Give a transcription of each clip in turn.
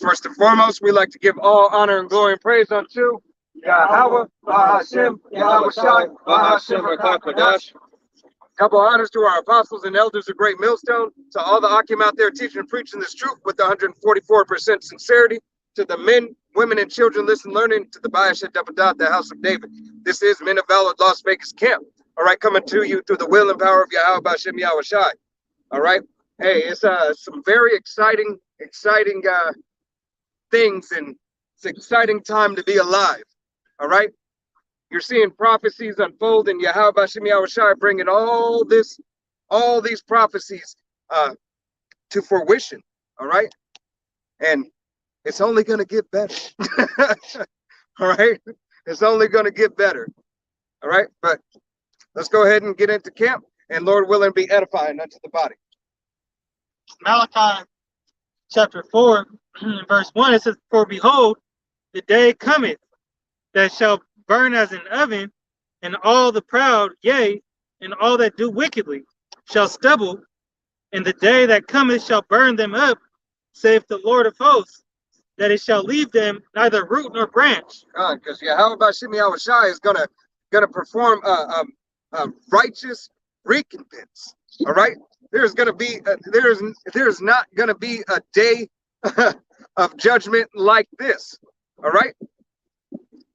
First and foremost, we like to give all honor and glory and praise unto Yahweh, Bahashem, Yahweh Shai, Bahashem, Rakakadash. Couple honors to our apostles and elders of Great Millstone, to all the Akim out there teaching and preaching this truth with 144% sincerity, to the men, women, and children listening, learning, to the Bayashat Dapadat, the house of David. This is Men of Valor Las Vegas Camp. All right, coming to you through the will and power of Yahweh Bahashem Yahweh Shai. All right. Hey, it's some very exciting things, and it's an exciting time to be alive. All right. You're seeing prophecies unfold, and Yahweh Bashem Yahweh Shai bringing all these prophecies to fruition. All right. And it's only going to get better. All right. It's only going to get better. All right. But let's go ahead and get into camp, and Lord willing, be edifying unto the body. Malachi chapter 4, verse 1, it says, "For behold, the day cometh that shall burn as an oven, and all the proud, yea, and all that do wickedly shall stubble, and the day that cometh shall burn them up, saith the Lord of hosts, that it shall leave them neither root nor branch." Because Yahweh Bashem Yahweh Shai is gonna perform a righteous recompense. All right, there's gonna be there's not gonna be a day of judgment like this. All right,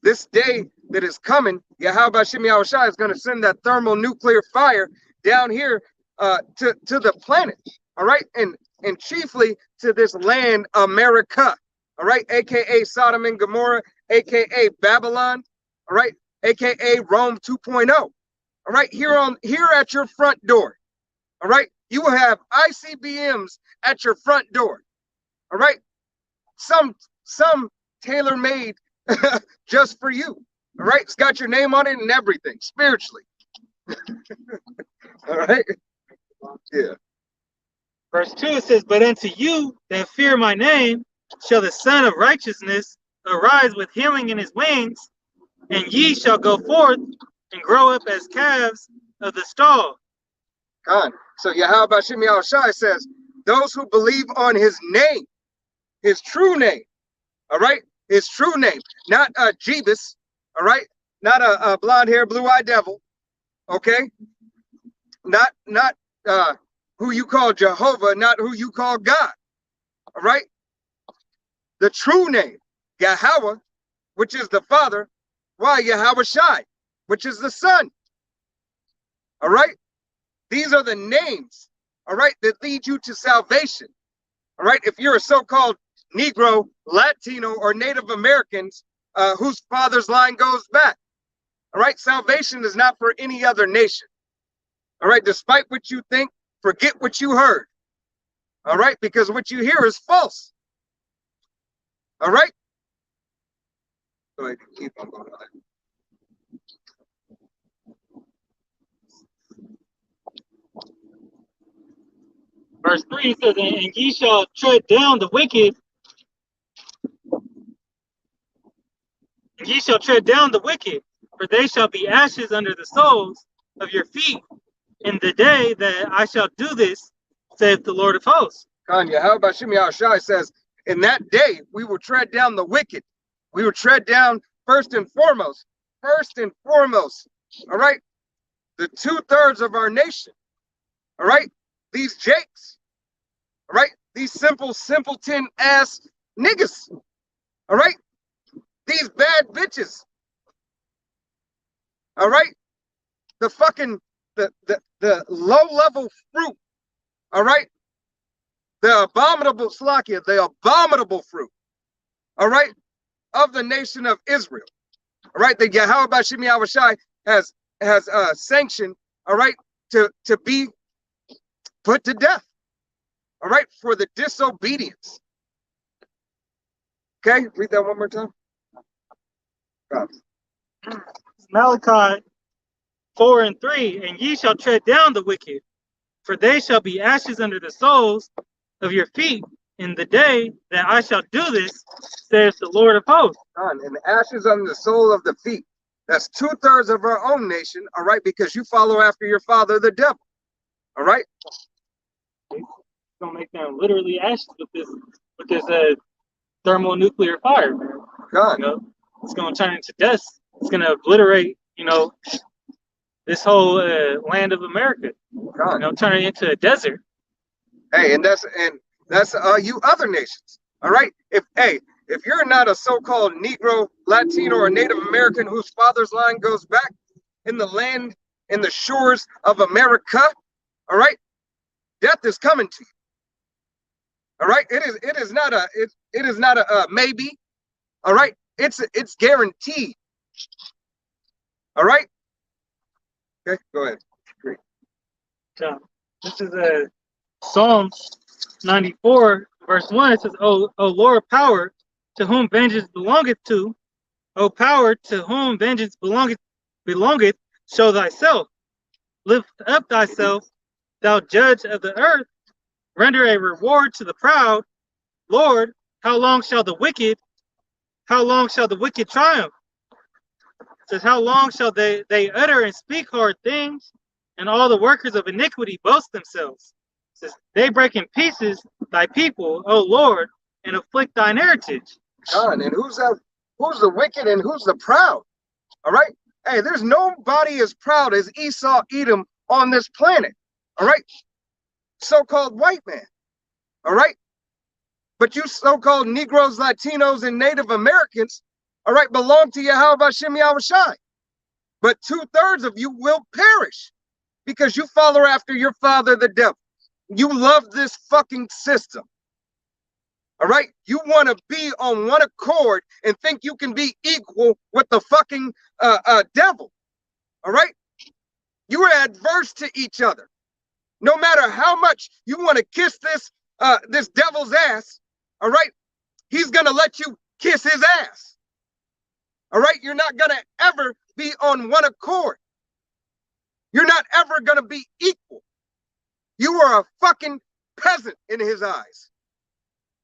this day that is coming, Yahweh Bashem Yahweh Shai is going to send that thermonuclear fire down here to the planet, all right, and chiefly to this land, America, all right, aka Sodom and Gomorrah, aka Babylon, all right, aka Rome 2.0, all right, here at your front door, all right, you will have ICBMs at your front door, all right, some tailor-made just for you. All right, it's got your name on it and everything spiritually. All right, yeah. Verse 2, it says, "But unto you that fear my name shall the Son of Righteousness arise with healing in his wings, and ye shall go forth and grow up as calves of the stall." God. So Yahweh Bashem Yahweh Shai says, those who believe on his name, his true name, all right, his true name, not Jeebus, all right, not a blonde-haired, blue-eyed devil, okay, not who you call Jehovah, not who you call God, all right, the true name, Yahweh, which is the Father, why Yahweh Shai, which is the Son, all right, these are the names, all right, that lead you to salvation, all right, if you're a so-called Negro, Latino, or Native Americans whose father's line goes back. All right, salvation is not for any other nation. All right, despite what you think, forget what you heard. All right, because what you hear is false. All right. Go ahead, keep on going on. Verse 3 says, "And ye shall tread down the wicked, ye shall tread down the wicked, for they shall be ashes under the soles of your feet in the day that I shall do this, saith the Lord of hosts." Kanye, how about Shimi Shai says, in that day we will tread down the wicked. We will tread down first and foremost, all right, the 2/3 of our nation, all right, these jakes, all right, these simpleton ass niggas, all right, these bad bitches, all right, the fucking the low level fruit, all right, the abominable slakia, the abominable fruit, all right, of the nation of Israel, all right, that Yahweh Bashem Yahweh Shai has sanctioned, all right, to be put to death, all right, for the disobedience. Okay, read that one more time. Malachi 4:3, "And ye shall tread down the wicked, for they shall be ashes under the soles of your feet in the day that I shall do this, says the Lord of hosts." And ashes under the sole of the feet. That's 2/3 of our own nation, all right, because you follow after your father, the devil, all right? It's gonna make them literally ashes with this thermonuclear fire, man. God, You know, it's gonna turn into dust. It's gonna obliterate, this whole land of America. God. Turn it into a desert. Hey, and that's you other nations. All right. If you're not a so-called Negro, Latino, or Native American whose father's line goes back in the land, in the shores of America, all right, death is coming to you. All right. It is not a maybe. All right. It's guaranteed. All right. Okay, go ahead. Great. This is Psalms 94, verse 1. It says, O Lord, power to whom vengeance belongeth to, O power to whom vengeance belongeth, show thyself. Lift up thyself, thou judge of the earth. Render a reward to the proud. Lord, how long shall the wicked triumph? It says, how long shall they utter and speak hard things, and all the workers of iniquity boast themselves? It says, they break in pieces thy people, O Lord, and afflict thine heritage. God, and who's the wicked and who's the proud? All right. Hey, there's nobody as proud as Esau Edom on this planet. All right. So-called white man. All right. But you so-called Negroes, Latinos, and Native Americans, all right, belong to Yahweh Hashem Yahushai. But 2/3 of you will perish because you follow after your father, the devil. You love this fucking system. All right. You want to be on one accord and think you can be equal with the fucking devil. All right. You are adverse to each other. No matter how much you want to kiss this devil's ass, all right, he's gonna let you kiss his ass. All right, you're not gonna ever be on one accord. You're not ever gonna be equal. You are a fucking peasant in his eyes.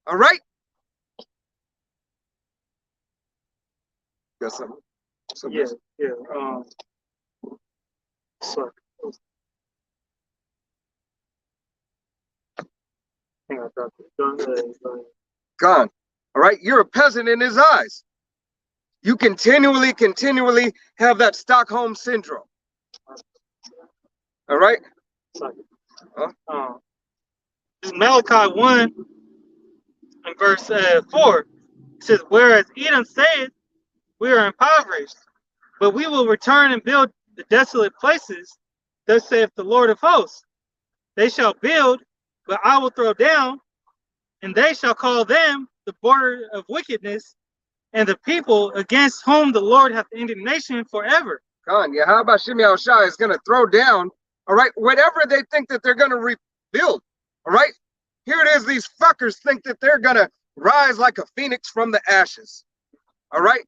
All right. Got something? Yeah. Sorry. Hang on, Gone. All right. You're a peasant in his eyes. You continually have that Stockholm syndrome. All right. Huh? This is Malachi 1 and verse 4. It says, whereas Edom saith, we are impoverished, but we will return and build the desolate places. Thus saith the Lord of hosts. They shall build, but I will throw down, and they shall call them the border of wickedness, and the people against whom the Lord hath indignation forever. God, Yahweh Hashem Yahushai is going to throw down, all right, whatever they think that they're going to rebuild, all right? Here it is, these fuckers think that they're going to rise like a phoenix from the ashes, all right?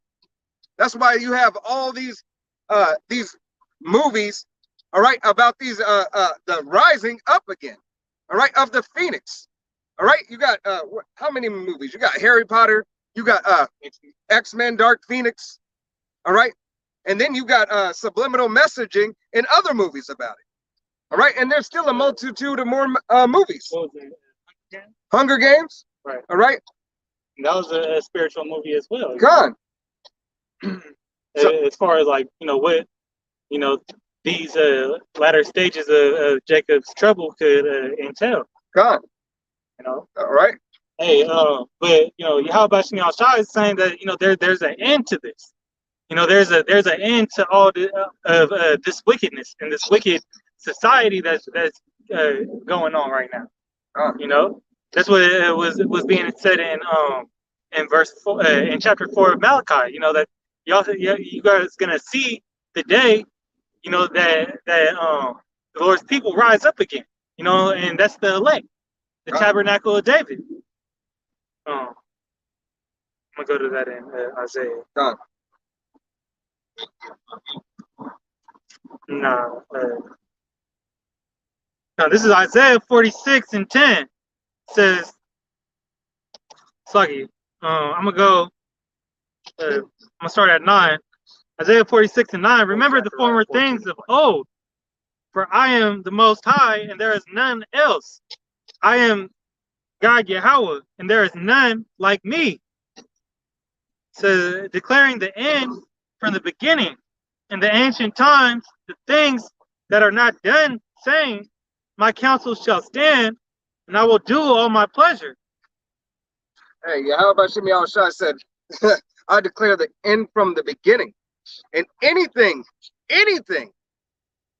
That's why you have all these movies, all right, about these, the rising up again, all right, of the phoenix, all right? You got, how many movies? You got Harry Potter, you got X-Men Dark Phoenix, all right? And then you got subliminal messaging in other movies about it. All right. And there's still a multitude of more movies. Hunger Games. Right. All right. And that was a spiritual movie as well. Gone. As far as like, what, these latter stages of Jacob's trouble could entail. Gone. All right. Hey, but, Yahweh Hashem Yahushai is saying that, there's an end to this. There's an end to all of this wickedness and this wicked society that's going on right now. That's what it was being said in verse 4, in chapter 4 of Malachi. That you guys gonna see the day, that the Lord's people rise up again. And that's the elect, the tabernacle of David. I'm gonna go to that in Isaiah. No, this is Isaiah 46 and 10. It says, Sluggy, I'm gonna start at 9. Isaiah 46 and 9. Remember the former things of old, for I am the Most High, and there is none else. I am God Yahweh, and there is none like me, So declaring the end from the beginning, in the ancient times, the things that are not done, saying, my counsel shall stand, and I will do all my pleasure. Hey, Yahweh Shem Yahushua said, I declare the end from the beginning. And anything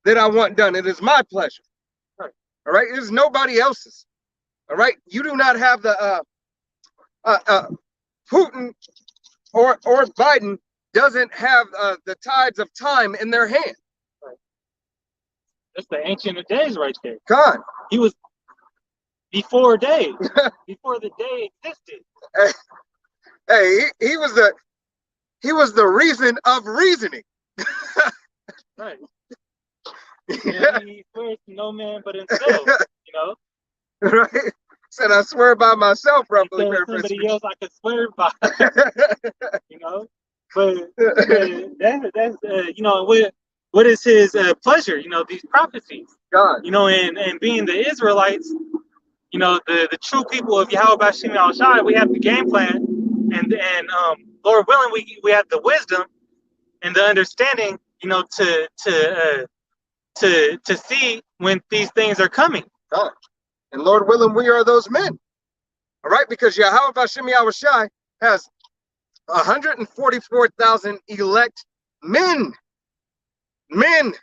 that I want done, it is my pleasure. All right, it is nobody else's. All right, you do not have the Putin or Biden doesn't have the tides of time in their hand. That's the ancient of days right there. God, He was before days, before the day existed. hey, he was the reason of reasoning. Right. Yeah. He swears to no man but himself, you know. Right? Said I swear by myself, roughly Instead of paraphrasing. somebody else I could swear by, you know. But that's you know, what is his pleasure? You know, these prophecies. God. You know, and being the Israelites, you know, the true people of Yahweh Shem Yahushua, we have the game plan, and Lord willing, we have the wisdom and the understanding, you know, to see when these things are coming. God. And Lord willing, we are those men. All right, because Yahweh Shem Yahushua has 144,000 elect men. Men.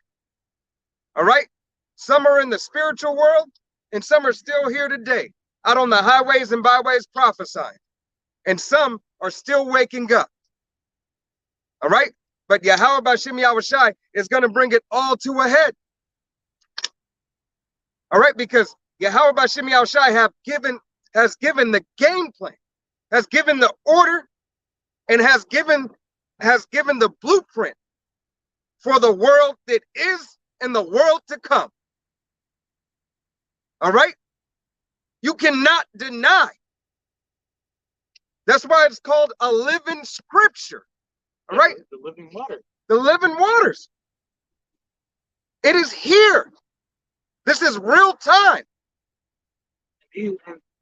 All right. Some are in the spiritual world, and some are still here today, out on the highways and byways prophesying. And some are still waking up. All right. But Yahweh Shem Yahushua is going to bring it all to a head. All right, because Yahweh Shem Yahushua has given the game plan, has given the order, and has given the blueprint for the world that is and the world to come. All right? You cannot deny. That's why it's called a living scripture. All right? The living water. The living waters. It is here. This is real time.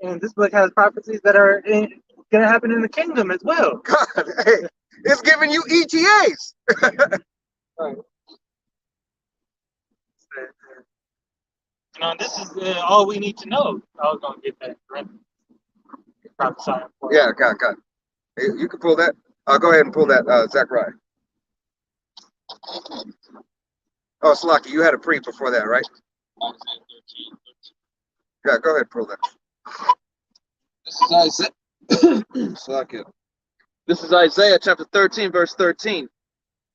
And this book has prophecies that are going to happen in the kingdom as well. God, hey, it's giving you ETAs. Right. You know, this is all we need to know. I was going to get that right. Prophesying for Yeah, God. Hey, you can pull that. Go ahead and pull that, Zechariah. Oh, Slaki, you had a pre before that, right? Yeah, go ahead and pull that. This is Isaiah. This is Isaiah chapter 13, verse 13.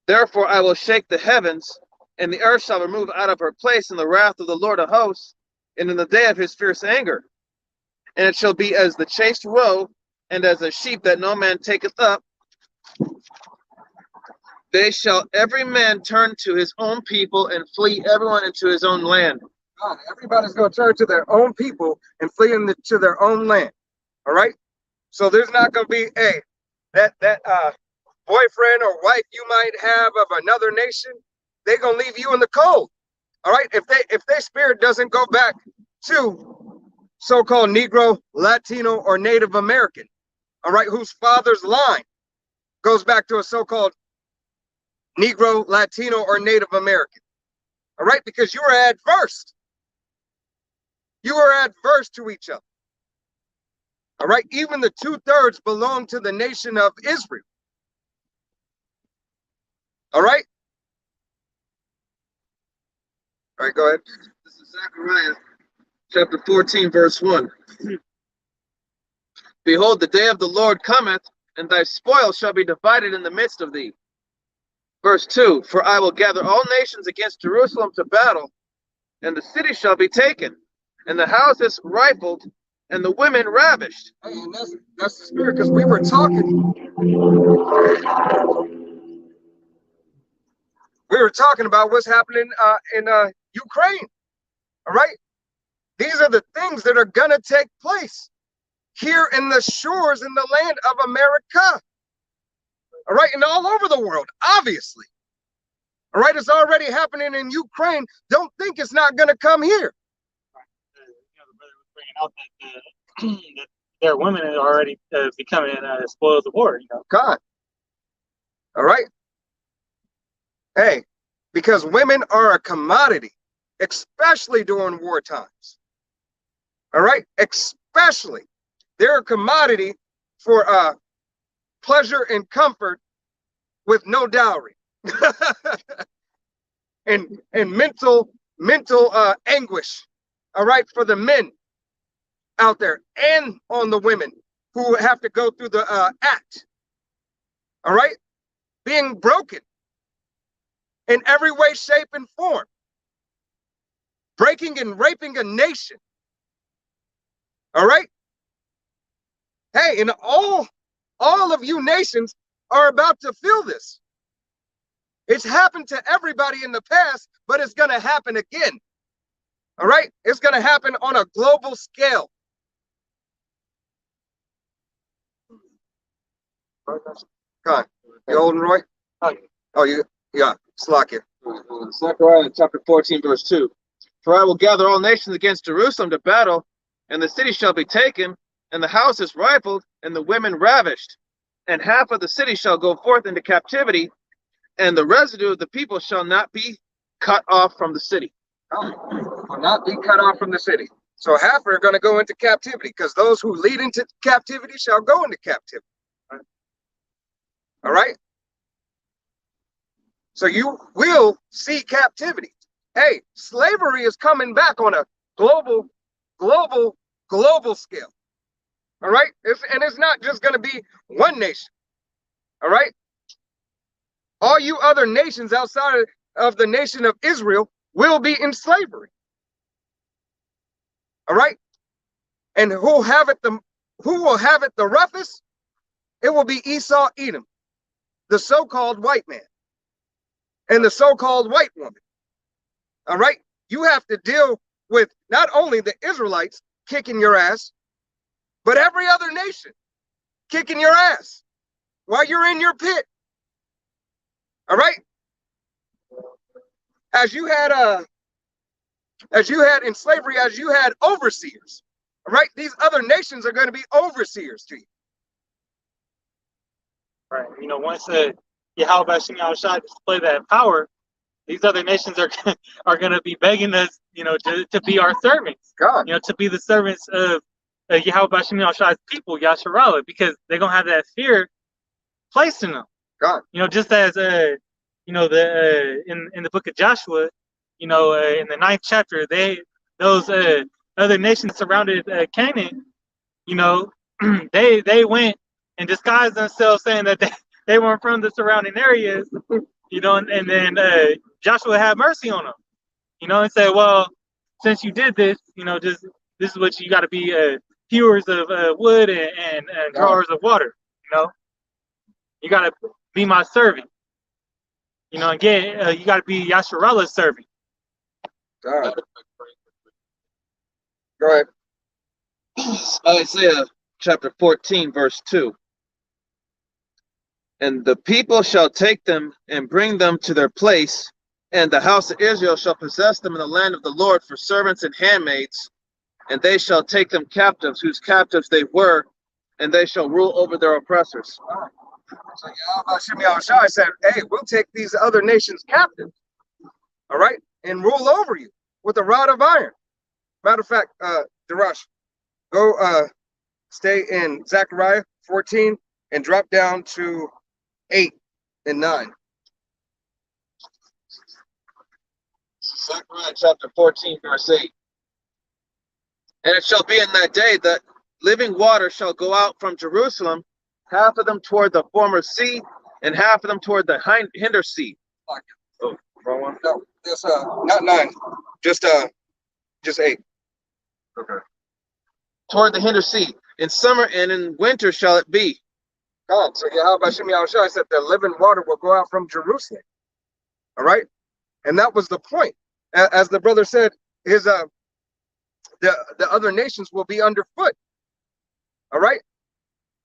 Therefore I will shake the heavens, and the earth shall remove out of her place in the wrath of the Lord of hosts, and in the day of his fierce anger. And it shall be as the chased roe, and as a sheep that no man taketh up. They shall every man turn to his own people, and flee everyone into his own land. God, everybody's going to turn to their own people and flee to their own land. All right? So there's not going to be that boyfriend or wife you might have of another nation. They're going to leave you in the cold. All right? If their spirit doesn't go back to so-called Negro, Latino, or Native American, all right, whose father's line goes back to a so-called Negro, Latino, or Native American. All right? Because you are adverse. You are adverse to each other. All right? Even the 2/3 belong to the nation of Israel. All right? All right, go ahead. This is Zechariah chapter 14, verse 1. Behold, the day of the Lord cometh, and thy spoil shall be divided in the midst of thee. Verse 2, for I will gather all nations against Jerusalem to battle, and the city shall be taken, and the houses rifled, and the women ravished. Hey, and that's the spirit, because we were talking. We were talking about what's happening in Ukraine. All right? These are the things that are going to take place here in the shores in the land of America. All right? And all over the world, obviously. All right? It's already happening in Ukraine. Don't think it's not going to come here. You know, the brother was bringing out that, that their women are already becoming spoils of war. You know, God. All right. Hey, because women are a commodity, especially during war times. All right. Especially. They're a commodity for pleasure and comfort with no dowry. and mental anguish, all right, for the men out there and on the women who have to go through the act, all right, being broken in every way, shape, and form, breaking and raping a nation, all right. Hey, and all of you nations are about to feel this. It's happened to everybody in the past, but it's going to happen again. All right? It's going to happen on a global scale. Come on. You holding, Roy? Oh, yeah. Slack it. Zechariah chapter 14, verse 2. For I will gather all nations against Jerusalem to battle, and the city shall be taken, and the houses rifled, and the women ravished. And half of the city shall go forth into captivity, and the residue of the people shall not be cut off from the city. Will not be cut off from the city. So half are going to go into captivity, because those who lead into captivity shall go into captivity. All right? So you will see captivity. Hey, slavery is coming back on a global scale. All right? It's not just going to be one nation. All right? All you other nations outside of the nation of Israel will be in slavery. All right? And who will have it the roughest? It will be Esau, Edom, the so-called white man, and the so-called white woman. All right? You have to deal with not only the Israelites kicking your ass, but every other nation kicking your ass while you're in your pit. All right? As you had in slavery, as you had overseers. All right? These other nations are going to be overseers to you. Right. You know, once Yahweh Shem Yahushua display that power, these other nations are going to be begging us, you know, to be our servants. God. You know, to be the servants of Yahweh Shem Yahushua's people, Yasharallah, because they're going to have that fear placed in them. God. You know, just as you know, in the book of Joshua, you know, in the 9th chapter, those other nations surrounded Canaan, you know, they went and disguised themselves, saying that they weren't from the surrounding areas, you know, and then Joshua had mercy on them, you know, and said, well, since you did this, you know, this is what you got to be, hewers of wood and drawers of water, you know, you got to be my servant. You know, again, you got to be Yasharallah's servant. God. Go ahead. Isaiah chapter 14, verse 2. And the people shall take them and bring them to their place, and the house of Israel shall possess them in the land of the Lord for servants and handmaids, and they shall take them captives, whose captives they were, and they shall rule over their oppressors. So Yahweh Shem Yahushua said, hey, we'll take these other nations captive, all right, and rule over you with a rod of iron. Matter of fact, Darash, go stay in Zechariah 14 and drop down to 8 and 9. Zechariah chapter 14, verse 8. And it shall be in that day that living water shall go out from Jerusalem, half of them toward the former sea, and half of them toward the hinder sea. Oh, wrong one. No, just not 9, just 8. Okay. Toward the hinder sea. In summer and in winter shall it be. God, so Yahweh Shem Yahushua said the living water will go out from Jerusalem. All right, and that was the point. As the brother said, his the other nations will be underfoot. All right,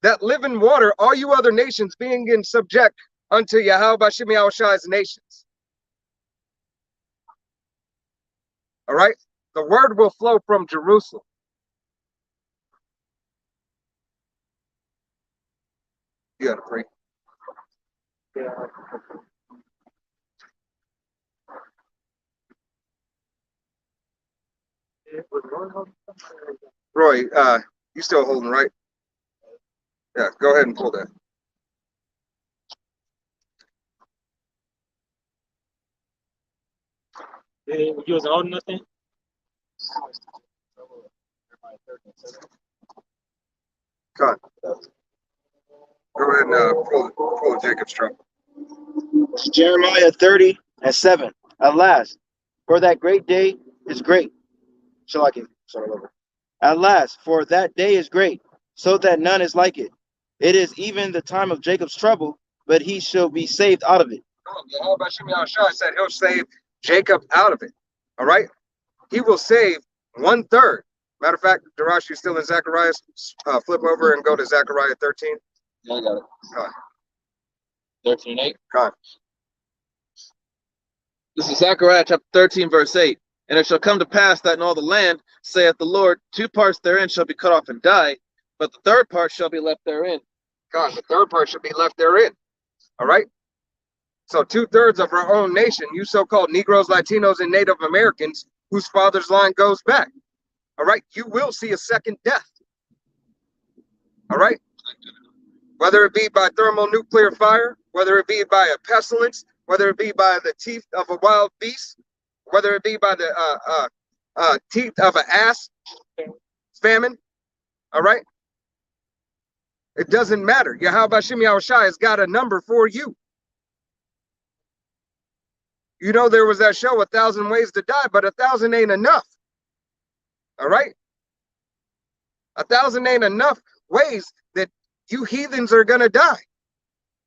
that living water, all you other nations being in subject unto Yahweh Shem Yahushua's nations. All right, the word will flow from Jerusalem. You gotta pray. Yeah. Roy, you still holding, right? Yeah, go ahead and pull that. You wasn't holding nothing? Con. Go ahead and pull Jacob's trouble. Jeremiah 30:7. Alas, for that great day is great. Shalaki. Sorry, over. Alas, for that day is great, so that none is like it. It is even the time of Jacob's trouble, but he shall be saved out of it. How about Shimei Shai said he'll save Jacob out of it. All right? He will save 1/3. Matter of fact, Darash, you still in Zechariah? Flip over and go to Zechariah 13. Yeah, I got it. Con. 13:8. Con. This is Zechariah chapter 13, verse 8. And it shall come to pass that in all the land, saith the Lord, 2 parts therein shall be cut off and die, but the third part shall be left therein. Con. The third part should be left therein. All right? So 2/3 of our own nation, you so-called Negroes, Latinos, and Native Americans, whose father's line goes back. All right? You will see a second death. All right? Whether it be by thermonuclear fire, whether it be by a pestilence, whether it be by the teeth of a wild beast, whether it be by the teeth of an ass, famine. All right? It doesn't matter. Yahweh Shimei Shai has got a number for you. You know, there was that show, 1,000 Ways to Die, but 1,000 ain't enough. All right? 1,000 ain't enough ways that you heathens are going to die.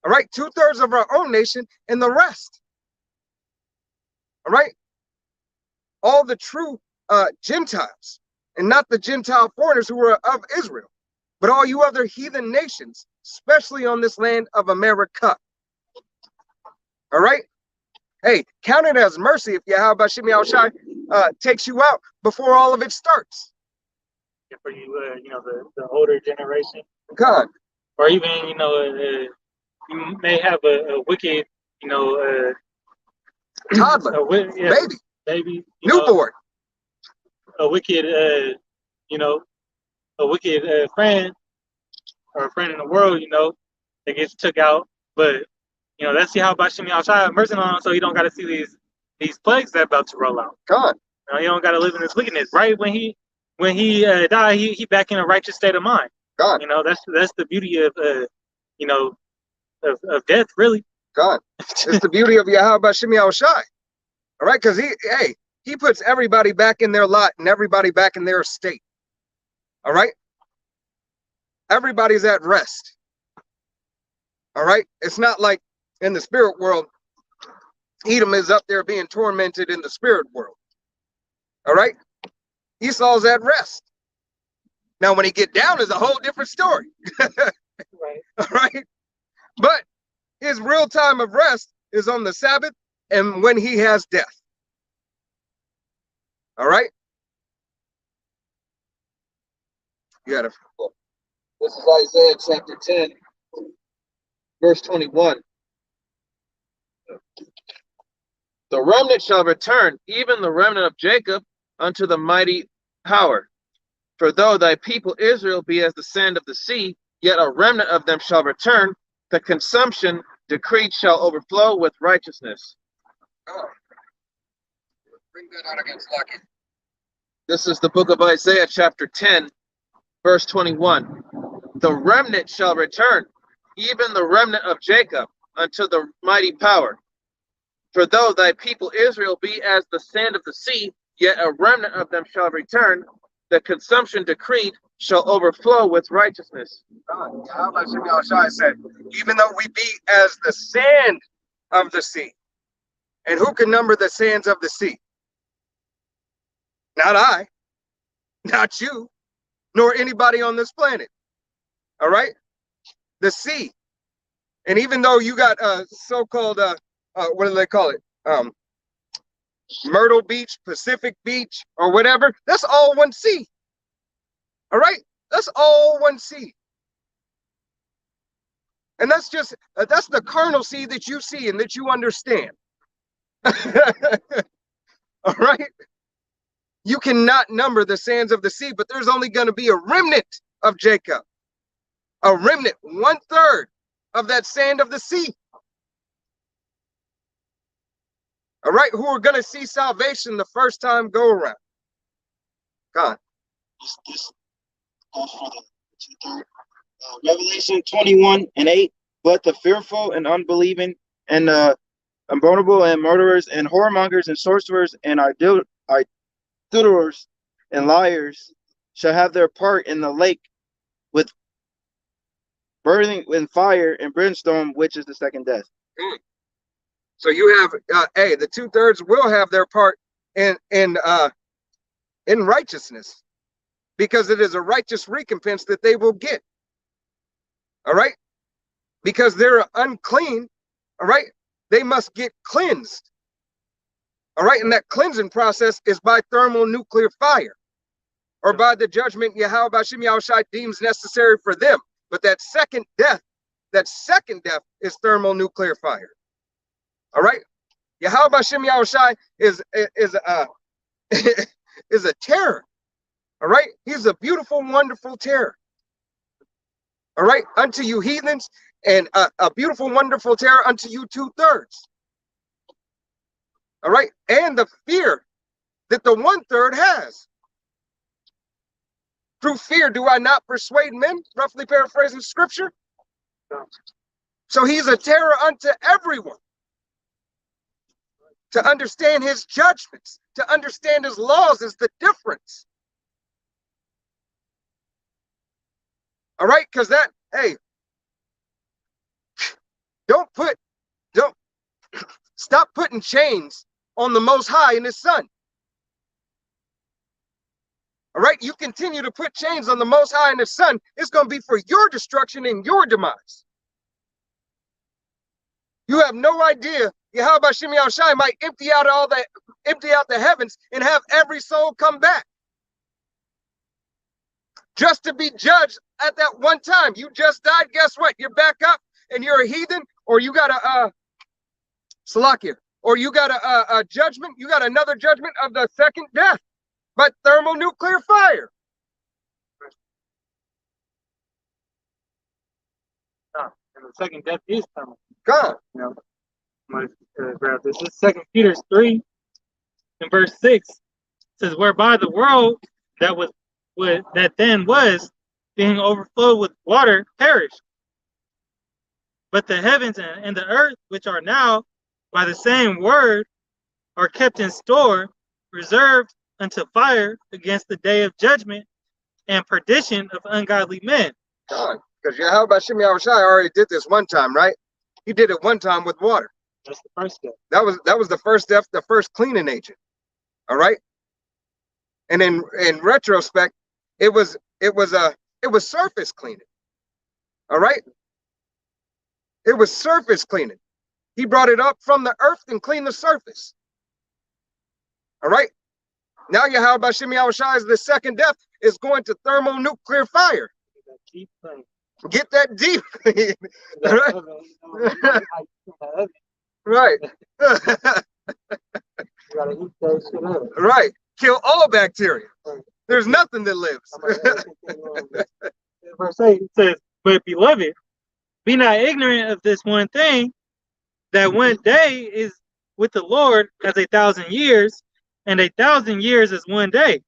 All right? 2/3 of our own nation and the rest. All right? All the true Gentiles and not the Gentile foreigners who were of Israel, but all you other heathen nations, especially on this land of America. All right? Hey, count it as mercy if Yahweh Shimei Shai takes you out before all of it starts. Yeah, for you, you know, the older generation, God, or even, you know, you may have a wicked, you know, toddler, yeah, baby, baby, newborn. Know, a wicked, you know, a wicked friend or a friend in the world, you know, that gets took out. But you know, that's how about Shimei Shai have mercy on him, so you don't got to see these plagues that about to roll out. God, you know, you don't got to live in this wickedness. Right when he died, he back in a righteous state of mind. God, you know, that's the beauty of you know, of death, really. God, it's the beauty of Yahweh Shimei Shai. All right, because he puts everybody back in their lot and everybody back in their estate. All right, everybody's at rest. All right, it's not like in the spirit world, Edom is up there being tormented in the spirit world. All right, Esau's at rest. Now, when he get down, is a whole different story. Right. All right, but his real time of rest is on the Sabbath and when he has death. All right, you gotta. This is Isaiah chapter 10, verse 21. The remnant shall return, even the remnant of Jacob, unto the mighty power. For though thy people Israel be as the sand of the sea, yet a remnant of them shall return. The consumption decreed shall overflow with righteousness. Oh. Bring that out against Lucky. This is the book of Isaiah chapter 10, verse 21. The remnant shall return, even the remnant of Jacob, unto the mighty power. For though thy people Israel be as the sand of the sea, yet a remnant of them shall return. The consumption decreed shall overflow with righteousness. Yahweh Shimei Shai said, even though we be as the sand of the sea. And who can number the sands of the sea? Not I, not you, nor anybody on this planet. All right? The sea. And even though you got so-called, what do they call it? Myrtle Beach, Pacific Beach, or whatever, that's all one sea. All right? That's all one sea. And that's just that's the carnal seed that you see and that you understand. All right. You cannot number the sands of the sea, but there's only going to be a remnant of Jacob. A remnant, 1/3 of that sand of the sea. All right, who are going to see salvation the first time go around. God. This goes for the 2/3. Revelation 21:8. But the fearful and unbelieving and abominable and murderers and whoremongers and sorcerers and idolaters and liars shall have their part in the lake with burning in fire and brimstone, which is the second death. So you have the 2/3 will have their part in righteousness, because it is a righteous recompense that they will get. All right, because they're unclean. All right, they must get cleansed. All right, and that cleansing process is by thermonuclear fire, or by the judgment Yahweh Bashim Yahushai deems necessary for them. But that second death is thermonuclear fire. All right, Yahweh Bashim Yahushai is is a terror. All right, he's a beautiful, wonderful terror. All right, unto you heathens, and a beautiful, wonderful terror unto you 2/3. All right, and the fear that the 1/3 has. Through fear do I not persuade men, roughly paraphrasing scripture. So he's a terror unto everyone. To understand his judgments, to understand his laws is the difference. All right, because that, hey, don't stop putting chains on the Most High and his Son. All right, you continue to put chains on the Most High and his Son, it's going to be for your destruction and your demise. You have no idea Yahweh Bashim Yahushai might empty out the heavens and have every soul come back, just to be judged at that one time. You just died, guess what? You're back up and you're a heathen, or you got a Salakia, or you got a judgment, you got another judgment of the second death, but thermonuclear fire. And the second death is coming. God. You know, I'm gonna grab this. This is 2 Peter 3 and verse 6. It says, whereby the world that then was being overflowed with water perished. But the heavens and the earth, which are now by the same word, are kept in store, reserved unto fire against the day of judgment and perdition of ungodly men. God. Because Yahweh Bashim Yahushai already did this one time, right? He did it one time with water. That's the first step. That was the first step, the first cleaning agent. All right. And in retrospect, it was surface cleaning. All right. It was surface cleaning. He brought it up from the earth and cleaned the surface. All right. Now Yahweh Bashim Yahushai is the second death is going to thermonuclear fire. Keep playing. Get that deep. Right. Right. Kill all bacteria. There's nothing that lives. Verse 8 says, but beloved, be not ignorant of this one thing, that one day is with the Lord as 1,000 years, and 1,000 years is one day.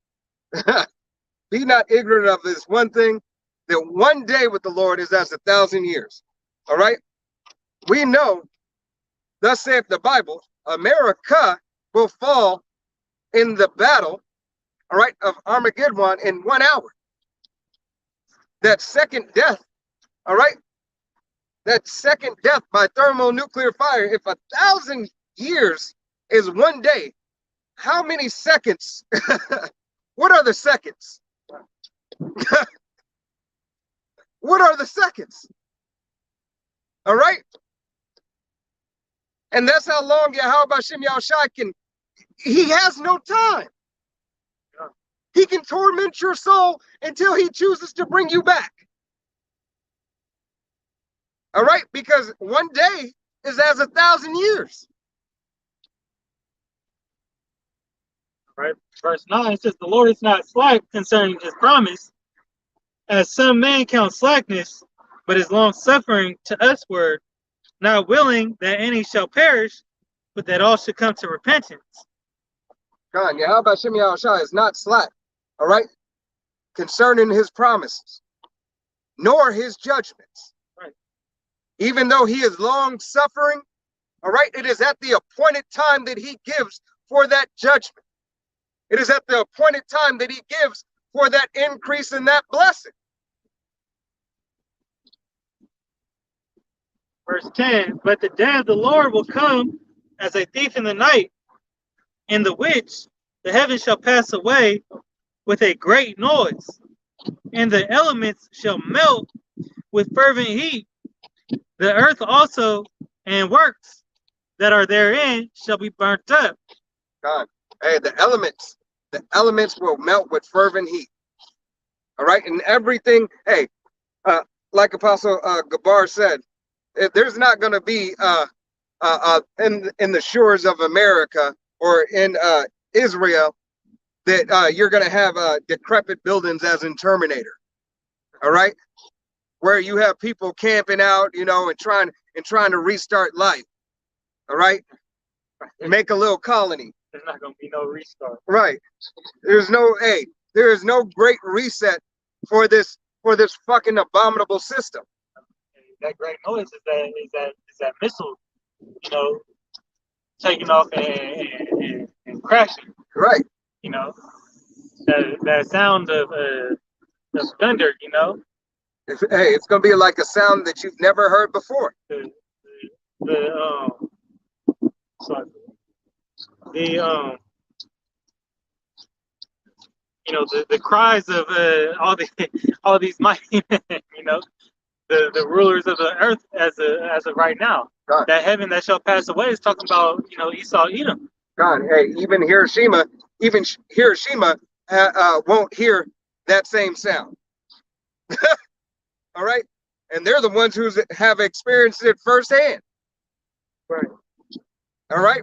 Be not ignorant of this one thing, that one day with the Lord is as 1,000 years. All right. We know, thus saith the Bible, America will fall in the battle, all right, of Armageddon in 1 hour. That second death, all right, that second death by thermonuclear fire, if 1,000 years is one day, how many seconds? What are the seconds? What are the seconds? All right. And that's how long Yahweh Bashim Yahushai can, he has no time. He can torment your soul until he chooses to bring you back. All right, because one day is as 1,000 years. Right? Verse 9 says, the Lord is not slack concerning his promise, as some men count slackness, but is long suffering to usward, not willing that any shall perish, but that all should come to repentance. God, Yahweh Hashem Yahushua is not slack, all right, concerning his promises, nor his judgments. Right. Even though he is long suffering, all right, it is at the appointed time that he gives for that judgment. It is at the appointed time that he gives for that increase in that blessing. Verse 10, but the day of the Lord will come as a thief in the night, in the which the heavens shall pass away with a great noise, and the elements shall melt with fervent heat. The earth also and works that are therein shall be burnt up. God, hey, the elements will melt with fervent heat. All right, and everything, hey, like Apostle Gabar said, there's not going to be in the shores of America or in Israel that you're going to have decrepit buildings as in Terminator. All right, where you have people camping out, you know, and trying to restart life. All right, make a little colony. There's not going to be no restart. Right. There is no great reset for this fucking abominable system. That great noise is that missile, you know, taking off and crashing. Right. You know, that sound of thunder. You know, It's gonna be like a sound that you've never heard before. You know, the cries of all these mighty men, you know, the rulers of the earth as of right now. God. That heaven that shall pass away is talking about, you know, Esau, Edom. God, hey, even Hiroshima won't hear that same sound. All right, and they're the ones who have experienced it firsthand. Right. All right.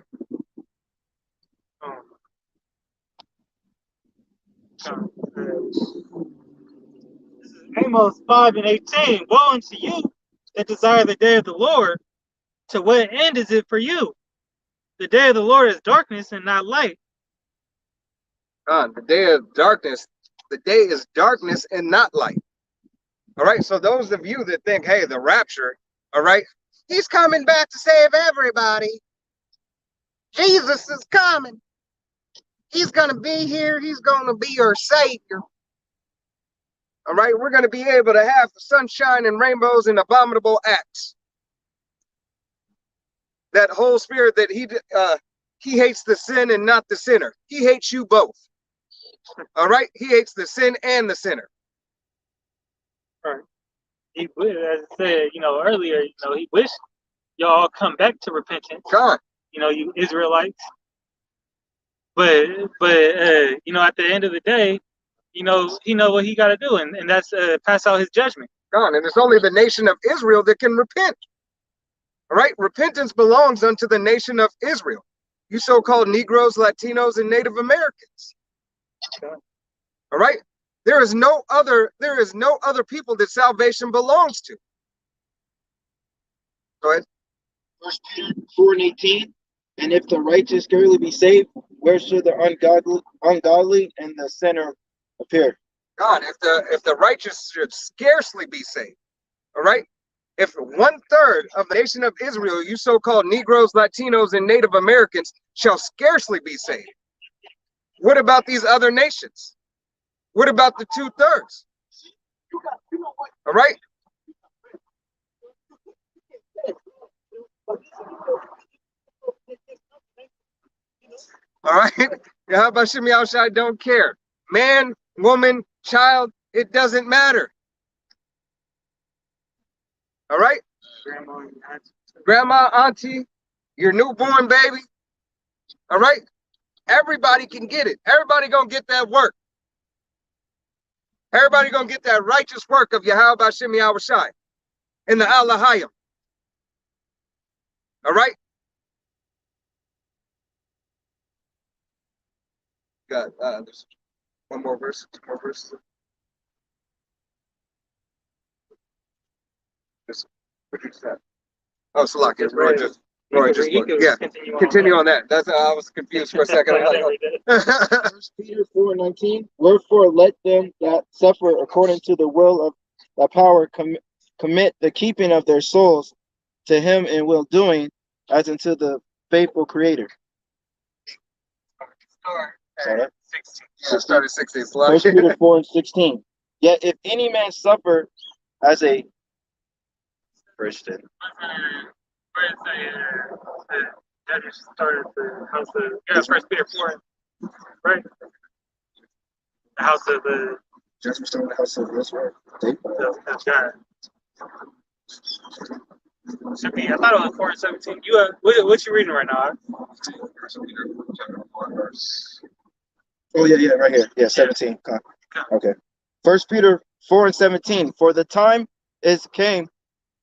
This is Amos 5:18. Woe unto you that desire the day of the Lord. To what end is it for you? The day of the Lord is darkness and not light. God, the day is darkness and not light. All right. So those of you that think, hey, the rapture, all right, he's coming back to save everybody. Jesus is coming. He's going to be here. He's going to be our savior. All right. We're going to be able to have the sunshine and rainbows and abominable acts. That whole spirit that he hates the sin and not the sinner. He hates you both. All right. He hates the sin and the sinner. Right. He, as I said, you know, earlier, you know, he wished y'all come back to repentance. God. You know, you Israelites. But you know, at the end of the day, you know, he know what he got to do, and that's pass out his judgment. God, and it's only the nation of Israel that can repent. All right, repentance belongs unto the nation of Israel. You so-called Negroes, Latinos, and Native Americans. All right, there is no other people that salvation belongs to. Go ahead. 1 Peter 4:18. And if the righteous scarcely be saved, where should the ungodly and the sinner appear? God, if the righteous should scarcely be saved, all right? If 1/3 of the nation of Israel, you so-called Negroes, Latinos, and Native Americans, shall scarcely be saved, what about these other nations? What about the 2/3? All right? All right? How about Shimei Al-Shai? Don't care. Man, woman, child, it doesn't matter. All right? Grandma, auntie, your newborn baby. All right? Everybody can get it. Everybody gonna get that work. Everybody gonna get that righteous work of Yahweh Shimei Al-Shai in the Allahayim. All right. Got there's one more verse, two more verses. Just produce that. Oh, Salaki, Roy just looked. Yeah, continue on that. That's I was confused for a second. I'm like, 1 Peter 4:19. Wherefore let them that suffer according to the will of the power commit the keeping of their souls to him in will doing, as unto the faithful Creator. yeah, started 16. 1 Peter 4:16. Yet if any man suffer as a Christian, That just started the house of First Peter 4, right? The house of the just restoring the house of Israel. God. Should be. I thought it was 4:17. You what you reading right now? Oh yeah, right here. Yeah, 17. Okay. 1 Peter 4:17. For the time is came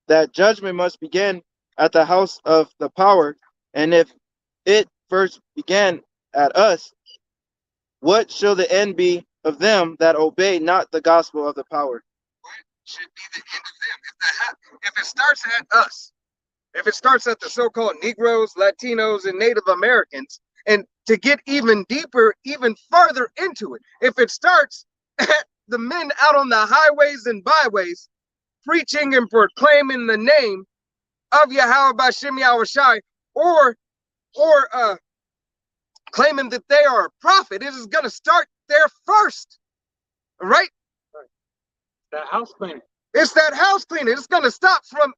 that judgment must begin at the house of the power, and if it first began at us, what shall the end be of them that obey not the gospel of the power? What should be the end of them? If it starts at us, if it starts at the so-called Negroes, Latinos, and Native Americans, and to get even deeper, even further into it, if it starts at the men out on the highways and byways preaching and proclaiming the name of Yahweh Bashim Yahushai, or claiming that they are a prophet, it is going to start there first, right? That house cleaning. It's that house cleaning. It's going to start from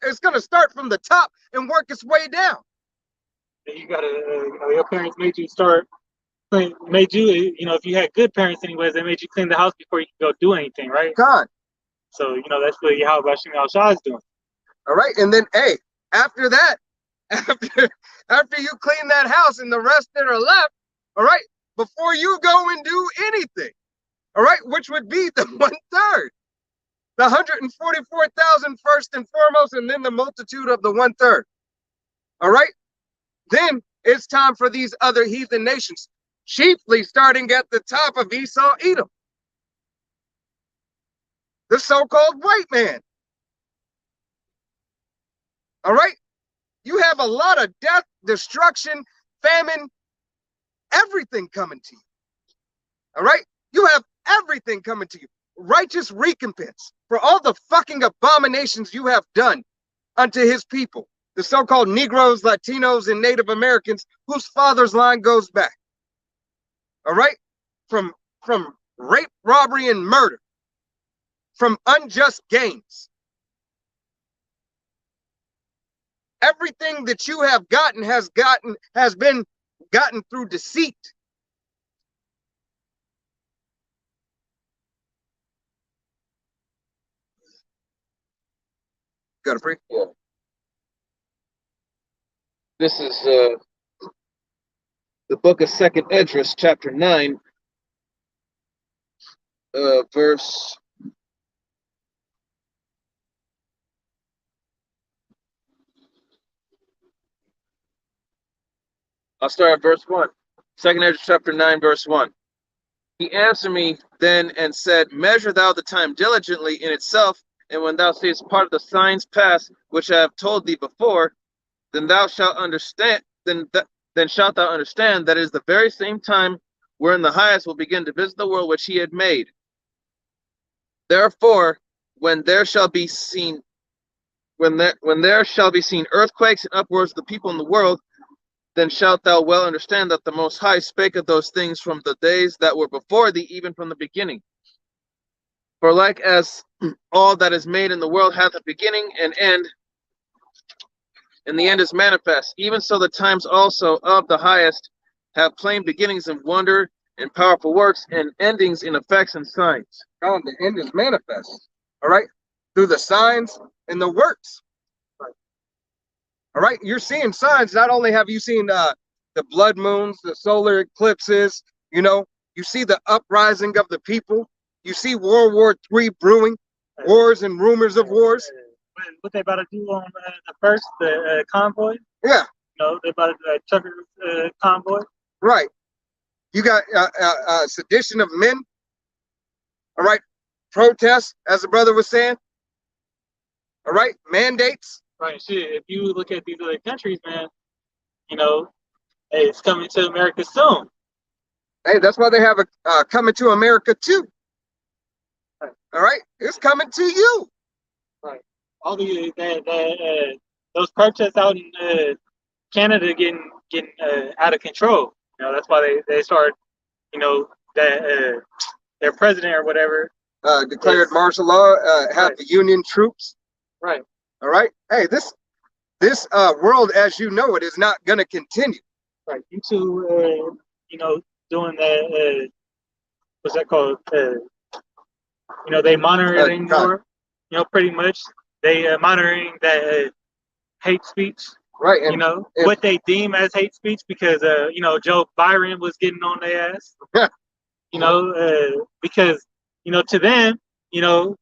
the top and work its way down. And you gotta, your parents made you start, made you, if you had good parents anyways, they made you clean the house before you could go do anything, right? God. So, that's what Yahweh Bashim Yahushua is doing. All right, and then, hey, after that, after you clean that house and the rest that are left, all right, before you go and do anything, all right, which would be the 1/3, the 144,000 first and foremost, and then the multitude of the 1/3, all right, then it's time for these other heathen nations, chiefly starting at the top of Esau, Edom, the so-called white man, all right. You have a lot of death, destruction, famine, everything coming to you. All right? You have everything coming to you. Righteous recompense for all the fucking abominations you have done unto his people, the so-called Negroes, Latinos, and Native Americans whose father's line goes back. All right? From rape, robbery, and murder, from unjust gains. Everything that you have gotten has been gotten through deceit. Got it, free? Yeah. This is the book of 2nd Esdras, chapter 9, verse. I'll start at verse 1. 2nd Esdras, chapter 9, verse 1. He answered me then and said, Measure thou the time diligently in itself, and when thou seest part of the signs pass, which I have told thee before, then thou shalt understand. Then shalt thou understand that it is the very same time wherein the highest will begin to visit the world which he had made. Therefore, when there shall be seen earthquakes and upwards of the people in the world, then shalt thou well understand that the Most High spake of those things from the days that were before thee, even from the beginning. For like as all that is made in the world hath a beginning and end, and the end is manifest, even so the times also of the highest have plain beginnings in wonder and powerful works, and endings in effects and signs. Oh, the end is manifest. All right? Through the signs and the works. All right, you're seeing signs. Not only have you seen the blood moons, the solar eclipses, you see the uprising of the people. You see World War III brewing, wars and rumors of wars. What they about to do on the convoy? Yeah, You know, they bought a trucker convoy. right. You got sedition of men. All right. Protests, as the brother was saying. All right. Mandates. Right. Shit. If you look at these other countries, man, you know, hey, it's coming to America soon. Hey, that's why they have a coming to America too. Right. All right. It's coming to you. Right. All the those protests out in Canada getting out of control. You know, that's why they started. You know that their president or whatever Declared martial law. Have Right. the Union troops. Right. All right. Hey, this world as you know it is not going to continue. Right. You two, you know, doing that. What's that called? You know, they monitoring God. you know, pretty much they monitoring that hate speech. Right. You And know if- what they deem as hate speech because you know Joe Byron was getting on their ass. You know, because you know to them, you know,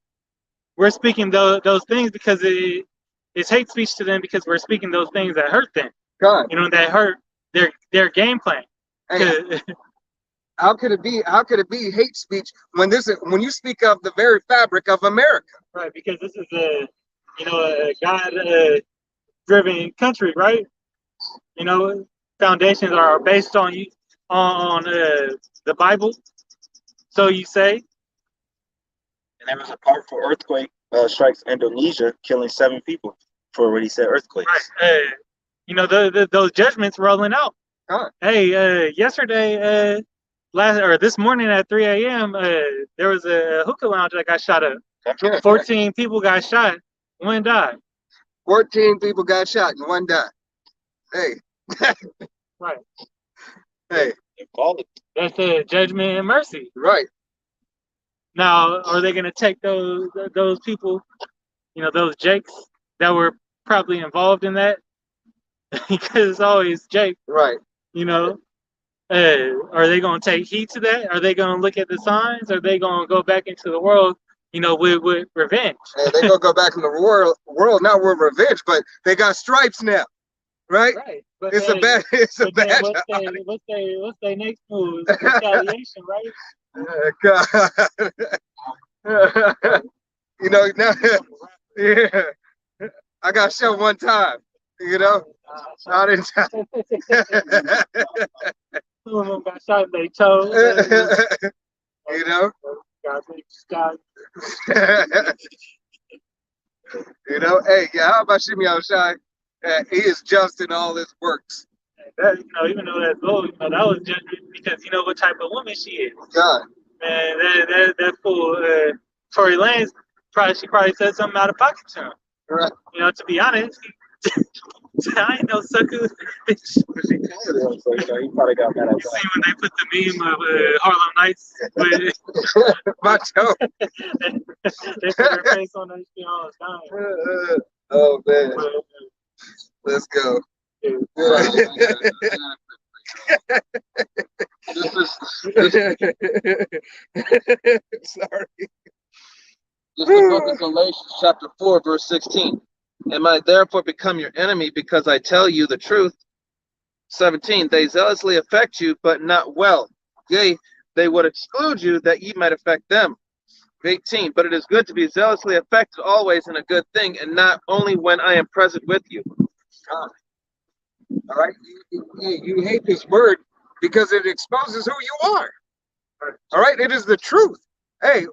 we're speaking those things because it's hate speech to them because we're speaking those things that hurt them. God. You know, that hurt their game plan. Hey, how could it be hate speech when you speak of the very fabric of America? Right, because this is you know a God driven country, right? You know, foundations are based on the Bible. So you say, And there was a powerful earthquake strikes Indonesia, killing 7 people for what he said earthquakes. right? You know, those judgments rolling out. Huh. Hey, yesterday, this morning at 3 a.m., there was a hookah lounge that got shot up. 14 people got shot. 1 died. 14 people got shot and 1 died. Hey. Right. Hey. That's the judgment and mercy. Right. Now, are they going to take those people, you know, those Jakes that were probably involved in that? Because it's always Jake, Right. you know. Are they going to take heed to that? Are they going to look at the signs? Are they going to go back into the world, you know, with revenge? And they gonna go back in the world not with revenge, but they got stripes now. Right? Right. But It's then, a bad but then job. what's their next move? Retaliation, right? God. You know, now, yeah. I got shot 1 time. You know, I didn't. Two of them got shot in their toe. You know. You know, hey, yeah, how about Shimei Shai? He is just in all his works. That, you know, even though that's low, you know, that was judgment because you know what type of woman she is. God. Man, that fool, Tory Lanez, she probably said something out of pocket to him. Right. You know, to be honest, I ain't no sucker. Bitch. So, you know, he probably got mad at You see when they put the meme of Harlem Nights with Macho. they put her face on that shit all the time. Oh man. But, Let's go. Sorry. This is the book of Galatians, chapter 4, verse 16. Am I therefore become your enemy because I tell you the truth? 17. They zealously affect you, but not well. Yea, they would exclude you that ye might affect them. 18. But it is good to be zealously affected always in a good thing, and not only when I am present with you. All right. You hate this word because it exposes who you are. All right. It is the truth. Hey,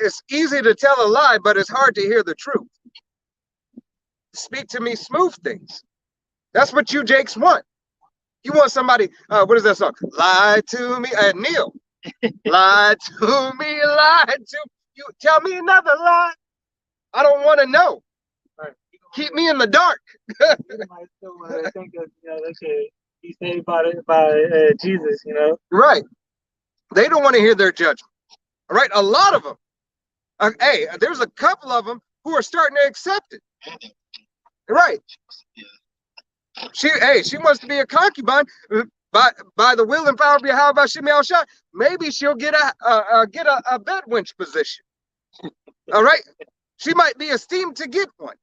it's easy to tell a lie, but it's hard to hear the truth. Speak to me smooth things. That's what you Jakes want. You want somebody, what is that song? Lie to me, Neil. Lie to me, lie to you. Tell me another lie. I don't want to know. right. Keep me in the dark. You might still think that, you know, that shit be saved by Jesus, you know. Right. They don't want to hear their judgment. All right. A lot of them. Hey, there's a couple of them who are starting to accept it. Right. She wants to be a concubine by the will and power of Yahweh Shimei Shai. Maybe she'll get a bed wench position. All right. She might be esteemed to get one.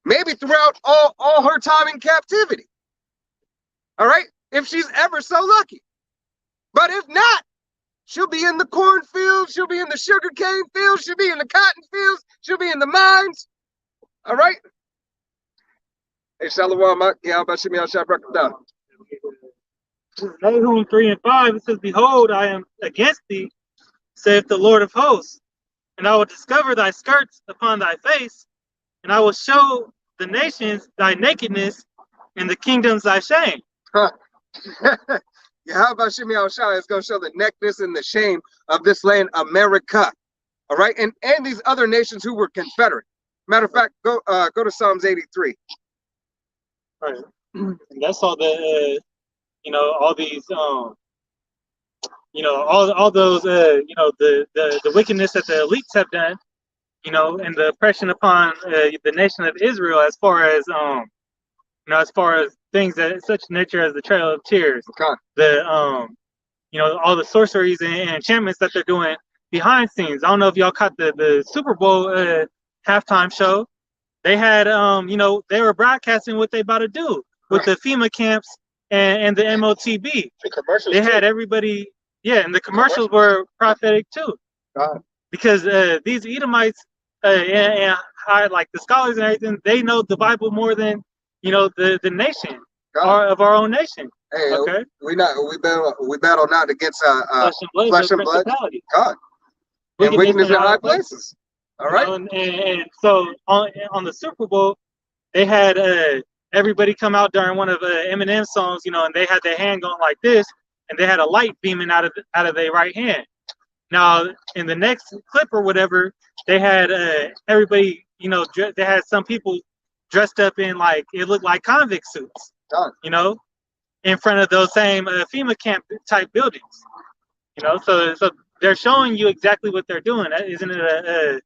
Maybe right, throughout all her time in captivity. All right, if she's ever so lucky. But if not, she'll be in the cornfields, she'll be in the sugarcane fields, she'll be in the cotton fields, she'll be in the mines. All right. Hey, Shalom, yeah, about Shimei Al-Shabrak. Nahum 3 and 5, it says, Behold, I am against thee, saith the Lord of hosts, and I will discover thy skirts upon thy face, and I will show the nations thy nakedness, and the kingdoms thy shame. Huh. Yeah, how about Shimei Al-Shai is going to show the nakedness and the shame of this land, America. All right, and these other nations who were Confederate. Matter of fact, go to Psalms 83. Right. And that's all the all these all those the wickedness that the elites have done, and the oppression upon the nation of Israel, as far as as far as things that such nature as the Trail of Tears, Okay. the all the sorceries and enchantments that they're doing behind scenes. I don't know if y'all caught the Super Bowl halftime show. They had they were broadcasting what they about to do with the FEMA camps and the MOTB. The commercials. They had everybody, and the commercials were prophetic too. God. Because these Edomites and like the scholars and everything, they know the Bible more than the nation of our own nation. Hey, okay, we battle not against flesh and blood, God, and wickedness in high places. All right. And so on the Super Bowl, they had everybody come out during one of Eminem's songs, and they had their hand going like this, and they had a light beaming out of their right hand. Now, in the next clip or whatever, they had everybody, they had some people dressed up in like, it looked like convict suits, in front of those same FEMA camp type buildings, so they're showing you exactly what they're doing. Isn't it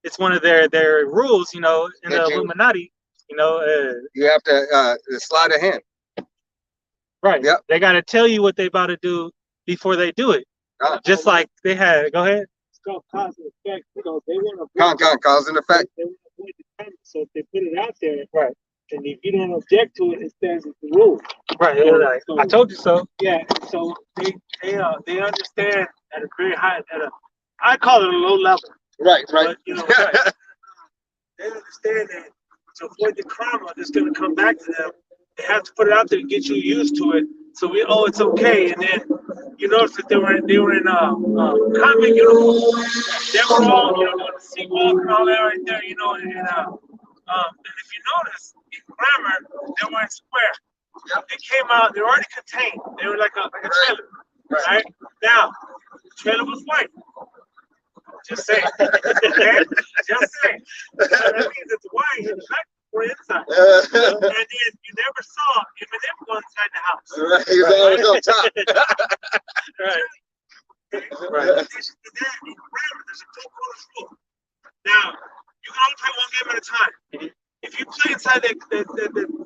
it's one of their rules, in the Illuminati, you have to slide a hand. Right. Yep. They got to tell you what they about to do before they do it. Just like they had. Go ahead. It's called cause and effect. They want to Cause and effect. They want to avoid the comment. So if they put it out there, right, and if you don't object to it, it stands as the rule. Right. So, I told you so. Yeah. So they understand at a very high, I call it a low level. Right. But, they understand that to avoid the karma that's going to come back to them, they have to put it out there and get you used to it. So it's okay. And then you notice that they were in convict uniforms. They were all doing the seawalk and all that right there. And if you notice in grammar, they were in square. They came out. They were already contained. They were like a trailer. Right now, the trailer was white. Just saying. Okay? Just saying. So that means it's white and black were inside. And then you never saw Eminem go inside the house. Right. He's always on top. Right. Right. In grammar, there's a two-quarters rule. Now, you can only play one game at a time. If you play inside that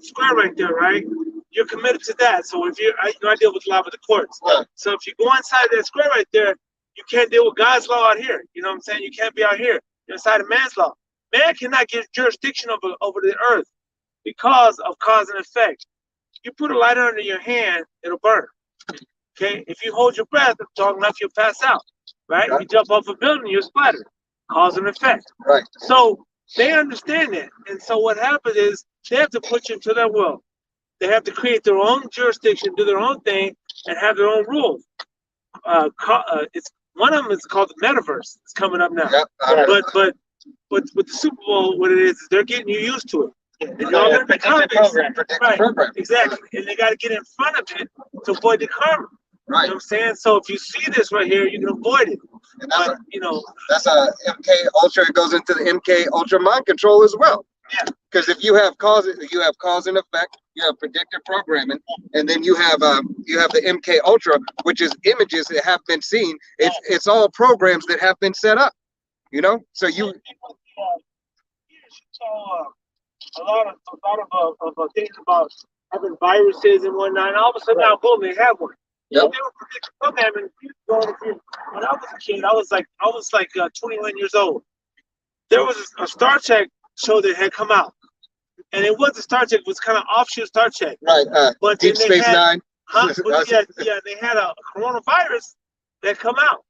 square right there, right, you're committed to that. So if I deal with law with the courts. Right. So if you go inside that square right there, you can't deal with God's law out here. You know what I'm saying? You can't be out here. You're inside of man's law. Man cannot get jurisdiction over the earth because of cause and effect. You put a lighter under your hand, it'll burn. Okay? If you hold your breath long enough, you'll pass out. Right? You jump off a building, you'll splatter. Cause and effect. Right. So they understand that. And so what happens is they have to put you into their will. They have to create their own jurisdiction, do their own thing, and have their own rules. It's one of them is called the metaverse. It's coming up now. Yep. But with the Super Bowl, what it is they're getting you used to it. And you're all going to be convicts. Right. Program. Exactly. And they got to get in front of it to avoid the karma. Right. You know what I'm saying? So if you see this right here, you can avoid it. And But, that's a MK Ultra. It goes into the MK Ultra mind control as well. Yeah. Because if you have cause and effect, you have predictive programming, and then you have the MK Ultra, which is images that have been seen. It's all programs that have been set up. So you. A lot of things about having viruses and whatnot. And all of a sudden, now boom, they have one. Yep. They were predicting programming. When I was a kid, I was like 21 years old. There was a Star Trek show that had come out, and it wasn't Star Trek. It was kind of offshoot Star Trek. Right. But Deep then they Space had, Nine. But they had a coronavirus that come out,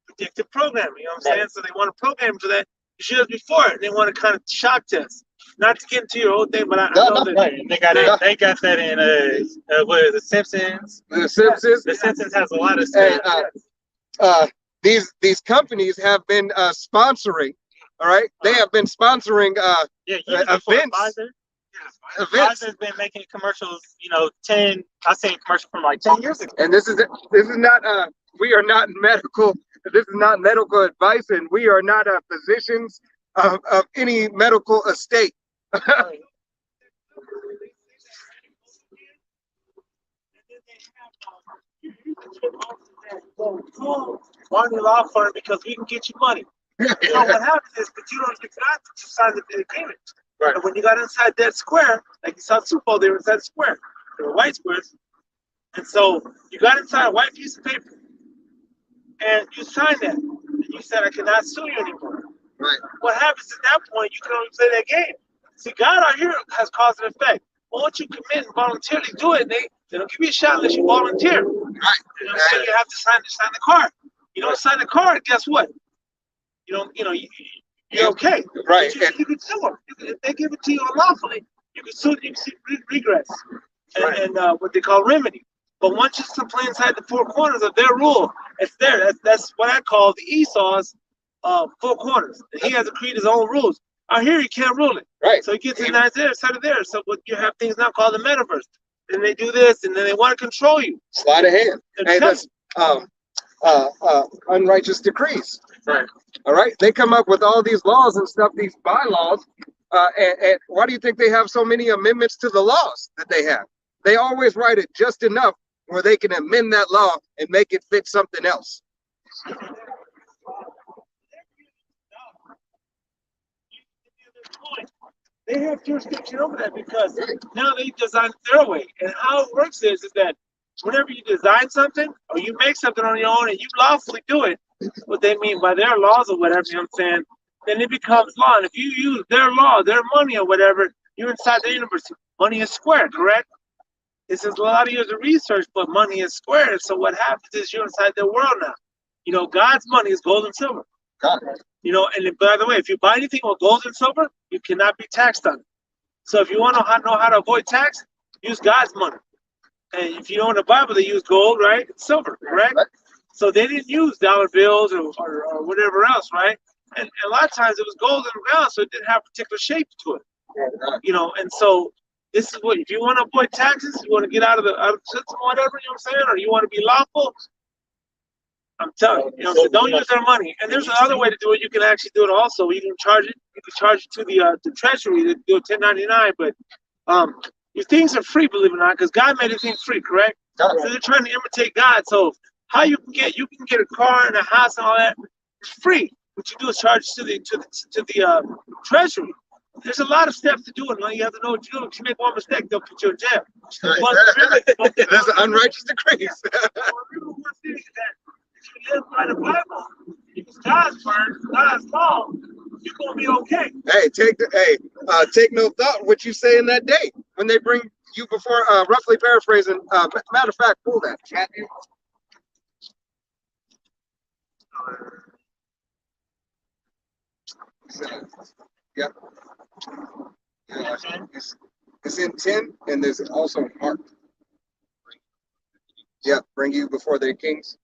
predictive programming. You know what I'm saying? So they want to program for that years before it. They want to kind of shock test. Not to get into your whole thing, but I know that Right. They got it. They got that in what is it, Simpsons? The Simpsons. The Simpsons has a lot of Hey, stuff. these companies have been sponsoring. All right, they have been sponsoring Yeah, years before events. Pfizer. Events. Pfizer's been making commercials, 10, I've seen commercials from like 10 years ago. And this is not we are not medical. This is not medical advice, and we are not physicians of any medical estate. Money law firm because we can get you money. So what happens is, but you don't get not to sign the agreement. Right. And when you got inside that square, like you saw Super Bowl, they were inside the square. They were white squares. And so you got inside a white piece of paper and you signed that. And you said, I cannot sue you anymore. Right. What happens at that point, you can only play that game. See, God out here has cause and effect. But once you commit and voluntarily do it, they don't give you a shot unless you volunteer. Right. You know what I'm saying? You have to sign the card. You don't sign the card, guess what? You're okay. Right. But you can sue them. If they give it to you unlawfully, you can sue. You can seek regress and what they call remedy. But once you play inside the four corners of their rule, it's there. That's what I call the Esau's four corners. He has to create his own rules. Out here, you can't rule it. Right. So he gets in there, side of there. So what you have things now called the metaverse. Then they do this, and then they want to control you. Sleight of hand. Hey, that's unrighteous decrees. Right. All right. They come up with all these laws and stuff, these bylaws. And why do you think they have so many amendments to the laws that they have? They always write it just enough where they can amend that law and make it fit something else. They have jurisdiction over that because now they design it their way. And how it works is that whenever you design something or you make something on your own and you lawfully do it, what they mean by their laws or whatever, you know what I'm saying, then it becomes law. And if you use their law, their money or whatever, you're inside the universe. Money is square, correct? This is a lot of years of research, but money is square. So what happens is you're inside their world now. You know, God's money is gold and silver. You know, and by the way, if you buy anything with gold and silver, you cannot be taxed on it. So if you want to know how to avoid tax, use God's money. And if you know in the Bible, they use gold, right? And silver, correct? Right. So they didn't use dollar bills or whatever else, right? And a lot of times it was gold and round, so it didn't have a particular shape to it. You know, and so this is what, if you want to avoid taxes, you want to get out of the system, whatever, you know what I'm saying, or you want to be lawful, I'm telling you, you know what I'm saying, don't use their money. And there's another way to do it. You can actually do it also. You can charge it. You can charge it to the treasury to do a 1099. But these things are free, believe it or not, because God made everything free, correct? So they're trying to imitate God. So how you can get a car and a house and all that, it's free. What you do is charge it to the treasury. There's a lot of steps to do it. Now you have to know what you do. If you make one mistake, they'll put you in jail. There's an unrighteous decrees. If you live by the Bible, it's God's word, God's law, you're gonna be okay. Hey, take no thought what you say in that day when they bring you before. Roughly paraphrasing. Matter of fact, pull that chat. Yep. Yeah, it's in 10, and there's also Mark. Yeah, bring you before the kings.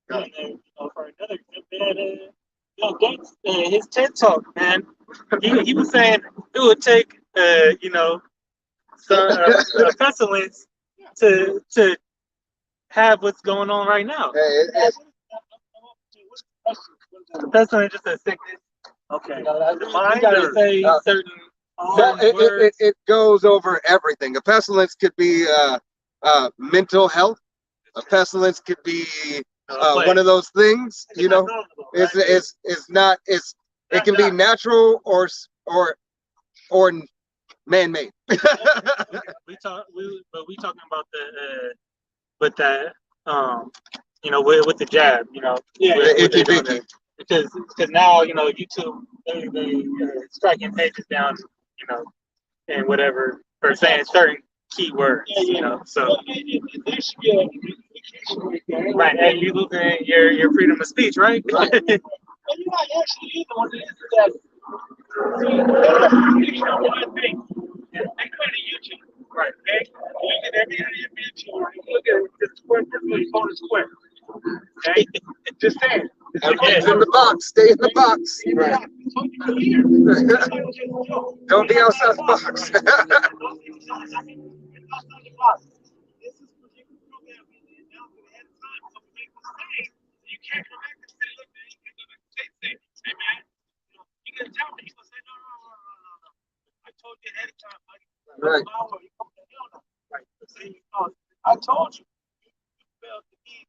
For another Gates, his TED talk, man, he was saying it would take, some pestilence to have what's going on right now. Pestilence just a sickness. Okay. You gotta say certain. It goes over everything. A pestilence could be mental health. A pestilence could be one of those things, you know. It can be natural or man-made. we talking about with the jab, Yeah, icky-bicky. because now YouTube they striking pages down, and whatever for saying certain keywords, So Well, there should be a communication right there. right, and you losing your freedom of speech, right? Well, you're not actually either. What it is that see, that's communication on one thing. They created YouTube, right? Okay, you look at every area of YouTube, you look at the square, your phone is square. Okay, just saying. Everything's in the box. Stay in the box. Right. Don't be outside the box. You can't come back and say, look, man, you can't go back and say, hey, man, you can tell me. He's going to say, no. I told you ahead of time, buddy. Right. Right. I told you. You failed to be,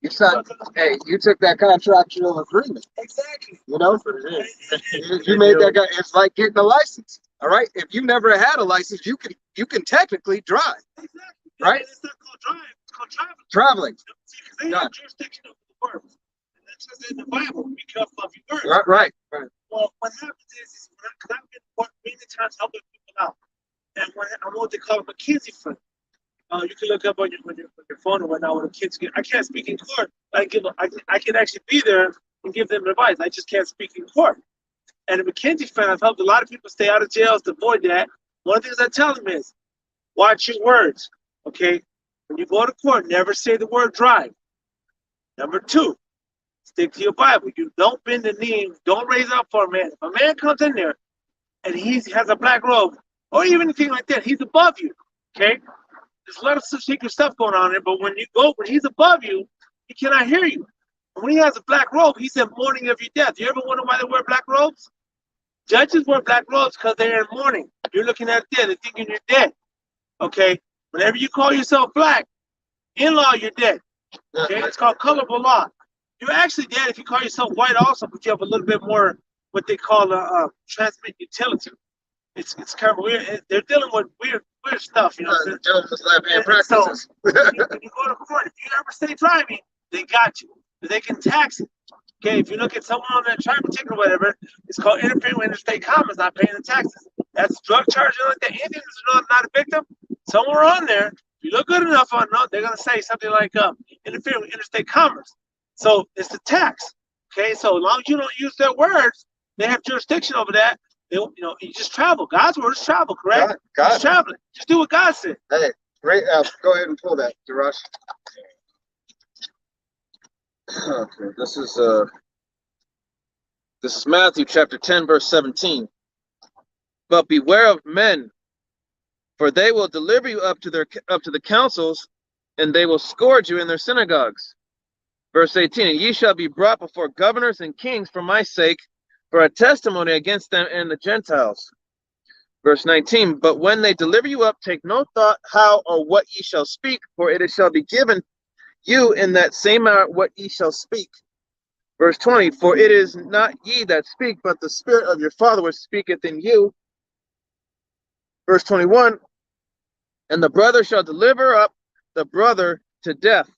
You signed, hey, you took that contractual agreement. exactly. That's what it is. You made that guy. It's like getting a license. All right. If you never had a license, you can technically drive. Exactly. Right. It's not called drive. It's called traveling. Traveling. See, because they have jurisdiction over the words. And that's just in the Bible. Be careful of your words. Right. Well, what happens is because I've been many times helping people out. And I'm what they call a McKinsey friend. You can look up on your phone or whatnot when the kids get. I can't speak in court. I can actually be there and give them advice. I just can't speak in court. And a McKinsey friend, I've helped a lot of people stay out of jails to avoid that. One of the things I tell them is, watch your words. Okay, when you go to court, never say the word drive. Number 2, stick to your Bible. You don't bend the knee. Don't raise up for a man. If a man comes in there and he has a black robe or even anything like that, he's above you. Okay. There's a lot of secret stuff going on there, but when he's above you, he cannot hear you. And when he has a black robe, he's in mourning of your death. You ever wonder why they wear black robes? Judges wear black robes because they're in mourning. You're looking at dead. They're thinking you're dead. Okay? Whenever you call yourself black, in law, you're dead. Okay? It's called colorable law. You're actually dead if you call yourself white also, but you have a little bit more what they call a transmit utility. It's kind of weird. They're dealing with weird stuff, Jones was left-hand practices. When you go to court, if you ever say driving, they got you. They can tax it. Okay, if you look at someone on that traffic ticket or whatever, it's called interfering with interstate commerce, not paying the taxes. That's drug charging like that. Anything that's not a victim, somewhere on there, if you look good enough on it, they're gonna say something like interfering with interstate commerce. So it's the tax. Okay, so as long as you don't use their words, they have jurisdiction over that. You just travel. God's word is travel, correct? God. Just traveling. Just do what God said. Hey, great. Go ahead and pull that, Darash. Okay, this is Matthew chapter 10, verse 17. But beware of men, for they will deliver you up to the councils, and they will scourge you in their synagogues. Verse 18, and ye shall be brought before governors and kings for my sake, for a testimony against them and the Gentiles. Verse 19, but when they deliver you up, take no thought how or what ye shall speak, for it shall be given you in that same hour what ye shall speak. Verse 20, for it is not ye that speak, but the Spirit of your Father which speaketh in you. Verse 21, and the brother shall deliver up the brother to death.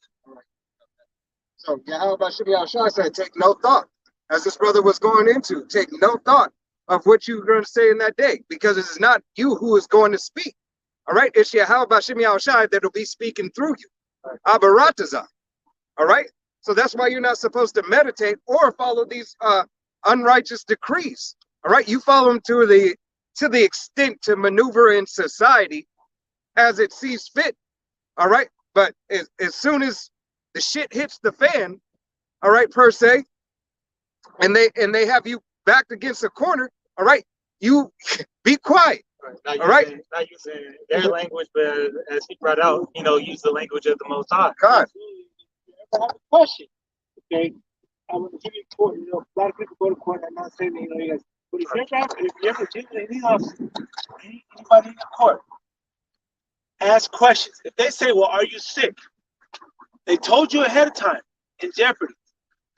So Yahweh Shai said, take no thought. As this brother was going into, take no thought of what you're going to say in that day, because it is not you who is going to speak. All right, it's Yahweh Shai that will be speaking through you. Abaratazah. All right, so that's why you're not supposed to meditate or follow these unrighteous decrees. All right, you follow them to the extent to maneuver in society as it sees fit. All right, but as soon as the shit hits the fan, all right, per se, and they have you backed against a corner, all right, you be quiet. Not all right, not using their language, but as he brought out, use the language of the Most High. God. I have a question. Okay, I want to give you a court. A lot of people go to court and I'm not saying that, you guys. But if you ever genuinely anybody in the court, ask questions. If they say, "Well, are you sick?" They told you ahead of time in jeopardy.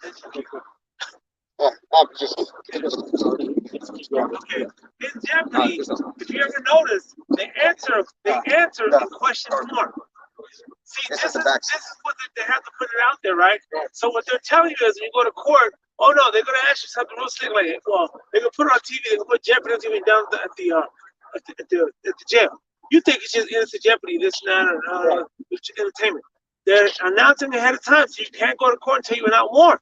Okay, good. I'm just Okay. In jeopardy, if you ever notice, they answer in question mark. See, this is what they have to put it out there, right? So what they're telling you is when you go to court, oh no, they're gonna ask you something real slick like, well, they're gonna put it on TV, they're gonna put Jeopardy on TV down at the jail. You think it's just innocent Jeopardy, this and that, entertainment. They're announcing ahead of time, so you can't go to court until you're not warned.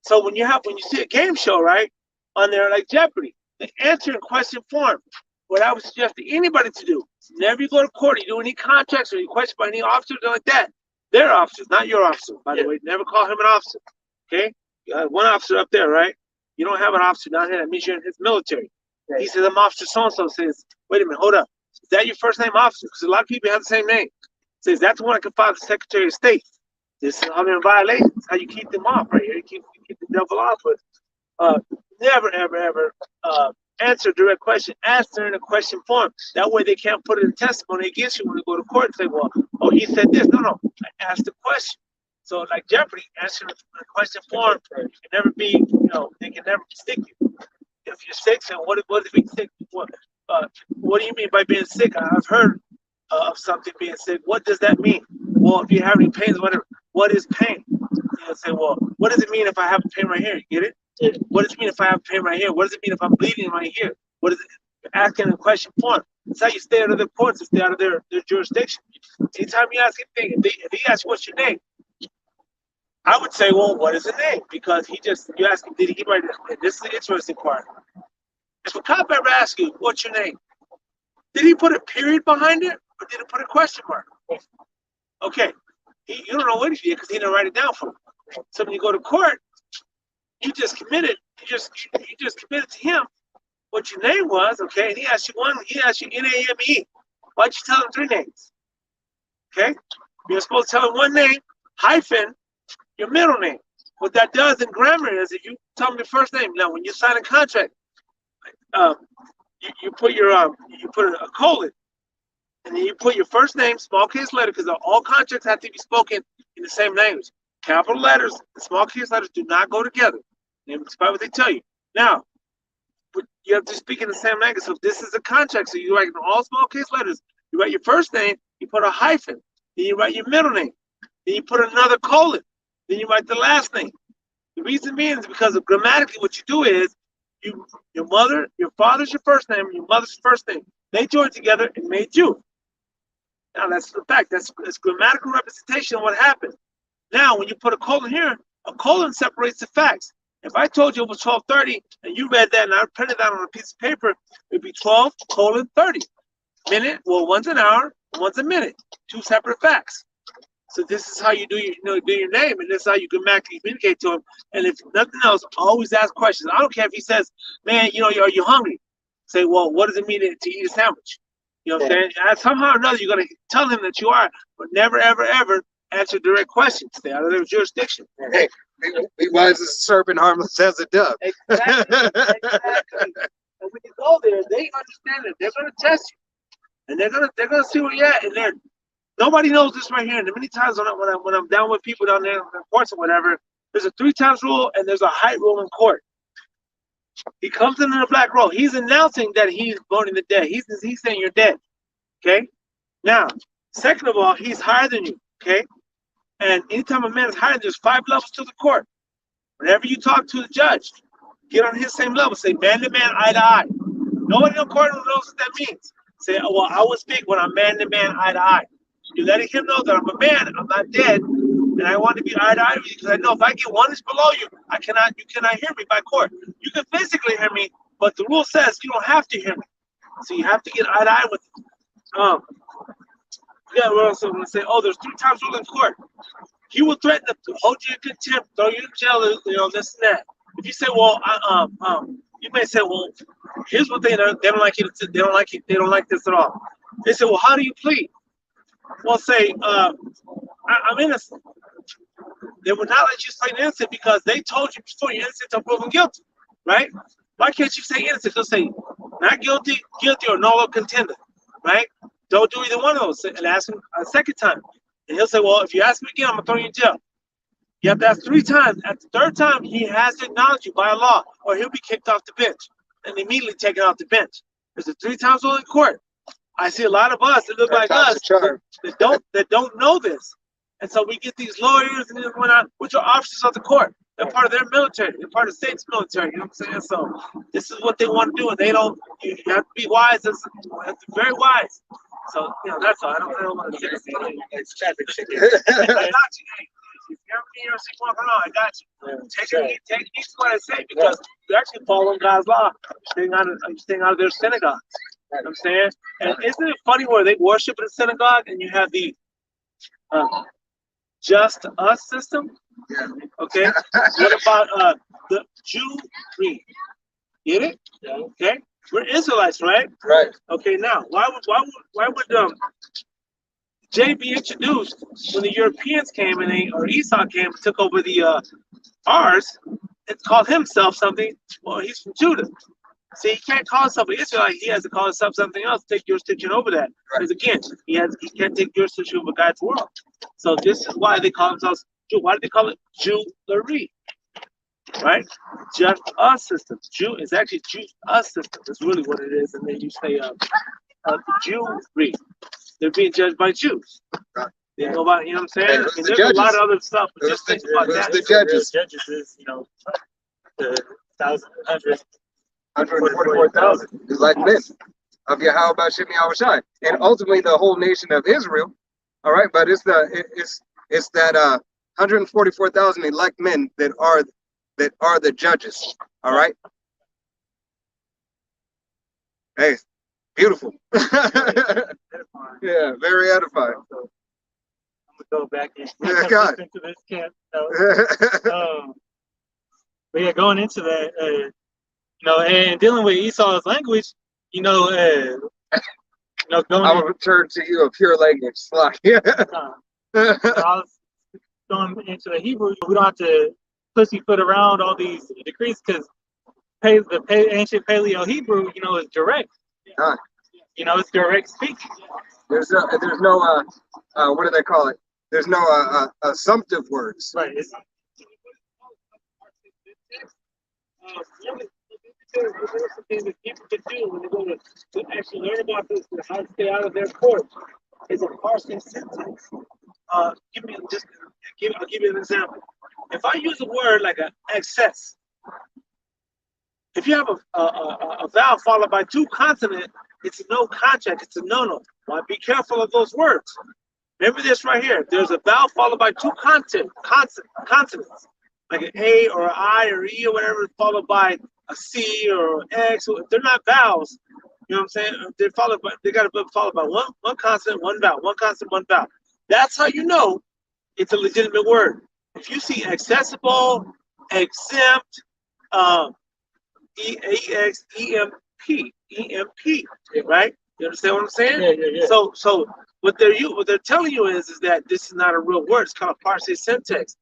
So when you see a game show, right, on there like Jeopardy, they answer in question form. What I would suggest to anybody to do, whenever you go to court, you do any contracts or you question by any officer like that, they're officers, not your officer, by the way. Never call him an officer. Okay? You have one officer up there, right? You don't have an officer down here. That means you're in his military. He says, I'm Officer so-and-so. Says, wait a minute, hold up. Is that your first name, officer? Because a lot of people have the same name. Says, that's the one I can file the Secretary of State. This is how they're in violation. That's how you keep them off right here. You keep the devil off. But never, ever, ever answer a direct question. Answer in a question form. That way they can't put it in testimony against you when you go to court and say, well, oh, he said this. No. I asked the question. So like Jeopardy, answer in a question form can never be, they can never stick you. If you're sick, so what does it mean sick? What do you mean by being sick? I've heard of something being sick. What does that mean? Well, if you have any pains, whatever, what is pain? You say, well, what does it mean if I have pain right here? You get it? Yeah. What does it mean if I have pain right here? What does it mean if I'm bleeding right here? What is it? Asking in question form. That's how you stay out of their courts and stay out of their jurisdiction. Anytime you ask anything, if he asks what's your name, I would say, well, what is the name? Because you ask him, did he write it? This is the interesting part. If a cop ever asks you, what's your name? Did he put a period behind it or did he put a question mark? Okay. You don't know what he did because he didn't write it down for you. So when you go to court, you just committed to him what your name was, okay? And he asked you NAME. Why'd you tell him 3 names? Okay? You're supposed to tell him one name, hyphen, your middle name. What that does in grammar is if you tell him your first name, now when you sign a contract, you put a colon, and then you put your first name, small case letter, because all contracts have to be spoken in the same language. Capital letters and small case letters do not go together. Despite what they tell you. Now, but you have to speak in the same language. So this is a contract. So you write in all small case letters. You write your first name, you put a hyphen, then you write your middle name, then you put another colon, then you write the last name. The reason being is because of grammatically what you do is your father's your first name, your mother's first name. They joined together and made you. Now that's the fact. That's grammatical representation of what happened. Now when you put a colon here, a colon separates the facts. If I told you it was 12:30 and you read that and I printed that on a piece of paper, it'd be 12:30. Minute, well, one's an hour, one's a minute. 2 separate facts. So this is how you do your name, and this is how you grammatically communicate to him. And if nothing else, always ask questions. I don't care if he says, man, are you hungry? Say, well, what does it mean to eat a sandwich? You know what I'm saying? And somehow or another, you're going to tell him that you are, but never, ever, ever answer direct questions. Stay out of their jurisdiction. Hey, be wise as a serpent, harmless as a dove. Exactly. And when you go there, they understand it. They're going to test you, and they're going to see where you're at. And nobody knows this right here. And many times when I'm down with people down there in courts or whatever, there's a 3 times rule and there's a height rule in court. He comes in a black robe. He's announcing that he's voting the dead. He's saying you're dead. Okay. Now, second of all, he's higher than you. Okay. And anytime a man is higher, there's 5 levels to the court. Whenever you talk to the judge, get on his same level. Say man to man, eye to eye. Nobody in the court knows what that means. Say, oh, well, I will speak when I'm man to man, eye to eye. You're letting him know that I'm a man, I'm not dead, and I want to be eye to eye with you because I know if I get 1 inch below you, you cannot hear me by court. You can physically hear me, but the rule says you don't have to hear me. So you have to get eye to eye with him. Yeah, we're also going to say, oh, there's 3 times rule in court. He will threaten to hold you in contempt, throw you in jail, this and that. If you say, well, you may say, well, here's what they don't like it. They don't like this at all. They say, well, how do you plead? Well, say, I'm innocent. They would not let you say innocent because they told you before you're innocent until proven guilty, right? Why can't you say innocent? They'll say not guilty, guilty, or nolo contendere, right? Don't do either one of those and ask him a second time. And he'll say, well, if you ask me again, I'm going to throw you in jail. You have to ask 3 times. At the 3rd time, he has to acknowledge you by law, or he'll be kicked off the bench and immediately taken off the bench. There's a 3 times rule in court. I see a lot of us that look like us that don't know this, And so we get these lawyers and then whatnot, which are officers of the court. They're part of their military. They're part of the state's military. You know what I'm saying? So this is what they want to do, and they don't. You have to be wise. You have to be very wise. So that's all. I don't want to say anything. It's traffic ticket. I got you. Hey, if you're ever in your seat, I got you. Take each what I say because you're actually following God's law. You're staying out of their synagogues. You know what I'm saying? And isn't it funny where they worship in a synagogue and you have the just us system? Yeah. Okay. What about the Jewry? Get it? Yeah. Okay. We're Israelites, right? Right. Okay. Now, why would J be introduced when the Europeans came or Esau came and took over the ours and called himself something? Well, he's from Judah. See, he can't call himself an Israelite. He has to call himself something else, take jurisdiction over that. Because again, he can't take jurisdiction over God's world. So this is why they call themselves Jew. Why do they call it Jewry? Right? Just us system. Jew is actually Jews us system. That's really what it is. And then you say Jewry. They're being judged by Jews. They go about, you know what I'm saying? Hey, I mean, there's a lot of other stuff. But just think about that. The judges. The judges is, the 144,000 is like men of Yahweh Bashim Yahushai, and ultimately the whole nation of Israel. All right, but it's that 144,000 elect men that are the judges. All right. Hey, beautiful. Yeah, very edifying. So, I'm gonna go back and Yeah, God. into this camp. But yeah, going into that, and dealing with Esau's language, going. I will return to you a pure language. Yeah. I was going into the Hebrew. We don't have to pussyfoot around all these decrees because the ancient Paleo Hebrew, is direct. God. It's direct speech. There's no what do they call it? There's no assumptive words. Right. Something that people can do when they go to actually learn about this and how to stay out of their court is a parsing syntax. I'll give you an example. If I use a word like an excess, if you have a vowel followed by two consonants, it's a no contract, it's a no-no. Well, be careful of those words. Remember this right here. There's a vowel followed by two consonants, like an A or an I or E or whatever, followed by a C or an X. They're not vowels. You know what I'm saying? They got to be followed by one consonant, one vowel, one consonant, one vowel. That's how you know it's a legitimate word. If you see accessible, exempt, EMP, right? You understand what I'm saying? Yeah. So what they're telling you is that this is not a real word. It's kind of parsing syntax.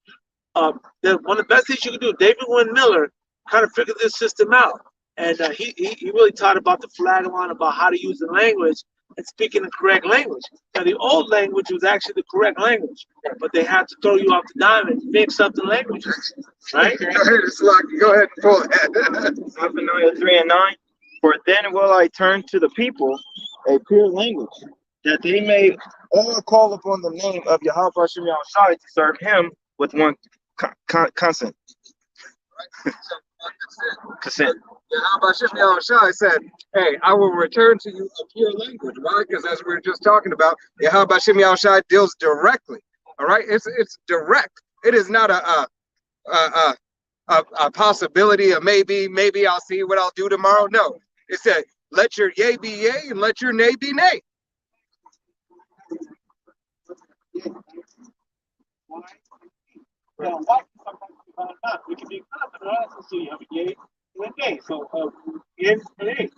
One of the best things you can do, David Wynn Miller kind of figured this system out. And he really taught about the flagelon, about how to use the language and speaking the correct language. Now, the old language was actually the correct language, but they had to throw you off the dime and mix up the languages, right? Go ahead and pull that. Zephaniah 3 and 9. For then will I turn to the people a pure language, that they may all call upon the name of Yahweh Hashem Yahushai to serve him with one consent. Consent. Yahweh Hashem Yahushai said, hey, I will return to you a pure language. Why? Because as we were just talking about, Yahweh Hashem Yahushai deals directly. All right? It's direct. It is not a possibility, a maybe I'll see what I'll do tomorrow. No. It said, let your yea be yea and let your nay be nay. We can be confident, so you have a yay and a nay. So in and a.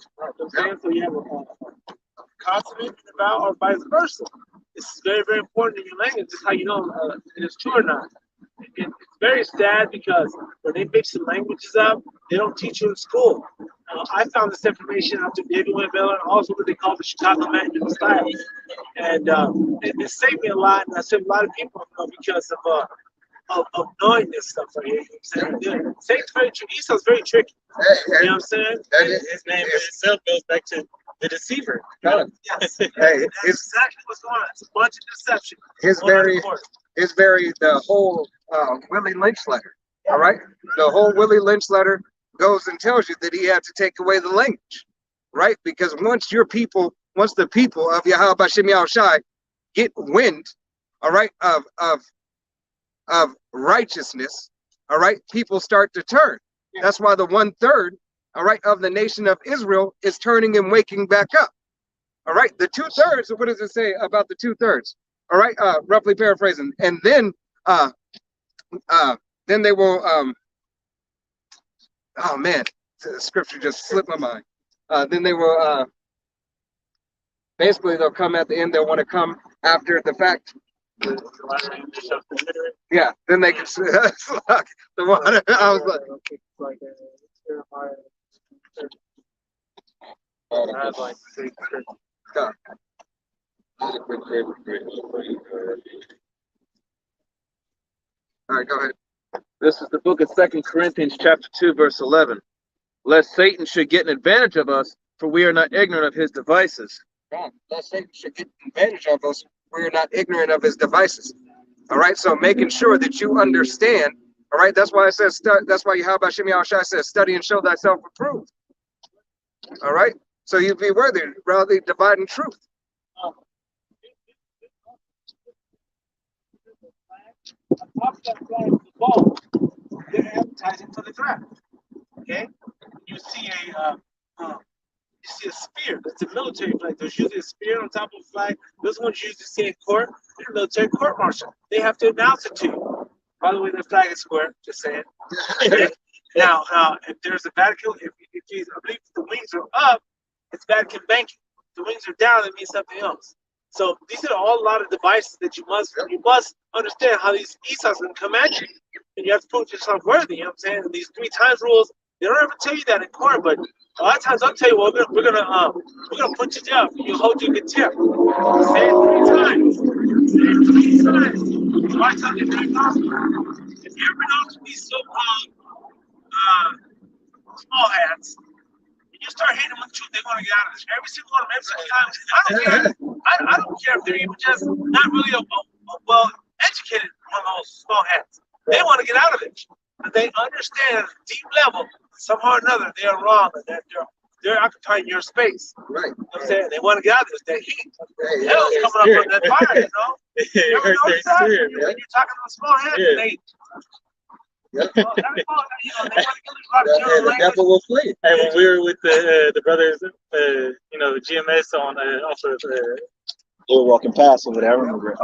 So you have a consonant and a vowel, or vice versa. This is very, very important in your language. This is how you know it's true or not. It's very sad because when they mix the languages up, they don't teach you in school. I found this information out through David Wynn Miller and also what they call the Chicago Manual Style. And it saved me a lot, and I saved a lot of people because of knowing this stuff right here. You know what I'm saying? Satan's very tricky. Esau's very tricky. You know what I'm saying? His name itself goes back to the deceiver. Done. Yes. Hey, That's it's exactly what's going on. It's a bunch of deception. his going on in very court. the whole Willie Lynch letter. All right, the whole Willie Lynch letter goes and tells you that he had to take away the language, right? Because once the people of Yahweh Bashim Yahushai get wind, all right, of righteousness, all right, people start to turn. That's why the 1/3, all right, of the nation of Israel is turning and waking back up. All right, the 2/3. What does it say about the 2/3? All right, roughly paraphrasing, and then they will. Oh man, the scripture just slipped my mind. Then they will. Basically, they'll come at the end. They'll want to come after the fact. Yeah, then they can. The water. I was like. God. All right, go ahead. This is the book of 2 Corinthians chapter 2, verse 11. Lest Satan should get an advantage of us, for we are not ignorant of his devices. God, lest Satan should get advantage of us, we are not ignorant of his devices. All right, so making sure that you understand. All right, that's why it says. That's why Yahweh Shem Yahushai says, "Study and show thyself approved." All right, so you be worthy, rather dividing truth. Top of that flag is the ball. They're advertising for the draft. Okay, you see a spear. That's a military flag. There's usually a spear on top of the flag. Those ones you usually see in court. They're a military court martial. They have to announce it to you. By the way, the flag is square. Just saying. Now, if there's a Vatican, if I believe the wings are up, it's Vatican banking. If the wings are down, it means something else. So these are all a lot of devices that you must understand how these Esau's gonna come at you, and you have to prove yourself worthy. You know what I'm saying? And these 3 times rules, they don't ever tell you that in court, but a lot of times I'll tell you, well, we're gonna put you down. You hold you contempt. Say it 3 times. Say it 3 times. Why tell you that gospel? If you ever notice these so-called small hats, and you start hitting them with truth, they want to get out of this. Every single one of them, every single time. I don't care if they're even just not really well educated on those small hats. They want to get out of it. But they understand at a deep level, somehow or another, they are wrong and that they're occupying your space. Right. You know what I'm saying? They want to get out of this. That heat. Hey, Hell's coming up on that fire, you know? You ever notice that? Spirit, When you're talking to a small head, Yeah. they Yeah. they want to get a lot of The general language. devil will flee. Hey, when we were with the brothers, GMS on off of They were walking past over there. I remember it.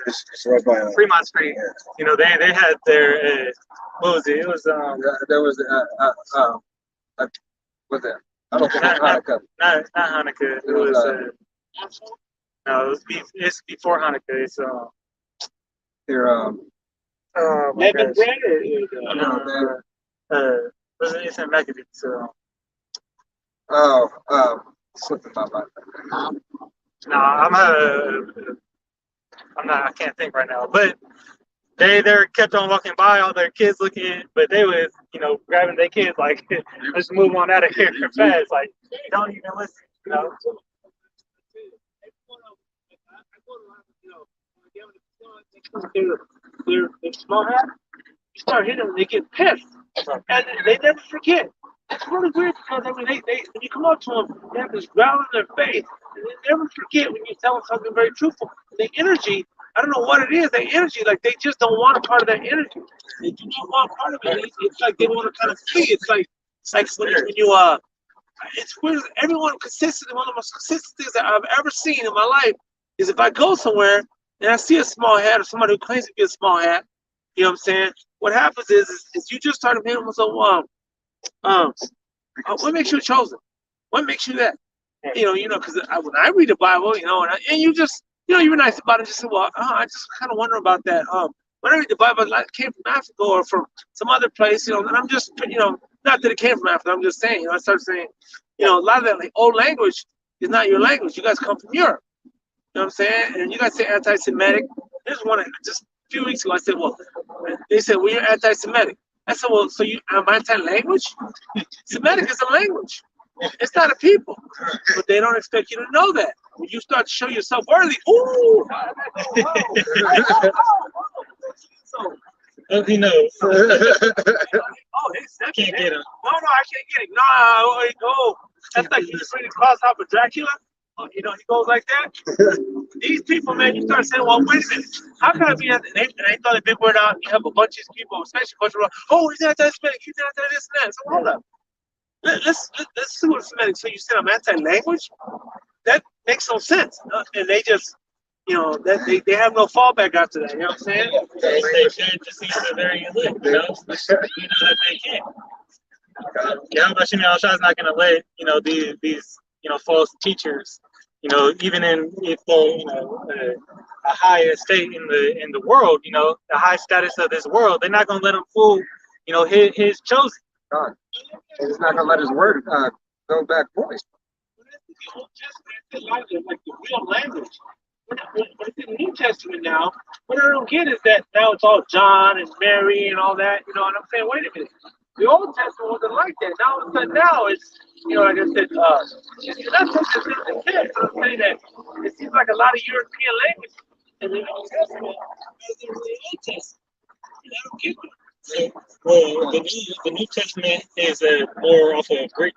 It's right by Fremont Street, they had their what was it? It was There was what's that? I don't think it's Hanukkah. not Hanukkah. It was no, it's before Hanukkah. It's They're oh my Leavened gosh. bread or It's in Maccabees. So slipping my mind. no, I'm not. I can't think right now. But they're kept on walking by, all their kids looking, but they was grabbing their kids like, let's move on out of here fast. Like, don't even listen. They're small hat. You start hitting them, they get pissed, and they never forget. It's really weird because they when you come up to them, they have this growl in their face, and they never forget when you tell them something very truthful. The energy, I don't know what it is. The energy, like they just don't want a part of that energy. They do not want part of it. It's like they want to kind of flee. It's like when you it's weird. Everyone consistently, one of the most consistent things that I've ever seen in my life is if I go somewhere and I see a small hat or somebody who claims to be a small hat, you know what I'm saying? What happens is you just start hitting them so what makes you chosen? What makes you that? Because when I read the Bible, and you just, you're nice about it. Just say, well, I just kind of wonder about that. When I read the Bible, it came from Africa or from some other place, and I'm just, not that it came from Africa. I'm just saying, I started saying, a lot of that old language is not your language. You guys come from Europe. You know what I'm saying? And you guys say anti-Semitic. There's one just a few weeks ago. I said, well, they said, well, you're anti-Semitic. I said, well, so I'm anti-language? Semitic is a language. It's not a people, but they don't expect you to know that. When you start to show yourself worthy, ooh, so, He knows. oh, they accept Can't it. get him. No, I can't get it. No, that's like you bring the cross out for Dracula. Oh, he goes like that. These people, man, you start saying, well, wait a minute. How can I be at they thought a big word out? You have a bunch of these people, especially cultural. Oh, he's anti-Semitic. He's anti-this and that. So hold up. Let's see what Semitic. So you said I'm anti-language? That makes no sense. And they just, that they have no fallback after that. You know what I'm saying? They fantasy to very elite, you know that they can't. Yahweh Shem Yahushua is not going to let these false teachers, even if they're a high estate in the world, the high status of this world, they're not going to let them fool his chosen. God. He's not gonna let his word go back voice. The Old Testament, it's like the real language. But it's in the New Testament now. What I don't get is that now it's all John and Mary and all that, and I'm saying, wait a minute. The Old Testament wasn't like that. Now all of a sudden now it's, like I said, it's not something that's in the text. I'm saying that it seems like a lot of European language in the New Testament is in the Old Testament. And I don't get it. Well, the New Testament is more off of Greek.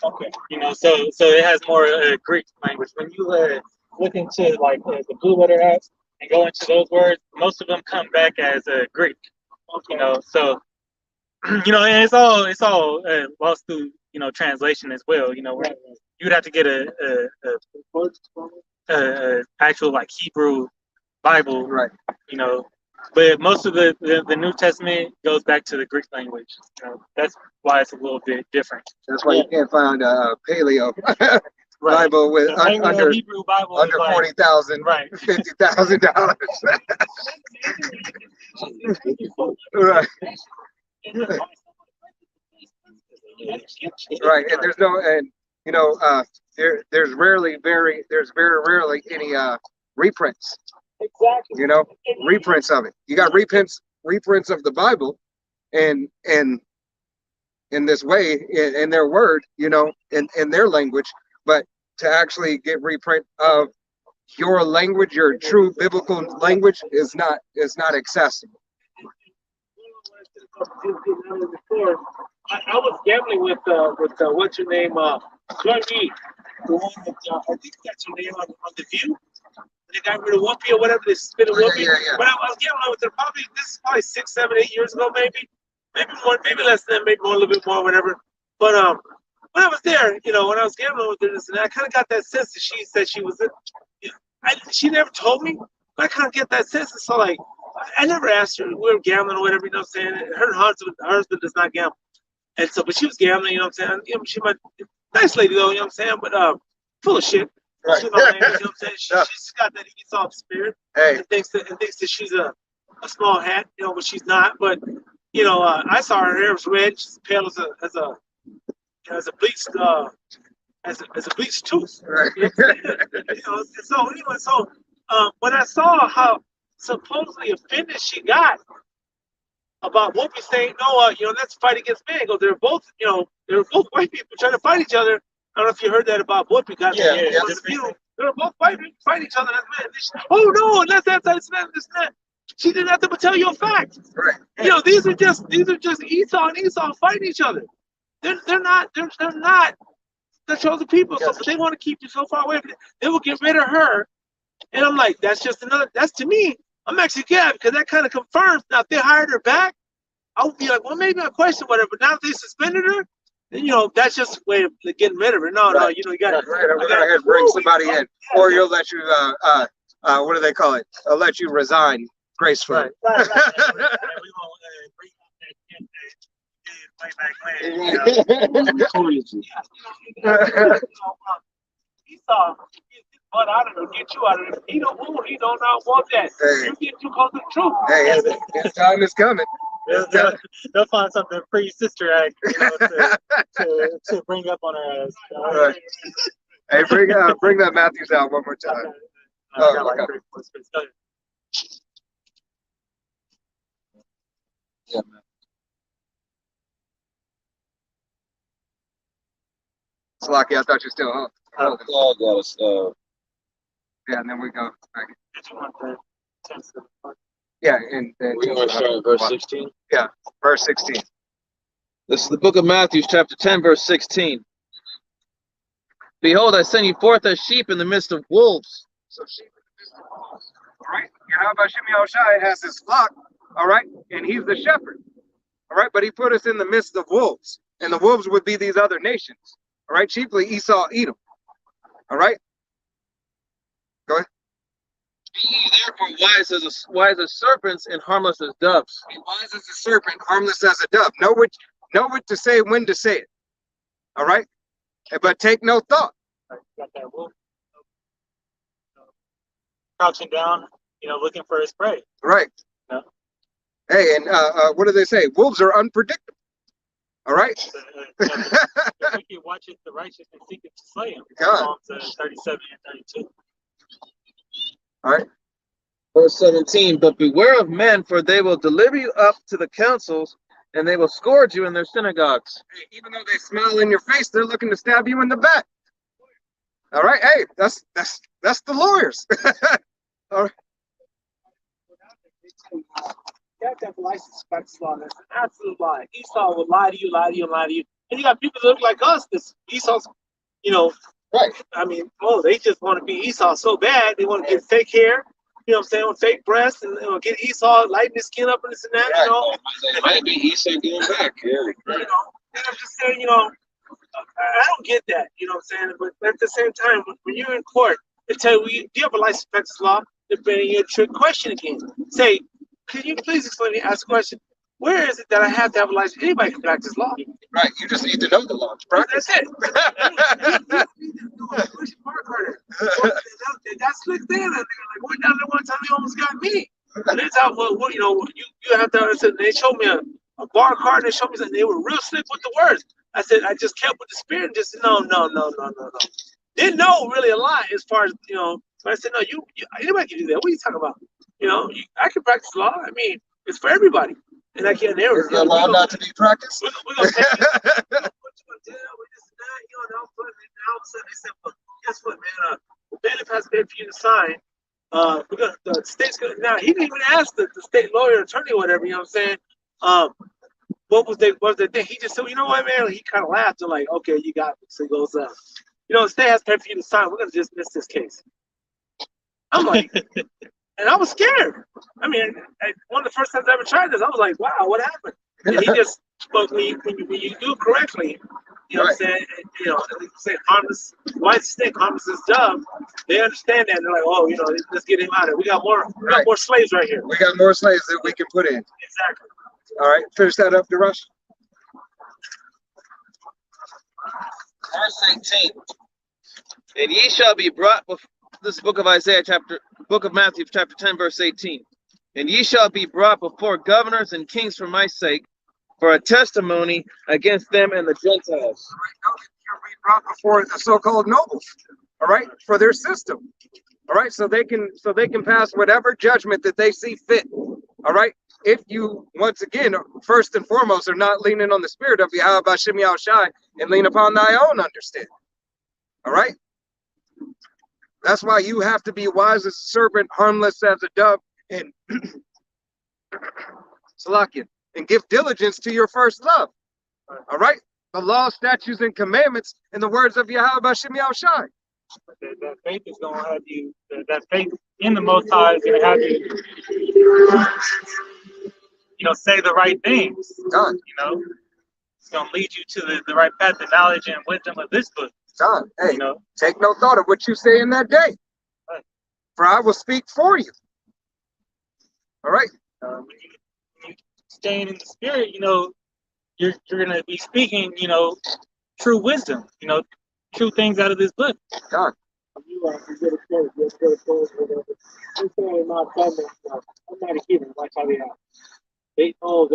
Okay. So it has more Greek language. When you look into like the Blue Letter apps and go into those words, most of them come back as Greek. So and it's all lost through translation as well. Where you'd have to get a actual like Hebrew Bible, Right. But most of the New Testament goes back to the Greek language. That's why it's a little bit different. That's why you can't find a paleo Bible with under Hebrew Bible under like, $40,000, right. $50,000. Right. Right. And there's no there's very rarely any reprints. Exactly. Reprints of it. You got reprints of the Bible, and in this way, in their word, in their language, but to actually get reprint of your language, your true biblical language, is not accessible. I was gambling with what's your name, Joy Me, the one that I think that's your name on the View. They got rid of Whoopi or whatever, they spit of Whoopi. Yeah. But I was gambling with her this is probably 6, 7, 8 years ago, maybe more, maybe less than, maybe more, a little bit more, whatever. But when I was there, when I was gambling with her, and I kind of got that sense that she said she was. She never told me, but I kind of get that sense. And so like, I never asked her. We were gambling or whatever, I'm saying. Her husband does not gamble, and so, but she was gambling, I'm saying. She might, nice lady though, I'm saying, but full of shit. Right. She's I'm saying. She's got that Esau spirit. Hey. And thinks that she's a small hat, but she's not. But I saw her hair was red. She's pale as a bleached as a bleached tooth. Right. So when I saw how supposedly offended she got about Whoopi saying, no, that's a fight against men. They were both white people trying to fight each other. I don't know if you heard that about Whoopi. They were both fighting each other as men. Oh no, and that's this and that. She didn't have to tell you a fact. Right. These are just Esau and Esau fighting each other. They're not the chosen people. So they want to keep you so far away from it. They will get rid of her. And I'm like, that's to me, I'm actually glad because that kind of confirms. Now if they hired her back, I would be like, well, maybe I question whatever. But now if they suspended her, then that's just a way of getting rid of her. No, you got to. We're gonna bring somebody in, or you'll let you what do they call it? I'll let you resign gracefully. Right. We won't bring up that Esau, get his butt out of it, get you out of it. He don't want that. Hey. You get too close to the truth. Hey, his time is coming. They'll find something pre-sister act, to bring up on her ass. Right. Hey, bring that Matthews out one more time. Okay. Yeah, man. Slocky, I thought you still holding. Oh, got us. Yeah, and then we go back. Did you want the text of the part? Yeah, and then We want to start at verse 16. verse 16. This is the book of Matthew, chapter 10, verse 16. Behold, I send you forth as sheep in the midst of wolves. So sheep in the midst of wolves. All right, Yahweh Shemi Shai has his flock. All right, and he's the shepherd. All right, but he put us in the midst of wolves, and the wolves would be these other nations. All right, chiefly Esau, Edom. All right, go ahead. Be ye therefore wise as serpents and harmless as doves. Be wise as a serpent, harmless as a dove. Know what to say, when to say it. All right, but take no thought. Got that wolf crouching down, looking for his prey. Right. No. Hey, and what do they say? Wolves are unpredictable. All right. The wicked watcheth the righteous and seeketh to slay him. God. Psalms 37 and 32. All right. Verse 17, but beware of men, for they will deliver you up to the councils, and they will scourge you in their synagogues. Hey, even though they smile in your face, they're looking to stab you in the back. All right. Hey, that's the lawyers. All right. That license practice law, that's an absolute lie. Esau will lie to you, lie to you, and lie to you. And you got people that look like us. This Esau's, Right. I mean, they just want to be Esau so bad. They want to get fake hair, what I'm saying, with fake breasts, and get Esau, lighten his skin up and this and that, It might be Esau going back. Yeah. And I'm just saying, I don't get that, what I'm saying? But at the same time, when you're in court, they tell you, do you have a license practice law? They're bringing you a trick question again. Say, can you please explain me, ask a question? Where is it that I have to have a license? Anybody can practice law. Right. You just need to know the law. Right. That's it. That's slick there. Like, one time they almost got me. And they thought, you have to. They showed me a bar card. They showed me something. They were real slick with the words. I said, I just kept with the spirit and just said, no. Didn't know really a lot as far as, but I said, no, you anybody can do that. What are you talking about? I can practice law. I mean, it's for everybody. And I can't never. Is the law not to be practiced? We're going to take you. Put you in jail with this and that. And all of a sudden they said, well, guess what, man? The bailiff has paid for you to sign. The state's going to, now, he didn't even ask the state lawyer, attorney, or whatever, what I'm saying? What was the thing? He just said, you know what, man? He kind of laughed and like, okay, you got me. So he goes, the state has paid for you to sign. We're going to dismiss this case. I'm like, and I was scared. I mean, one of the first times I ever tried this, I was like, wow, what happened? And he just, but when you do it correctly, what I'm saying, say harmless, white stick, harmless is dove, they understand that. And they're like, oh, let's get him out of here. We got more slaves right here. We got more slaves that we can put in. Exactly. All right, finish that up, Darash. Verse 18. And ye shall be brought before this book of Matthew, chapter 10, verse 18. And ye shall be brought before governors and kings for my sake, for a testimony against them and the Gentiles. All right, now you're being brought before the so-called nobles. All right, for their system. All right, so they can pass whatever judgment that they see fit. All right, if you once again, first and foremost, are not leaning on the spirit of Yahweh Shemi Shai and lean upon thy own understanding. All right. That's why you have to be wise as a serpent, harmless as a dove, and Salakian, and give diligence to your first love. All right? The law, statutes, and commandments in the words of Yahweh Shemi Shai. That faith is going to have you, that faith in the Most High is going to have you, say the right things. God. It's going to lead you to the right path, the knowledge and wisdom of this book. God, hey, take no thought of what you say in that day, for I will speak for you. All right. When you staying in the spirit, you're going to be speaking, true wisdom, true things out of this book. God. You get a close, whatever. I'm saying my family, I'm not a heathen. Watch how they are. They what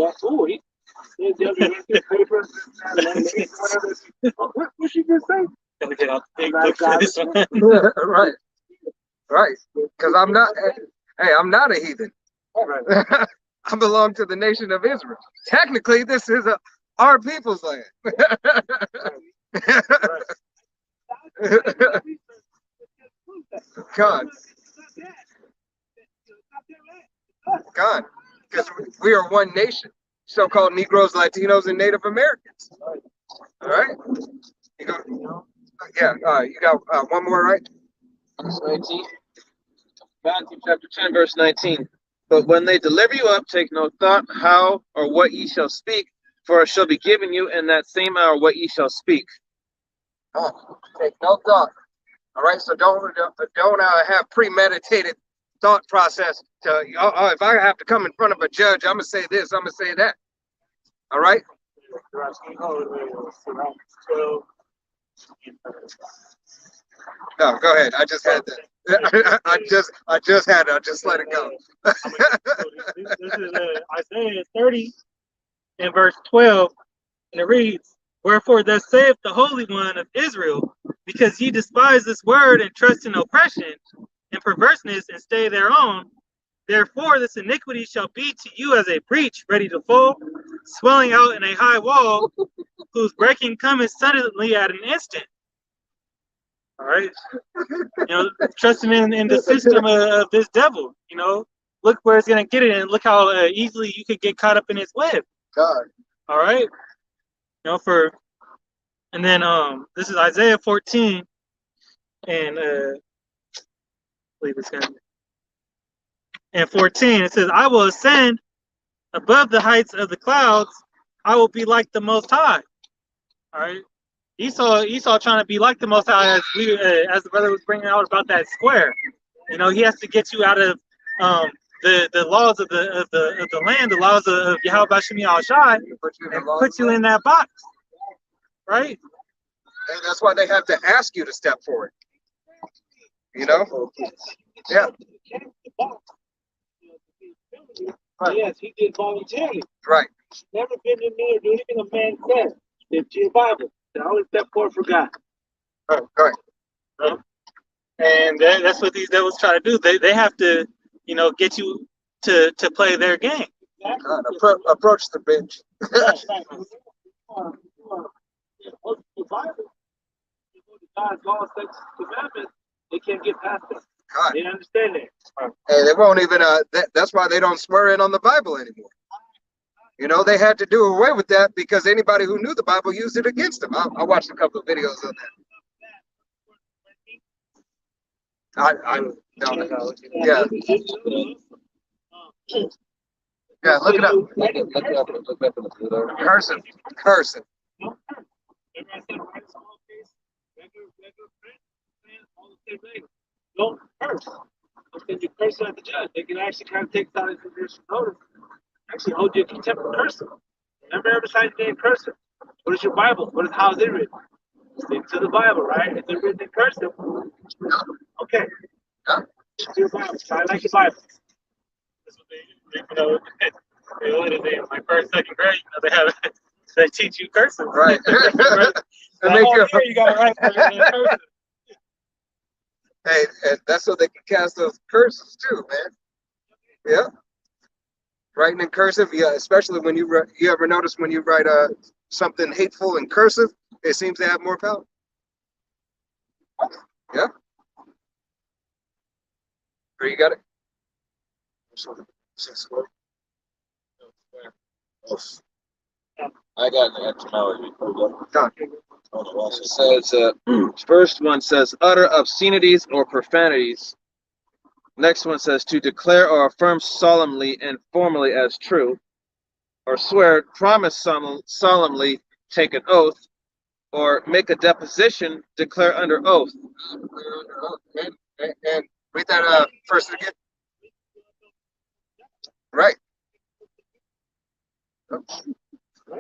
she just say? Gotta get out the big book for this one. Right. Because I'm not a heathen. I belong to the nation of Israel. Technically, this is our people's land. God, God, because we are one nation, so-called Negroes, Latinos, and Native Americans. All right. You go. Yeah. You got one more, right? Verse 19. Matthew chapter 10, verse 19. But when they deliver you up, take no thought how or what ye shall speak, for it shall be given you in that same hour what ye shall speak. Take no thought. All right. So don't have premeditated thought process to if I have to come in front of a judge, I'm gonna say this, I'm gonna say that. All right. No, go ahead. I just had that. I just had it. I just let it go. This is Isaiah 30 and verse 12, and it reads, "Wherefore thus saith the Holy One of Israel, because ye despise this word and trust in oppression and perverseness and stay thereon, therefore this iniquity shall be to you as a breach ready to fall, swelling out in a high wall, whose breaking cometh suddenly at an instant." All right, trusting in the system of this devil. Look where it's gonna get it, and look how easily you could get caught up in its web. God. All right, and then this is Isaiah 14, and I believe it's gonna be, and 14. It says, "I will ascend above the heights of the clouds. I will be like the Most High." All right. Esau trying to be like the Most High, as the brother was bringing out about that square. He has to get you out of the laws of the land, the laws of Yahweh Bashim Yahushai, and put you in that box, right? And that's why they have to ask you to step forward. Yeah. Right. Yes, he did voluntarily. Right. Never been in there or do anything a man said. It's your Bible. I always step forward for God. Right. And that's what these devils try to do. They have to, get you to play their game. God, approach the bench. Right. The Bible, God's law, statutes, commandments, they can't get past that. God. They understand that. Hey, they won't even. That's why they don't swear in on the Bible anymore. They had to do away with that because anybody who knew the Bible used it against them. I watched a couple of videos of that. I don't know. Yeah. Yeah, look it up. Cursing. Don't curse. Because you curse at the judge, they can actually kind of take out into this notice. Actually hold you in contempt for cursing. Never ever signed your name cursing. What is your Bible? How is it written? Stick to the Bible, right? Is it written in cursive? Okay. Stick to your Bible. I like the Bible. That's what they like first, second grade, they teach you cursive. Right. You got to write cursive. Hey, and that's so they can cast those curses too, man. Yeah. Writing in cursive, yeah, especially when you ever notice when you write something hateful in cursive, it seems to have more power. Yeah. Where you got it? I got the etymology. It says, first one says, utter obscenities or profanities. Next one says, to declare or affirm solemnly and formally as true, or swear, promise solemnly, take an oath, or make a deposition, declare under oath. And read that first again. Right.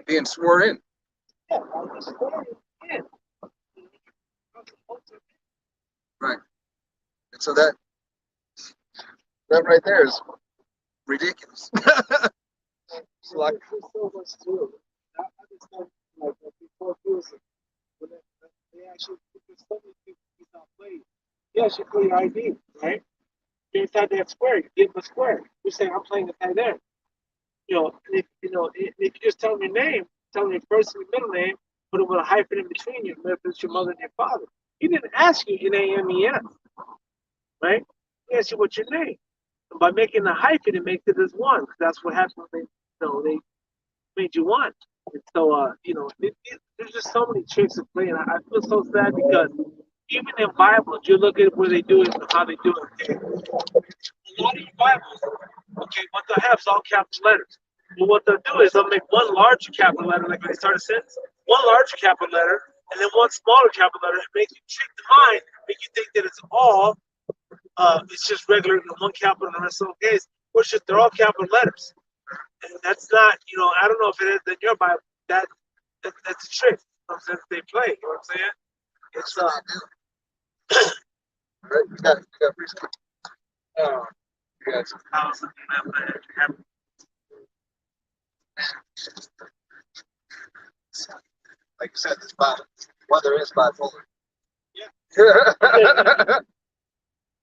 Being sworn in. Right. And so that right there is ridiculous. It's like, so much to it. I understand, like before music, when they actually because so many people not played. Yes, you put your ID, right? You're inside that square. You give them a square. You say, I'm playing inside there. If you just tell them your name, tell them your first and your middle name, put them with a hyphen in between you, if it's your mother and your father. He didn't ask you NAMES. right? He asks you what's your name. And by making a hyphen, it makes it as one. That's what happened when they made you one. And so, there's just so many tricks at play, and I feel so sad because even in Bibles, you look at where they do it and how they do it. A lot of your Bibles, okay, what they'll have is all capital letters. But what they'll do is they'll make one large capital letter, like when they start a sentence, one large capital letter, and then one smaller capital letter, make you trick the mind, make you think that it's all, it's just regular, one capital and the rest of the case, or it's just they're all capital letters. And that's not, I don't know if it is in your Bible, that's a trick. You know what I'm saying? They play, you know what I'm saying? It's Right? You got research. You got some. Like you said, this Bible, weather is bipolar. Yeah.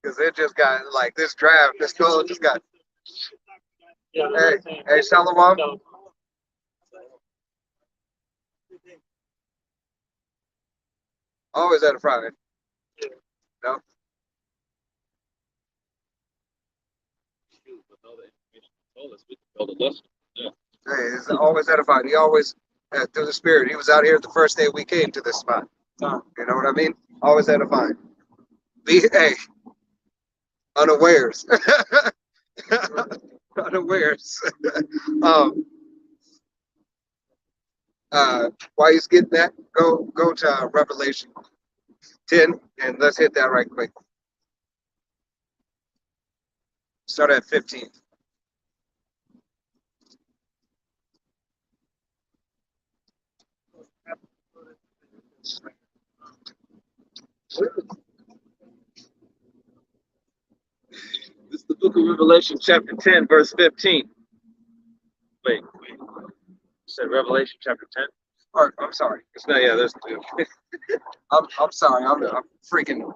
Because it just got like this draft, this goal just got. Yeah, Hey, Shalom. Always at a Friday. No. Hey, it's always edified. He always, through the Spirit, he was out here the first day we came to this spot. You know what I mean? Always edifying. Hey, unawares. Unawares. While he's getting that, go to Revelation 10 and let's hit that right quick. Start at 15. This is the book of Revelation, chapter 10, verse 15. Wait. You said Revelation chapter 10? Or, I'm sorry. It's not, yeah, there's two. I'm sorry. I'm freaking.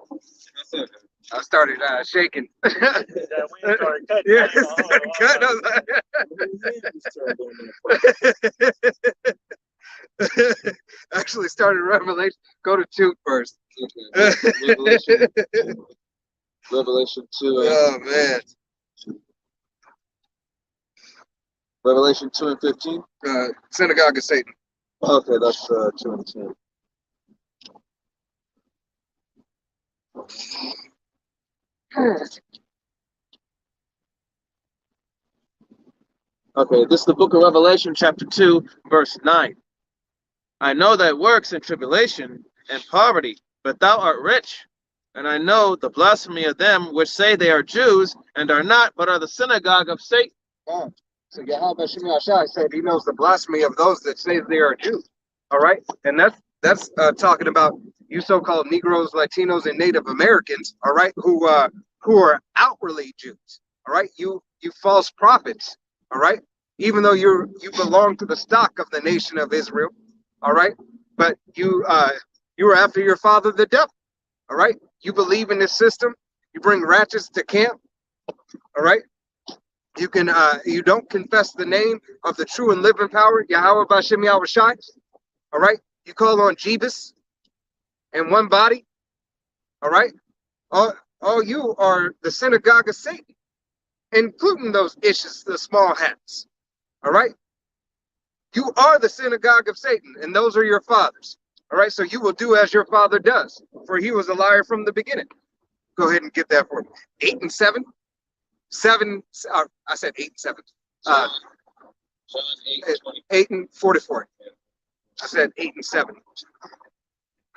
I started shaking. Yeah, actually started Revelation. Go to 2 first. Okay. Revelation 2. Oh man. Revelation 2 and 15. Synagogue of Satan. Okay, that's 2 and 10. Okay, this is the book of Revelation, chapter 2, verse 9. I know thy works and tribulation and poverty, but thou art rich. And I know the blasphemy of them which say they are Jews and are not, but are the synagogue of Satan. Oh, so Yahweh Shemi Ashai said he knows the blasphemy of those that say they are Jews. All right, and that's talking about you so-called Negroes, Latinos, and Native Americans. All right, who are outwardly Jews. All right, you false prophets. All right, even though you belong to the stock of the nation of Israel. All right, but you are after your father, the devil. All right, you believe in this system. You bring ratchets to camp. All right. You don't confess the name of the true and living power, Yahweh Bashem Yahweh Shai. All right. You call on Jebus and one body. All right. All you are the synagogue of Satan, including those issues, the small hats. All right. You are the synagogue of Satan, and those are your fathers. All right. So you will do as your father does, for he was a liar from the beginning. Go ahead and get that for me. 8 and 7. 7, I said 8 and 7. John 8 and 44. I said 8 and 7.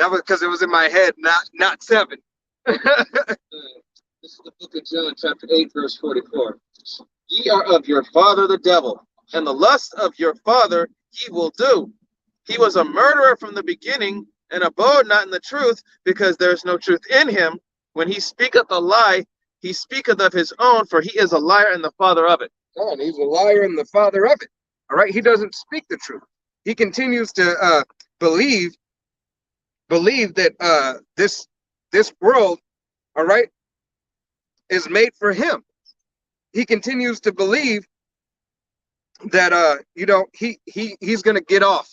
That was because it was in my head, not 7. This is the book of John, chapter 8, verse 44. Ye are of your father the devil, and the lust of your father ye will do. He was a murderer from the beginning, and abode not in the truth, because there is no truth in him. When he speaketh a lie, he speaketh of his own, for he is a liar and the father of it. God, he's a liar and the father of it. All right, he doesn't speak the truth. He continues to believe that this world, all right, is made for him. He continues to believe that he's going to get off.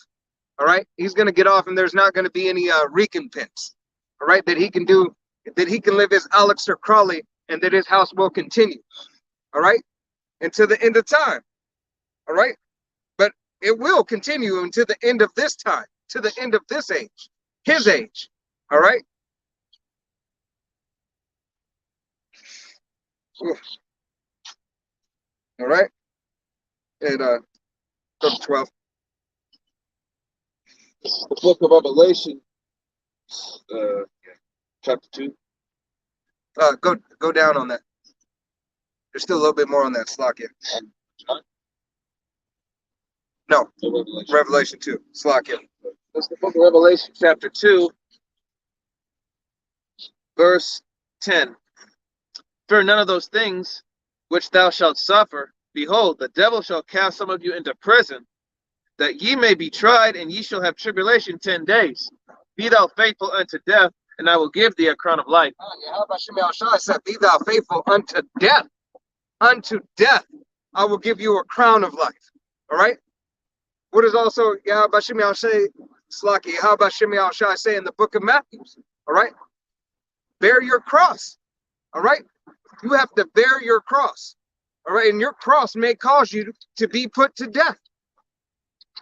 All right, he's going to get off, and there's not going to be any recompense. All right, that he can do, that he can live his Aleister Crowley and that his house will continue. All right, until the end of time. All right, but it will continue until the end of this time, to the end of this age, his age. All right. All right. And go to 12. This is the book of Revelation, chapter 2. Go down on that. There's still a little bit more on that Slakia. No, Revelation 2. Slakia. That's the book of Revelation, chapter 2, verse 10. Fear none of those things which thou shalt suffer. Behold, the devil shall cast some of you into prison, that ye may be tried, and ye shall have tribulation 10 days. Be thou faithful unto death, and I will give thee a crown of life. Yahweh Shem Yahushua said, be thou faithful unto death. Unto death, I will give you a crown of life. All right? What is also Yahweh Shem Yahushua, Slaki, Yahweh Shem Yahushua say in the book of Matthew? All right? Bear your cross. All right? You have to bear your cross. All right? And your cross may cause you to be put to death,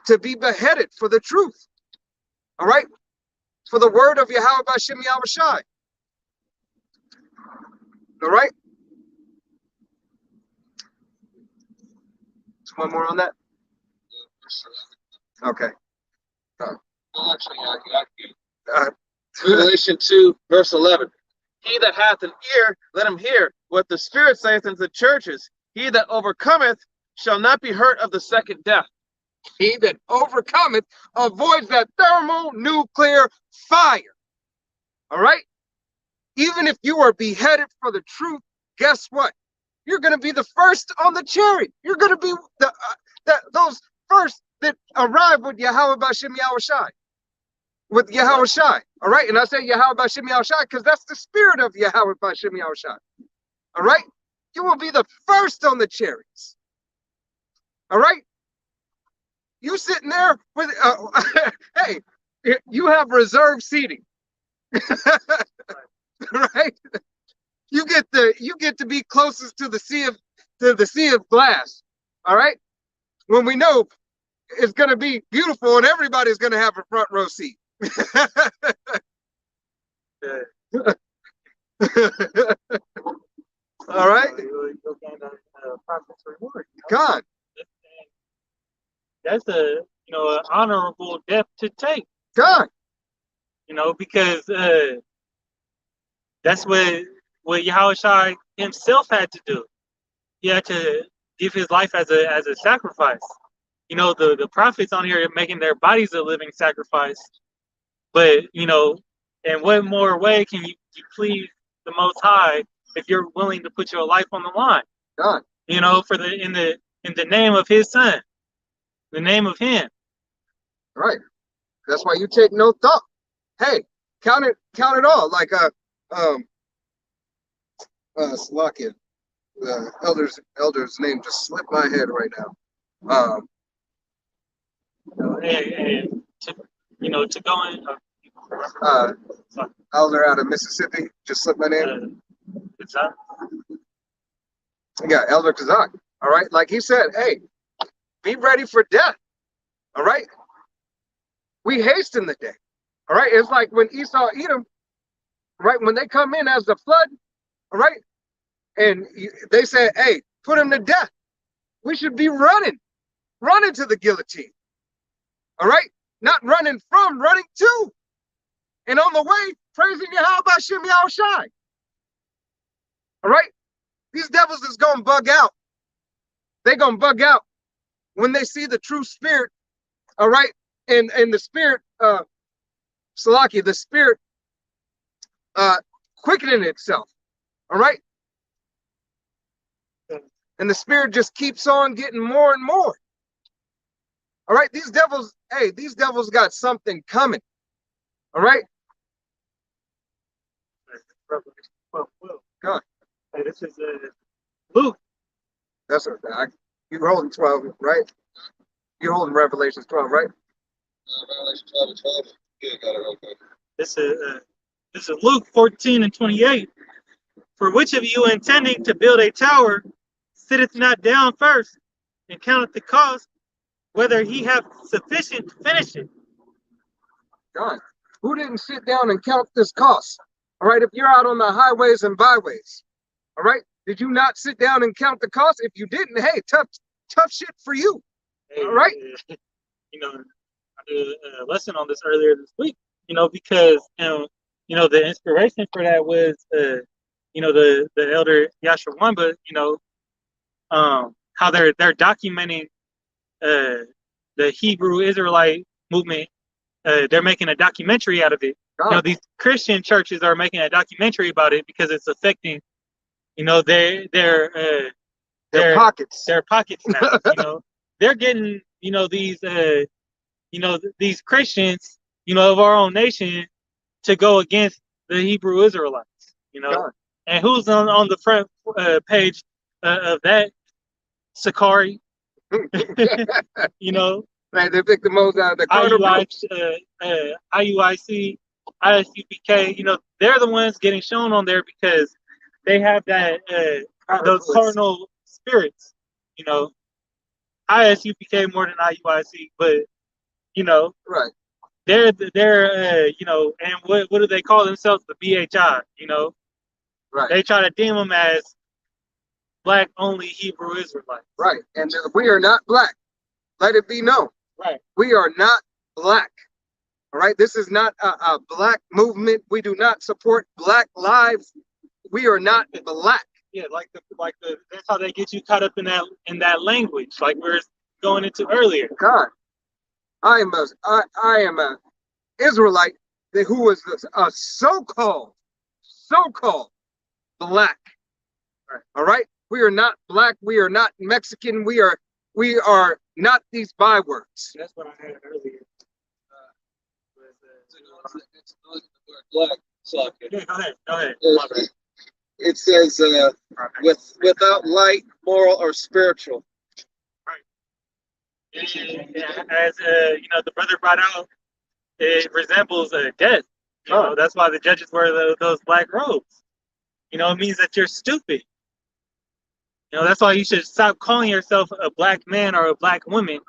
to be beheaded for the truth. All right? For the word of Yahweh Shem Yahushua. All right? Just one more on that. Okay. Revelation 2, verse 11. He that hath an ear, let him hear what the Spirit saith unto the churches. He that overcometh shall not be hurt of the second death. He that overcometh avoids that thermonuclear fire. All right? Even if you are beheaded for the truth, guess what? You're going to be the first on the chariot. You're going to be those first that arrive with Yahweh B'Shem Yahushai. With Yahweh Shai. All right? And I say Yahweh B'Shem Yahushai because that's the spirit of Yahweh B'Shem Yahushai. All right? You will be the first on the chariots. All right? You sitting there with, hey, you have reserved seating. Right? You get to be closest to the sea of glass. All right? When we know it's going to be beautiful and everybody's going to have a front row seat. All right? God. That's an honorable death to take. God. Because that's what Yahushua himself had to do. He had to give his life as a sacrifice. The prophets on here are making their bodies a living sacrifice. But, in what more way can you please the Most High if you're willing to put your life on the line? God. In the name of his son, the name of him. Right. That's why you take no thought. Hey, count it all. Like Slakia, the elder's name just slipped my head right now. And to go in. Elder out of Mississippi, just slipped my name. Yeah, Elder Kazak. All right, like he said, hey, be ready for death. All right, we hasten the day. All right, it's like when Esau, Edom, right, when they come in as the flood. All right, and they say, hey, put him to death. We should be running to the guillotine. All right, not running from, running to. And on the way, praising Yahweh B'Shem Yahushai. All right? These devils is going to bug out. They're going to bug out when they see the true spirit, all right? And the spirit, Salaki, the spirit quickening itself, all right? And the spirit just keeps on getting more and more. All right? These devils got something coming. All right? God. Hey, this is Luke. That's what you're holding 12, right? You're holding Revelations 12, right? Revelation 12 and 12. Yeah, got it real quick. This is Luke 14 and 28. For which of you intending to build a tower sitteth not down first and counteth the cost, whether he have sufficient to finish it? God, who didn't sit down and count this cost? All right, if you're out on the highways and byways, all right, did you not sit down and count the cost? If you didn't, hey, tough shit for you. All right. You know, I did a lesson on this earlier this week. You know, because the inspiration for that was the elder Yashar Wamba. How they're documenting the Hebrew Israelite movement. They're making a documentary out of it. These Christian churches are making a documentary about it because it's affecting, their pockets. Their pockets now. They're getting, these Christians, of our own nation, to go against the Hebrew Israelites. And who's on the front page of that? Sakari. Right, they picked the most out of the IUIC, ISUPK, they're the ones getting shown on there because they have that those cardinal spirits, ISUPK more than IUIC, but right. They're and what do they call themselves? The BHI, right. They try to deem them as black only Hebrew Israelites. Right, and we are not black. Let it be known. Right. We are not black. All right. This is not a black movement. We do not support black lives. We are not black. Yeah, that's how they get you caught up in that language, like we were going into earlier. God, I am a Israelite who was a so-called black. Right. All right. We are not black. We are not Mexican. We are not these bywords. That's what I had earlier. Black. So, yeah, go ahead. It says, without light, moral, or spiritual. Right. As the brother brought out, it resembles death. That's why the judges wear those black robes. It means that you're stupid. That's why you should stop calling yourself a black man or a black woman.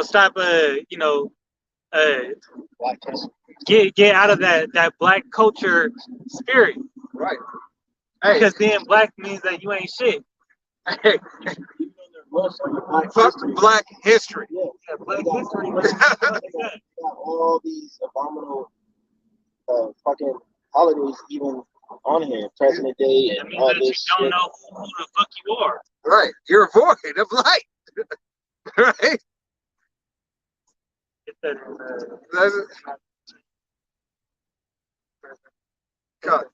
Stop. Get out of that black culture spirit. Right. Hey. Because being black means that you ain't shit. Hey. Fuck black history. Yeah, black history. Got all these abominable fucking holidays even on here, President Day and all this. You don't know who the fuck you are. Right, you're void of light. Right. God.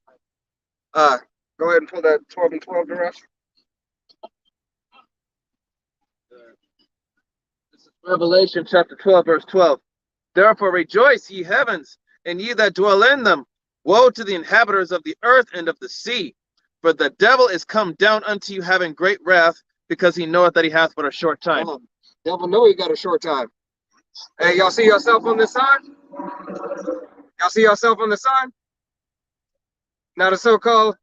Go ahead and pull that 12 and 12 to us. This is Revelation chapter 12, verse 12. Therefore rejoice, ye heavens, and ye that dwell in them. Woe to the inhabitants of the earth and of the sea, for the devil is come down unto you having great wrath, because he knoweth that he hath but a short time. Devil know he got a short time. Hey, y'all see yourself on this side? Y'all see yourself on the side? Not a so-called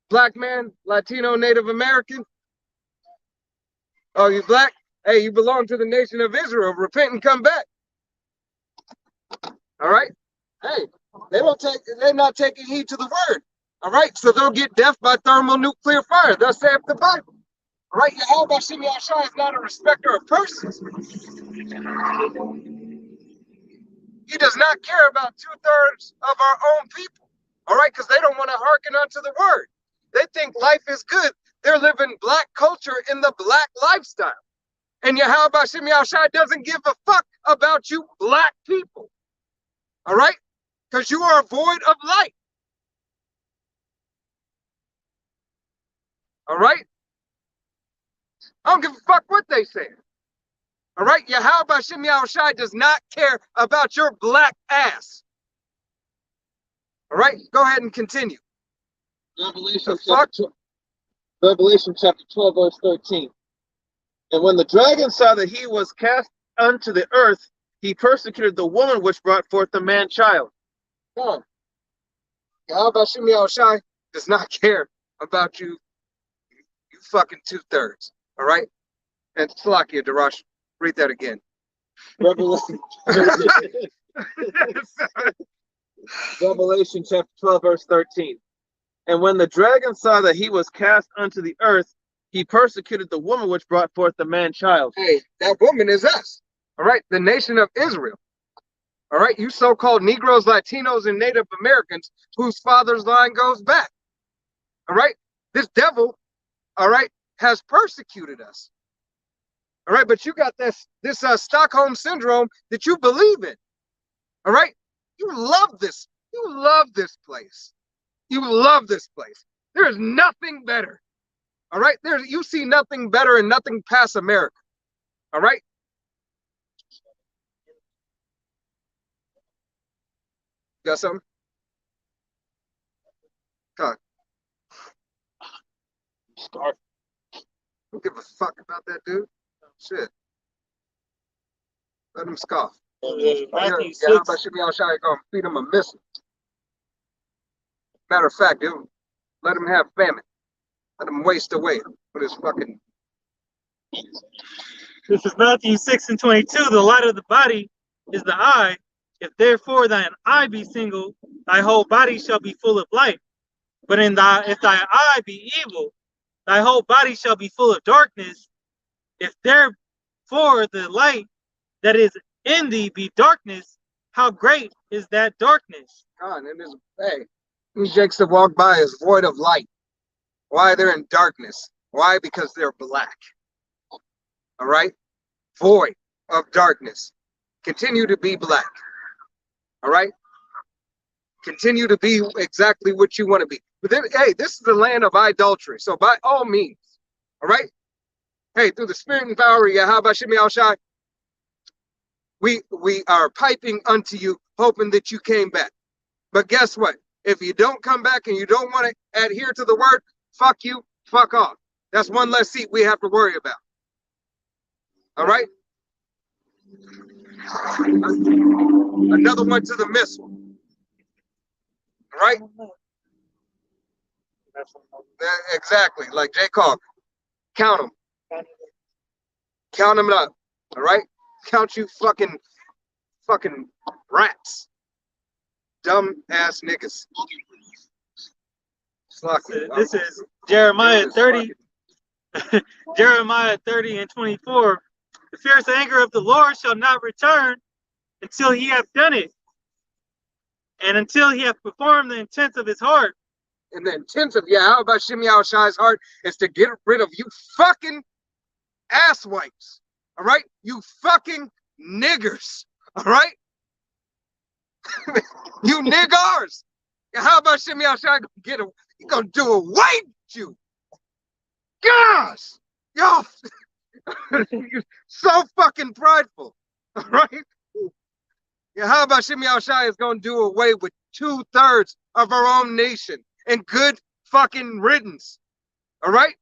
black man, Latino, Native American? Oh, you black? Hey, you belong to the nation of Israel. Repent and come back. All right? Hey, they're not taking heed to the word. All right? So they'll get death by thermonuclear fire. Thus saith the Bible. All right? Yahweh Hashem Yahshua is not a respecter of persons. He does not care about 2/3 of our own people. All right? Because they don't want to hearken unto the word. They think life is good. They're living black culture in the black lifestyle. And Yahweh Hashem Yahshua doesn't give a fuck about you black people. All right? Because you are void of light. All right? I don't give a fuck what they say. All right? Yahweh Hashem Yahshua does not care about your black ass. All right? Go ahead and continue. Revelation chapter 12, verse 13. And when the dragon saw that he was cast unto the earth, he persecuted the woman which brought forth the man child. Come on. Yahweh Hashem Yahshua does not care about you, you fucking 2/3. All right? And Slakia, Darash, read that again. Revelation, Revelation chapter 12, verse 13. And when the dragon saw that he was cast unto the earth, he persecuted the woman which brought forth the man child. Hey, that woman is us. All right? The nation of Israel. All right? You so-called Negroes, Latinos, and Native Americans whose father's line goes back. All right? This devil, all right, has persecuted us. All right? But you got this Stockholm syndrome that you believe in. All right? You love this. You love this place. You love this place. There is nothing better. All right? You see nothing better and nothing past America. All right? Got something? God. Start. Don't give a fuck about that dude. Shit. Let him scoff. Matthew Yeah, how 6. about Shimei Shai gonna feed him a missile? Matter of fact, dude, let him have famine. Let him waste away with his fucking. This is Matthew 6 and 22. The light of the body is the eye. If therefore thine eye be single, thy whole body shall be full of light. But if thy eye be evil, thy whole body shall be full of darkness. If therefore the light that is in thee be darkness, how great is that darkness? God, and his hey, these jakes that walk by is void of light. Why? They're in darkness. Why? Because they're black. All right? Void of darkness. Continue to be black. All right? Continue to be exactly what you want to be. But then, hey, this is the land of idolatry. So by all means, all right? Hey, through the spirit and power of Yahweh Shemi Al Shai, we are piping unto you, hoping that you came back. But guess what? If you don't come back and you don't want to adhere to the word, fuck you, fuck off. That's one less seat we have to worry about. All right? Another one to the missile. All right? Exactly. Like Jay Cog. Count them. Count them up. All right? Count you fucking rats. Dumb ass niggas. This is Jeremiah 30. Jeremiah 30 and 24. The fierce anger of the Lord shall not return until he hath done it, and until he hath performed the intents of his heart. And the intent of Yahweh Shemi Al Shai's heart is to get rid of you fucking asswipes. All right? You fucking niggers. All right? You niggers. Yahweh Shemi Al Shai he's gonna do away with you. Gosh! Y'all you're so fucking prideful. All right? Yahweh Shemi Al Shai is gonna do away with 2/3 of our own nation. And good fucking riddance. All right?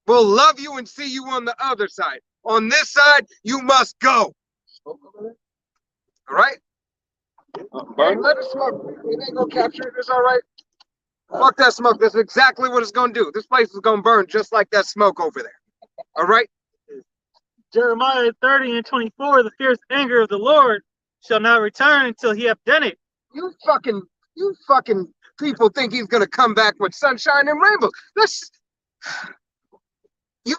We'll love you and see you on the other side. On this side, you must go. All right? Burn. Let it smoke. It ain't gonna capture it. It's all right. Fuck that smoke. That's exactly what it's gonna do. This place is gonna burn just like that smoke over there. All right? Jeremiah 30 and 24. The fierce anger of the Lord shall not return until he hath done it. You fucking people think he's gonna come back with sunshine and rainbows. You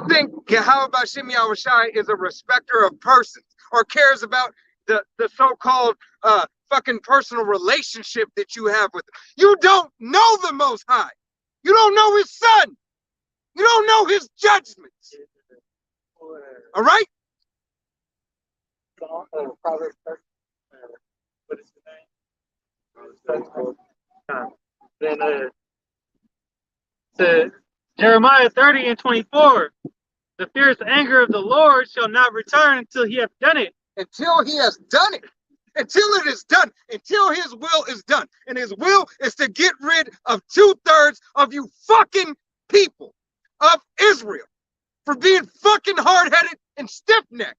think Yahweh Shemi Al Shai is a respecter of persons or cares about the so-called fucking personal relationship that you have with him. You don't know the Most High. You don't know his son. You don't know his judgments. All right? Proverbs 30. What is the name? Then to Jeremiah 30 and 24. The fierce anger of the Lord shall not return until he hath done it. Until he has done it. Until it is done. Until his will is done. And his will is to get rid of 2/3 of you fucking people of Israel for being fucking hard-headed and stiff-necked.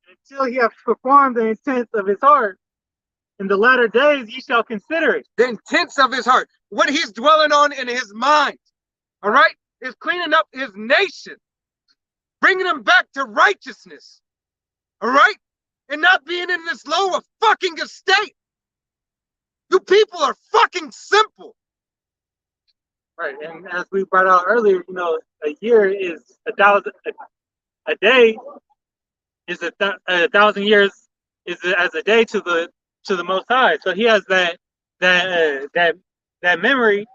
Until he hath performed the intents of his heart. In the latter days ye shall consider it. The intents of his heart, what he's dwelling on in his mind, all right, is cleaning up his nation, bringing them back to righteousness, all right, and not being in this lower fucking estate. You people are fucking simple. Right, and as we brought out earlier, you know, a year is 1,000. A day is a 1,000 years is as a day to the Most High. So he has that memory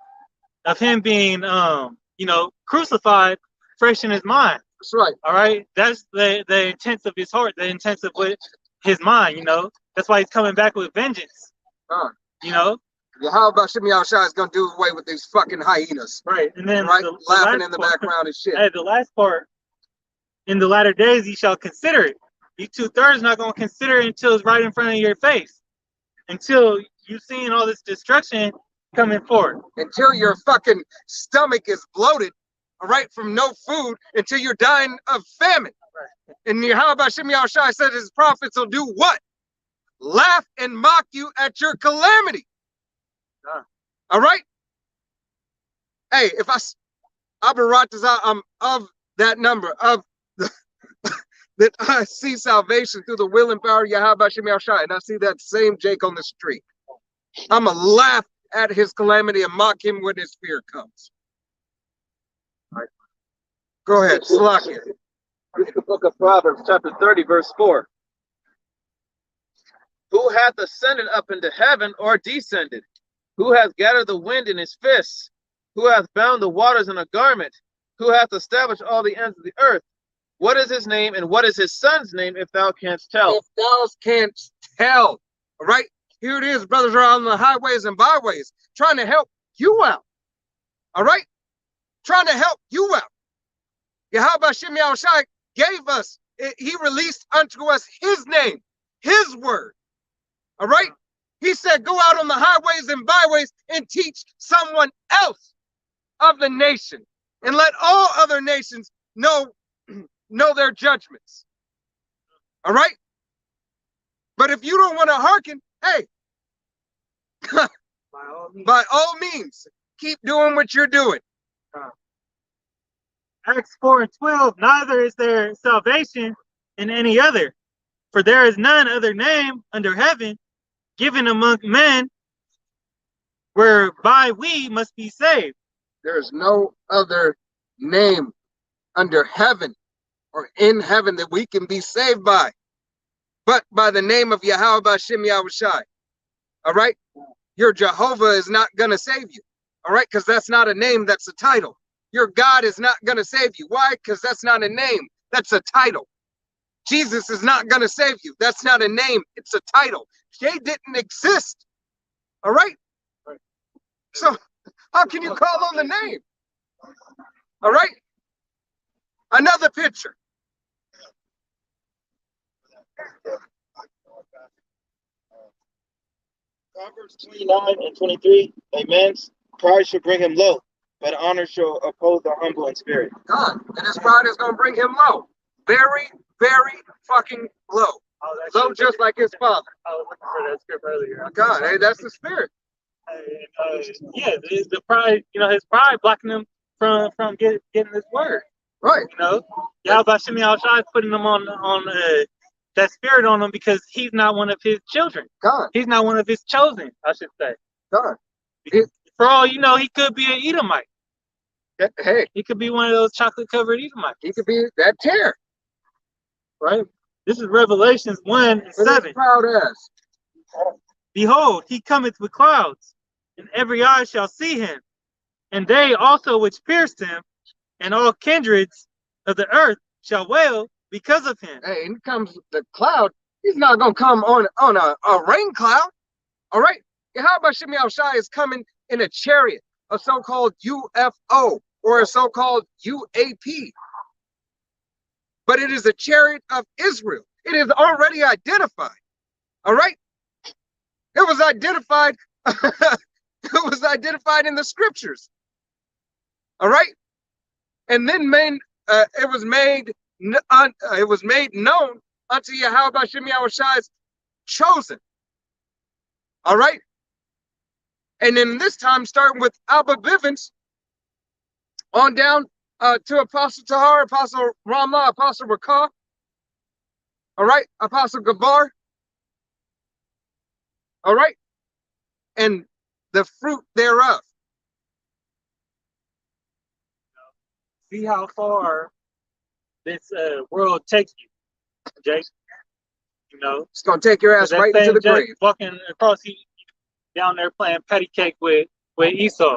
of him being you know, crucified fresh in his mind. That's right. All right, that's the intents of his heart, the intents of what his mind. You know, that's why he's coming back with vengeance. You know. Yahweh Shem Yahushua is gonna do away with these fucking hyenas. Right, and then right, the laughing last in the part, background and shit. Hey, the last part. In the latter days, ye shall consider it. You 2/3 not gonna consider it until it's right in front of your face, until you seeing all this destruction coming forward. Until your fucking stomach is bloated, all right, from no food, until you're dying of famine. Right. And Yahweh Shem Yahushua said his prophets will do what? Laugh and mock you at your calamity. All right? Hey, if I'm of that number, of that I see salvation through the will and power of Yahweh Shem Yahushua, and I see that same Jake on the street, I'm going to laugh at his calamity and mock him when his fear comes. All right. Go ahead, Slakia. Read the book of Proverbs, chapter 30, verse 4. Who hath ascended up into heaven or descended? Who hath gathered the wind in his fists? Who hath bound the waters in a garment? Who hath established all the ends of the earth? What is his name and what is his son's name, if thou canst tell? If thou canst tell. All right? Here it is, brothers are on the highways and byways trying to help you out. All right? Trying to help you out. Yahweh Shem Yahushua gave us, he released unto us his name, his word. All right? He said, go out on the highways and byways and teach someone else of the nation and let all other nations know their judgments. All right? But if you don't want to hearken, hey, by all means, keep doing what you're doing. Acts 4:12, neither is there salvation in any other, for there is none other name under heaven given among men whereby we must be saved. There is no other name under heaven or in heaven that we can be saved by, but by the name of Yahweh Shem Yahushua. All right? Your Jehovah is not going to save you. All right? Because that's not a name, that's a title. Your God is not going to save you. Why? Because that's not a name, that's a title. Jesus is not going to save you. That's not a name, it's a title. They didn't exist. All right? So how can you call on the name? All right? Another picture. Proverbs 29 and 23. A man's pride shall bring him low, but honor shall uphold the humble in spirit. God, and his pride is going to bring him low. Very, very fucking low. Low just like his father. I was looking for that script earlier. God, hey, that's the spirit. Yeah, the pride, you know, his pride blocking him from getting this word. Right. You know, Yahweh Shem Yahushua is putting him on that spirit on him because he's not one of his children. God. He's not one of his chosen, I should say. God. For all you know, he could be an Edomite. Hey, He could be one of those chocolate-covered Edomites. he could be that tear. Right? This is Revelations 1:7. Proud ass. Behold, he cometh with clouds, and every eye shall see him, and they also which pierced him, and all kindreds of the earth shall wail because of him. Hey, and comes the cloud. He's not gonna come on a rain cloud. All right. Yahweh Shem Yahushua is coming in a chariot, a so-called UFO or a so-called UAP. But it is a chariot of Israel. It is already identified. All right. It was identified. It was identified in the scriptures. All right. And then it was made known unto Yahweh Shem Yahushua's chosen. All right. And then this time, starting with Abba Bivens, on down to Apostle Tahar, Apostle Ramah, Apostle Rakah. All right. Apostle Gabar. All right. And the fruit thereof. See how far this world takes you, Jake. You know, It's going to take your ass that right into same the Jake grave. walking across, he down there playing patty cake with Esau.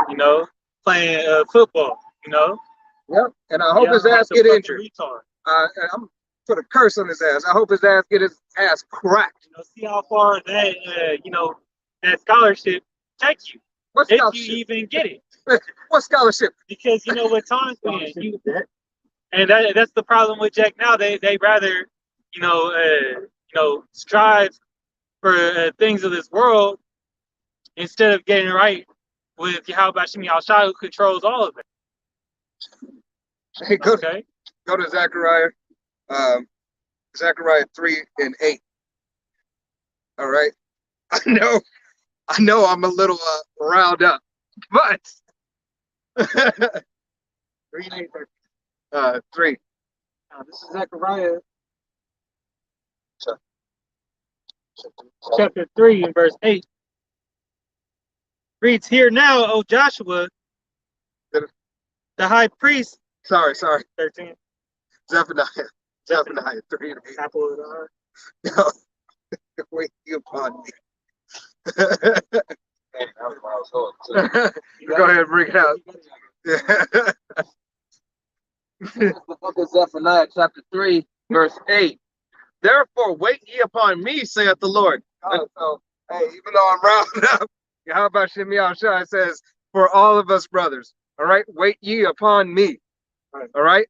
You know, playing football. You know. Yep. And I hope Yeah, his ass like a get fucking injured. retard. I'm put a curse on his ass. I hope his ass get his ass cracked. You know, see how far that that scholarship takes you. What If you scholarship? even get it. What scholarship? Because you know what times when and that's the problem with Jack now. They rather strive for things of this world instead of getting right with Yahweh Bashim Yahushua, who controls all of it. Hey, go Okay, to Zechariah, Zechariah 3:8. All right. I know I'm a little riled up, but 3. now this is Zechariah chapter 3 and verse 8. Reads, "Hear now, O Joshua, the high priest." Sorry. 13. Zephaniah 3:8. Apple of the heart. No, wait you upon me. Go ahead and bring it out. The book of Zephaniah, chapter 3, verse 8. Therefore, wait ye upon me, saith the Lord. So, hey, even though I'm rounding up, how about Shem Yahushua? It says, for all of us brothers, all right, wait ye upon me, all right?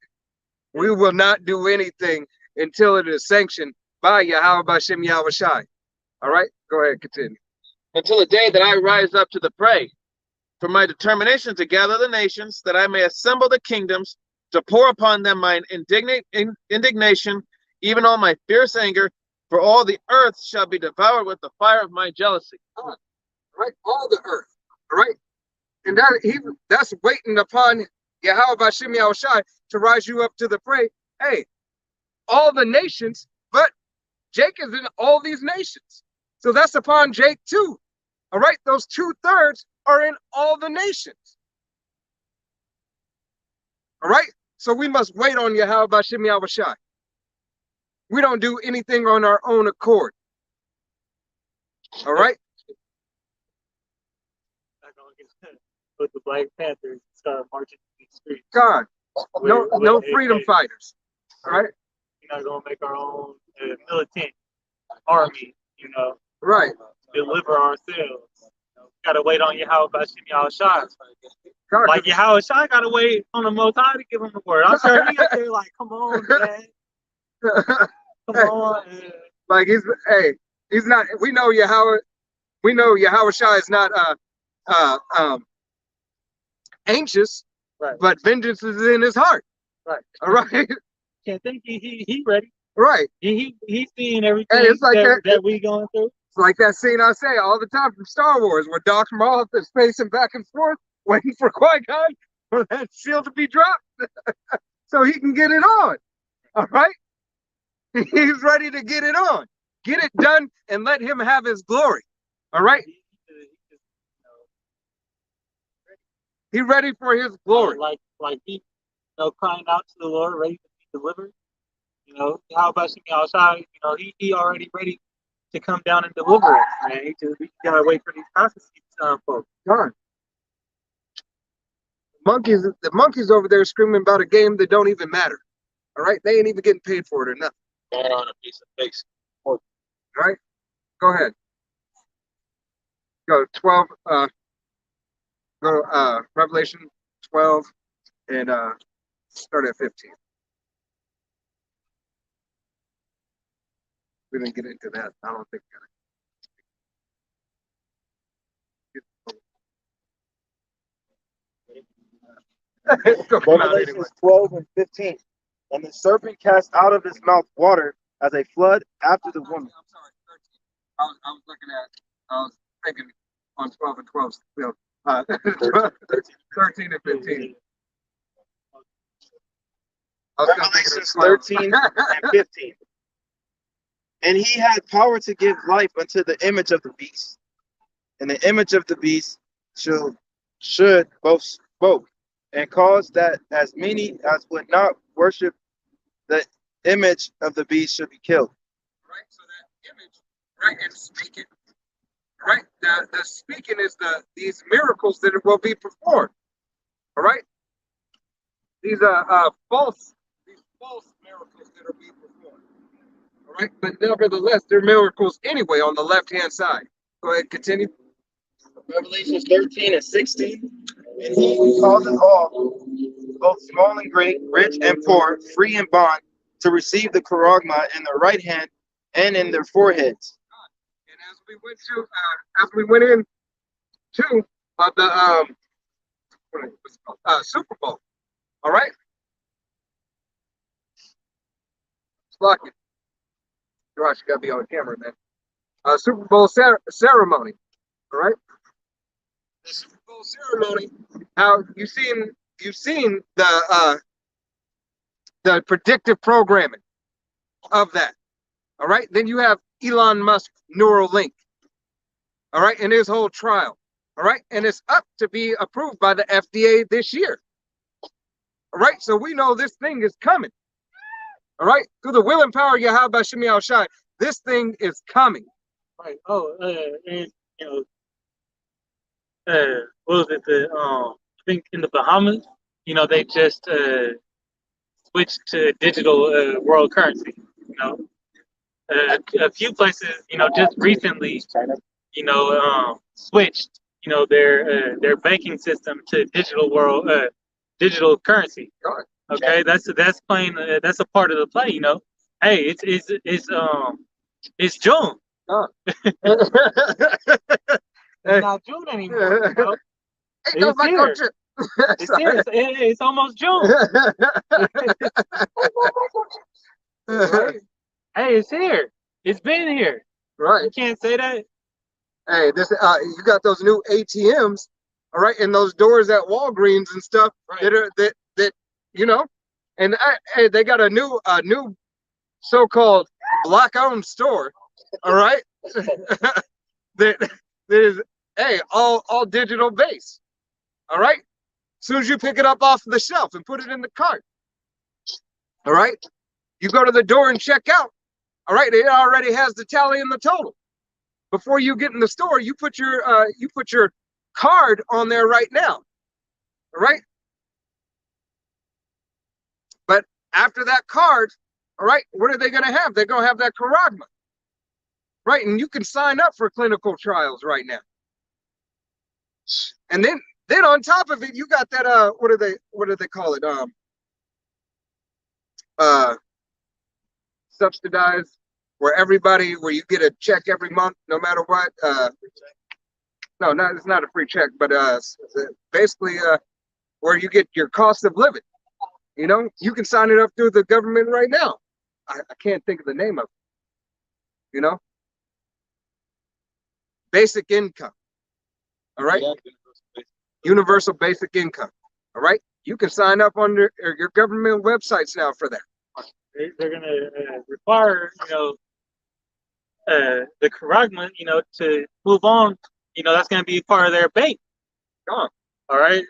We will not do anything until it is sanctioned by Yahweh Bashem Yahushai. All right, go ahead, continue. Until the day that I rise up to the prey, for my determination to gather the nations, that I may assemble the kingdoms, to pour upon them mine indignation, even all my fierce anger, for all the earth shall be devoured with the fire of my jealousy. All right, all the earth, all right? And that's waiting upon Yahweh Bashem Yahushai to rise you up to the prey. Hey, all the nations, but Jake is in all these nations. So that's upon Jake too. All right, those 2/3 are in all the nations. All right, so we must wait on Yahweh Bashem Yahushai. We don't do anything on our own accord. All right? With the Black Panthers start marching through the streets. God, no With freedom AK. fighters. All right? We're not gonna make our own militant army. You know, Right. deliver ourselves. Gotta wait on Yahweh Bashim Yahushua. God, Like Yahweh Shai gotta wait on the Most High to give him the word. I'm sure he up there like, come on, man. Come on. Man. like he's not. We know Yahweh Shai is not anxious, Right. but vengeance is in his heart. Right. All right. Can't think he ready. Right. He's seeing everything It's like that we going through. It's like that scene I say all the time from Star Wars where Darth Maul is pacing back and forth, waiting for Qui-Gon for that shield to be dropped so he can get it on. All right? He's ready to get it on. Get it done and let him have his glory. All right? He's ready for his glory. Like he, crying out to the Lord, ready to be delivered. How about Yahushua? He already ready to come down and deliver us, man. We gotta wait for these prophecies to unfold. Gone. The monkeys over there screaming about a game that don't even matter. All right? They ain't even getting paid for it or nothing. They're on a piece of fake. All right? Go ahead. Go 12, Revelation 12 and start at 15. We didn't get into that. I don't think we're gonna. Revelation 12 and 15. And the serpent cast out of his mouth water as a flood after the woman. I'm sorry, I was looking at, I was thinking on 12 and 12, you know, 13 and 15. I was gonna think of Revelations 12. 13 and 15. And he had power to give life unto the image of the beast. And the image of the beast should both spoke and cause that as many as would not worship the image of the beast should be killed. Right, so that image, right, and speaking, right, the speaking is these miracles that will be performed. All right, these are false miracles that are being performed. All right, but nevertheless, they're miracles anyway on the left hand side. Go ahead, continue. Revelations 13 and 16. And he who called us all, both small and great, rich and poor, free and bond, to receive the charagma in their right hand and in their foreheads. And as we went in to the Super Bowl, all right. Lock it. Josh, you gotta be on camera, man. Super Bowl ceremony, all right. The Super Bowl ceremony. How you've seen the predictive programming of that. All right. Then you have Elon Musk Neuralink. All right, and his whole trial. All right, and it's up to be approved by the FDA this year. All right, so we know this thing is coming. All right, through the will and power of Yahweh Shem Shai, this thing is coming. Right. Oh, and you know, what was it? I think in the Bahamas, you know, they just switched to digital world currency. You know, a few places, you know, just recently, you know, switched, you know, their banking system to digital currency. Okay, that's playing. That's a part of the play. You know, hey, it's June. It's not June anymore. You know? It's here. It's here. It's almost June. Right? Hey, it's here. It's been here. Right. You can't say that. Hey, this you got those new ATMs, all right, and those doors at Walgreens and stuff that you know, and hey, they got a new so-called black-owned store, all right, that is all digital based, all right. As soon as you pick it up off the shelf and put it in the cart, all right, you go to the door and check out, all right, it already has the tally and the total. Before you get in the store, you put your card on there right now, all right? But after that card, all right, what are they going to have? They're going to have that charagma, right? And you can sign up for clinical trials right now. And then on top of it, you got that what do they call it? Subsidized. Where you get a check every month, no matter what. No, it's not a free check, but basically where you get your cost of living. You know, you can sign it up through the government right now. I can't think of the name of it. You know, basic income. All right, universal basic income. All right, you can sign up on your government websites now for that. They're going to require, you know, the charagma, you know, to move on, you know, that's going to be part of their bait. All right.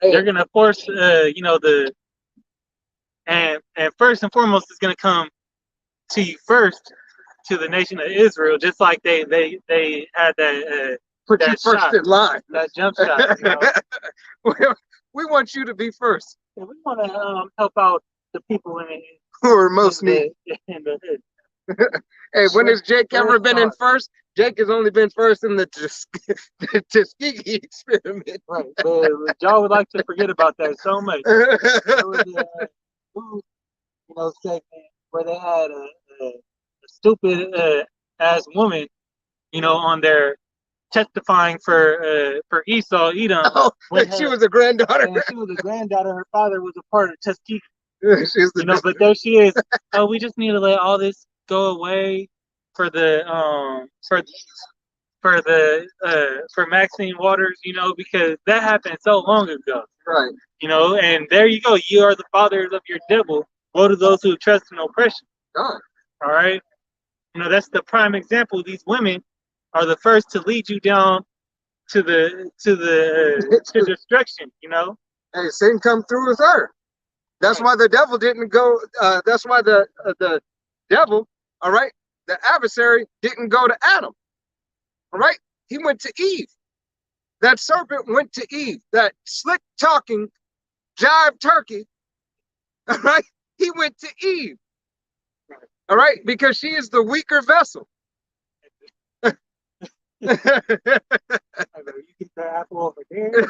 Hey. They're going to force, you know, and first and foremost, it's going to come to you first, to the nation of Israel, just like they had that put you first shot, in line, that jump shot. You know? we want you to be first. Yeah, we want to help out the people who are most needy. Hey, when has Jake ever been in first? Jake has only been first in the Tuskegee experiment. Right. But y'all would like to forget about that so much. There was a you know, segment where they had a stupid ass woman, you know, on there testifying for Esau, Edom. Oh, she was a granddaughter. She was a granddaughter. Her father was a part of Tuskegee. She's the but there she is. Oh, we just need to let all this go away. for Maxine Waters, you know, because that happened so long ago. Right. You know, and there you go. You are the fathers of your devil. Woe to those who trust in oppression. God. All right. You know, that's the prime example. These women are the first to lead you down to destruction. You know. Hey, Satan come through with her. That's why the devil didn't go. That's why the devil, all right, the adversary didn't go to Adam. All right, he went to Eve. That serpent went to Eve. That slick talking, jive turkey. All right, he went to Eve. All right, because she is the weaker vessel. You get the apple over there.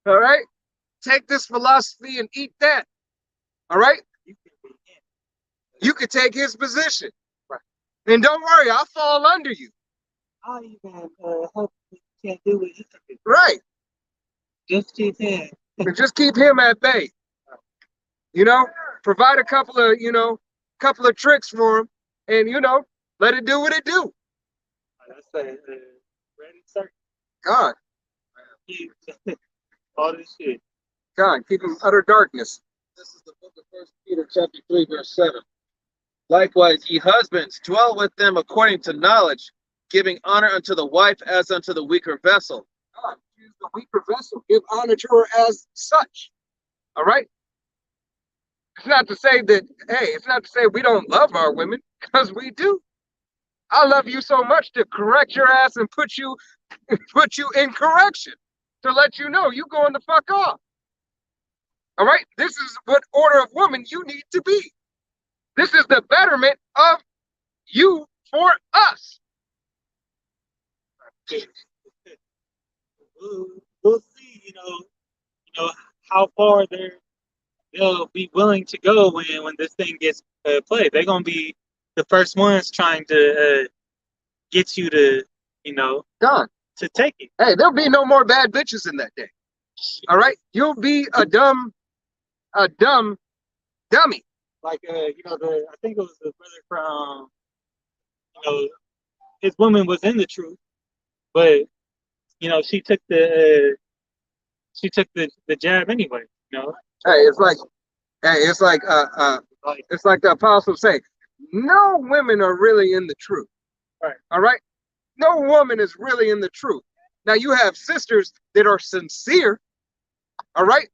All right, take this philosophy and eat that. All right, you could take his position. And don't worry, I'll fall under you. I'll even hope you can't do what he can do. Right. Just keep him. And just keep him at bay. You know, provide a couple of tricks for him, and you know, let it do what it do. That's a ready circle. God, All this shit. God, keep him utter darkness. This is the book of 1 Peter chapter 3, verse 7. Likewise, ye husbands, dwell with them according to knowledge, giving honor unto the wife as unto the weaker vessel. God, use the weaker vessel. Give honor to her as such. All right. It's not to say that, hey, it's not to say we don't love our women, because we do. I love you so much to correct your ass and put you in correction, to let you know you going the fuck off. All right. This is what order of woman you need to be. This is the betterment of you for us. We'll see, you know how far they'll be willing to go when this thing gets played. They're gonna be the first ones trying to get you to, you know, God. to take it. Hey, there'll be no more bad bitches in that day. All right, you'll be a dumb dummy. Like you know, I think it was the brother from, you know, his woman was in the truth, but you know, she took the jab anyway. You know. Hey, it's like the apostles say, no women are really in the truth. Right. All right. No woman is really in the truth. Now you have sisters that are sincere. All right.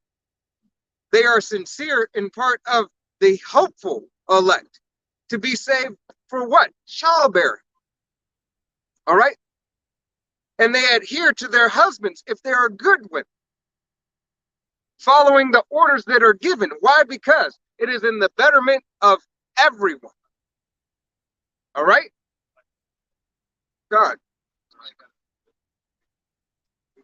They are sincere in part of the hopeful elect to be saved for what? Childbearing. All right. And they adhere to their husbands if they are good women, following the orders that are given. Why? Because it is in the betterment of everyone. All right? God.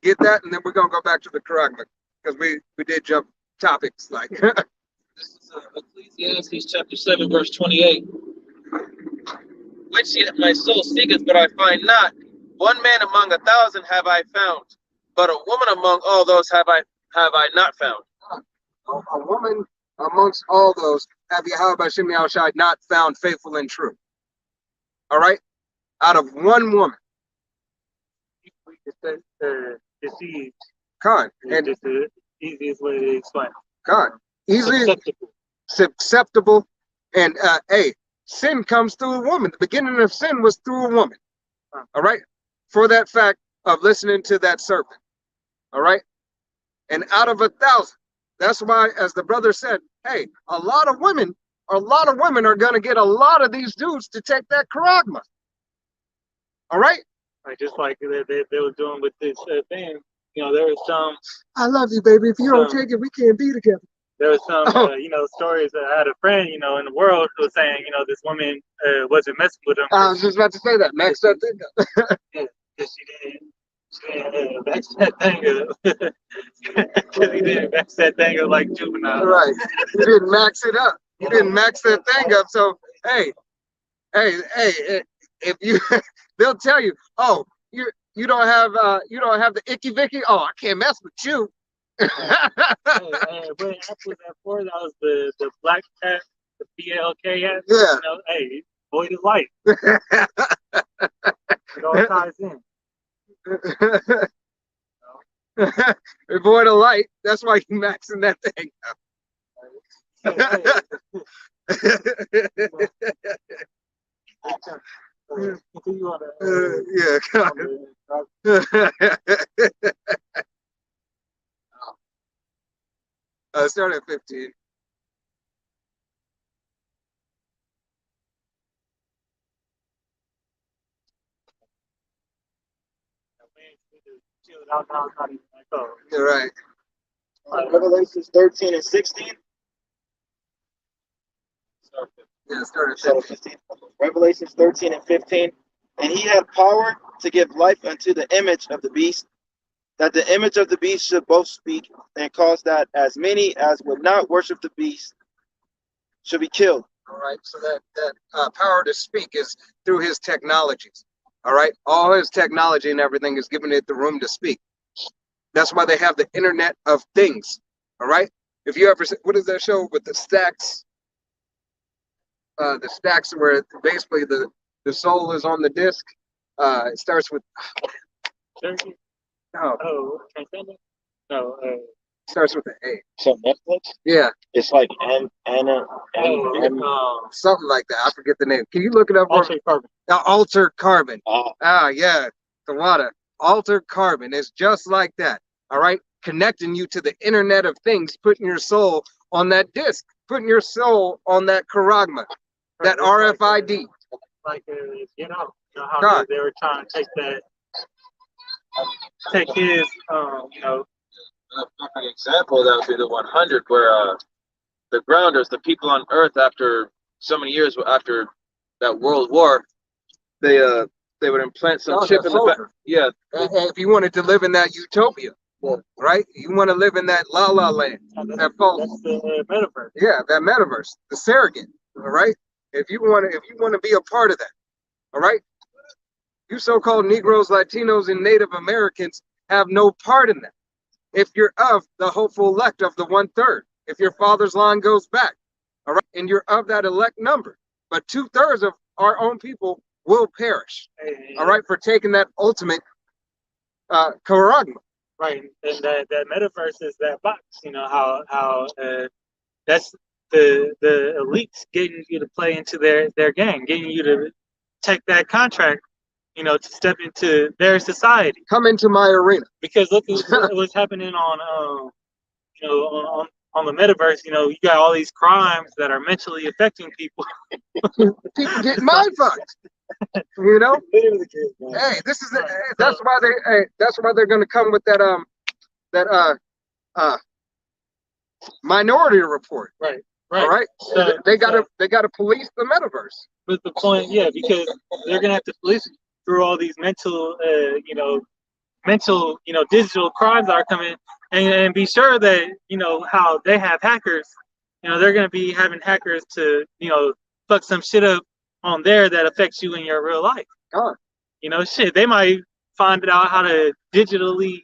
Get that, and then we're going to go back to the Quran, because we did jump topics. Like This is Ecclesiastes chapter 7, verse 28. Which yet my soul seeketh, but I find not. One man among 1,000 have I found, but a woman among all those have I not found. a woman amongst all those have Yahweh Shem Yahushai not found faithful and true. All right? Out of one woman. Deceived. Con. It's And just the easiest way to explain. con. Easily Acceptable. acceptable. And hey, sin comes through a woman. The beginning of sin was through a woman. All right? For that fact of listening to that serpent. All right? And out of 1,000. That's why, as the brother said, hey, a lot of women are going to get a lot of these dudes to take that charagma. All right? Like just like they were doing with this thing. You know, there was some. I love you, baby. If you don't take it, we can't be together. There was some, you know, stories that I had a friend, you know, in the world who was saying, you know, this woman wasn't messing with him. I was just about to say that. Max that thing up. Yeah, because she didn't max that thing up. Because he didn't max that thing up like Juvenile. Right. You didn't max it up. You didn't max that thing up. So, hey, if you, they'll tell you, oh, you don't have the icky vicky. Oh, I can't mess with you. What app was that for? That was the Black Cat, the PLK at? Yeah. You know, hey, void of light. It all ties in. Avoid a light. That's why you maxing that thing up. Continue on the, Yeah, come on. Start at 15. You're right. Revelations 13 and 16. Yeah, start at Start at 15. 15. Revelations 13 and 15. And he had power to give life unto the image of the beast, that the image of the beast should both speak, and cause that as many as would not worship the beast should be killed. All right. So that power to speak is through his technologies. All right. All his technology and everything is giving it the room to speak. That's why they have the Internet of Things. All right. If you ever, what is that show with the stacks? The stacks where basically the soul is on the disc. It starts with starts with an A. So Netflix? Yeah, It's like Anna, something like that. I forget the name. Can you look it up? Altered Carbon. Yeah, the water. Altered Carbon is just like that. All right, connecting you to the Internet of Things, putting your soul on that disc, putting your soul on that charagma, that RFID. Like you know how they were trying to take his you know. A perfect example of that would be the 100, where the grounders, the people on Earth, after so many years after that World War, they would implant some chip in the back. Yeah. If you wanted to live in that utopia, right? You want to live in that la la land, that false. That's the metaverse. Yeah, that metaverse, the surrogate. All right. If you want to be a part of that, all right. You so-called Negroes, Latinos, and Native Americans have no part in that. If you're of the hopeful elect of the 1/3, if your father's line goes back, all right, and you're of that elect number, but 2/3 of our own people will perish, all right, for taking that ultimate charagma. Right, and that metaverse is that box. You know how that's the elites getting you to play into their gang, getting you to take that contract, you know, to step into their society. Come into my arena. Because look at what's happening on you know on the metaverse. You know, you got all these crimes that are mentally affecting people. People get mind fucked. You know, hey, this is that's why they're going to come with that minority report. Right. All right. So they gotta police the metaverse. But the point, yeah, because they're gonna have to police through all these mental, digital crimes that are coming, and be sure that you know how they have hackers. You know, they're gonna be having hackers to fuck some shit up on there that affects you in your real life. God. You know, shit, they might find out how to digitally,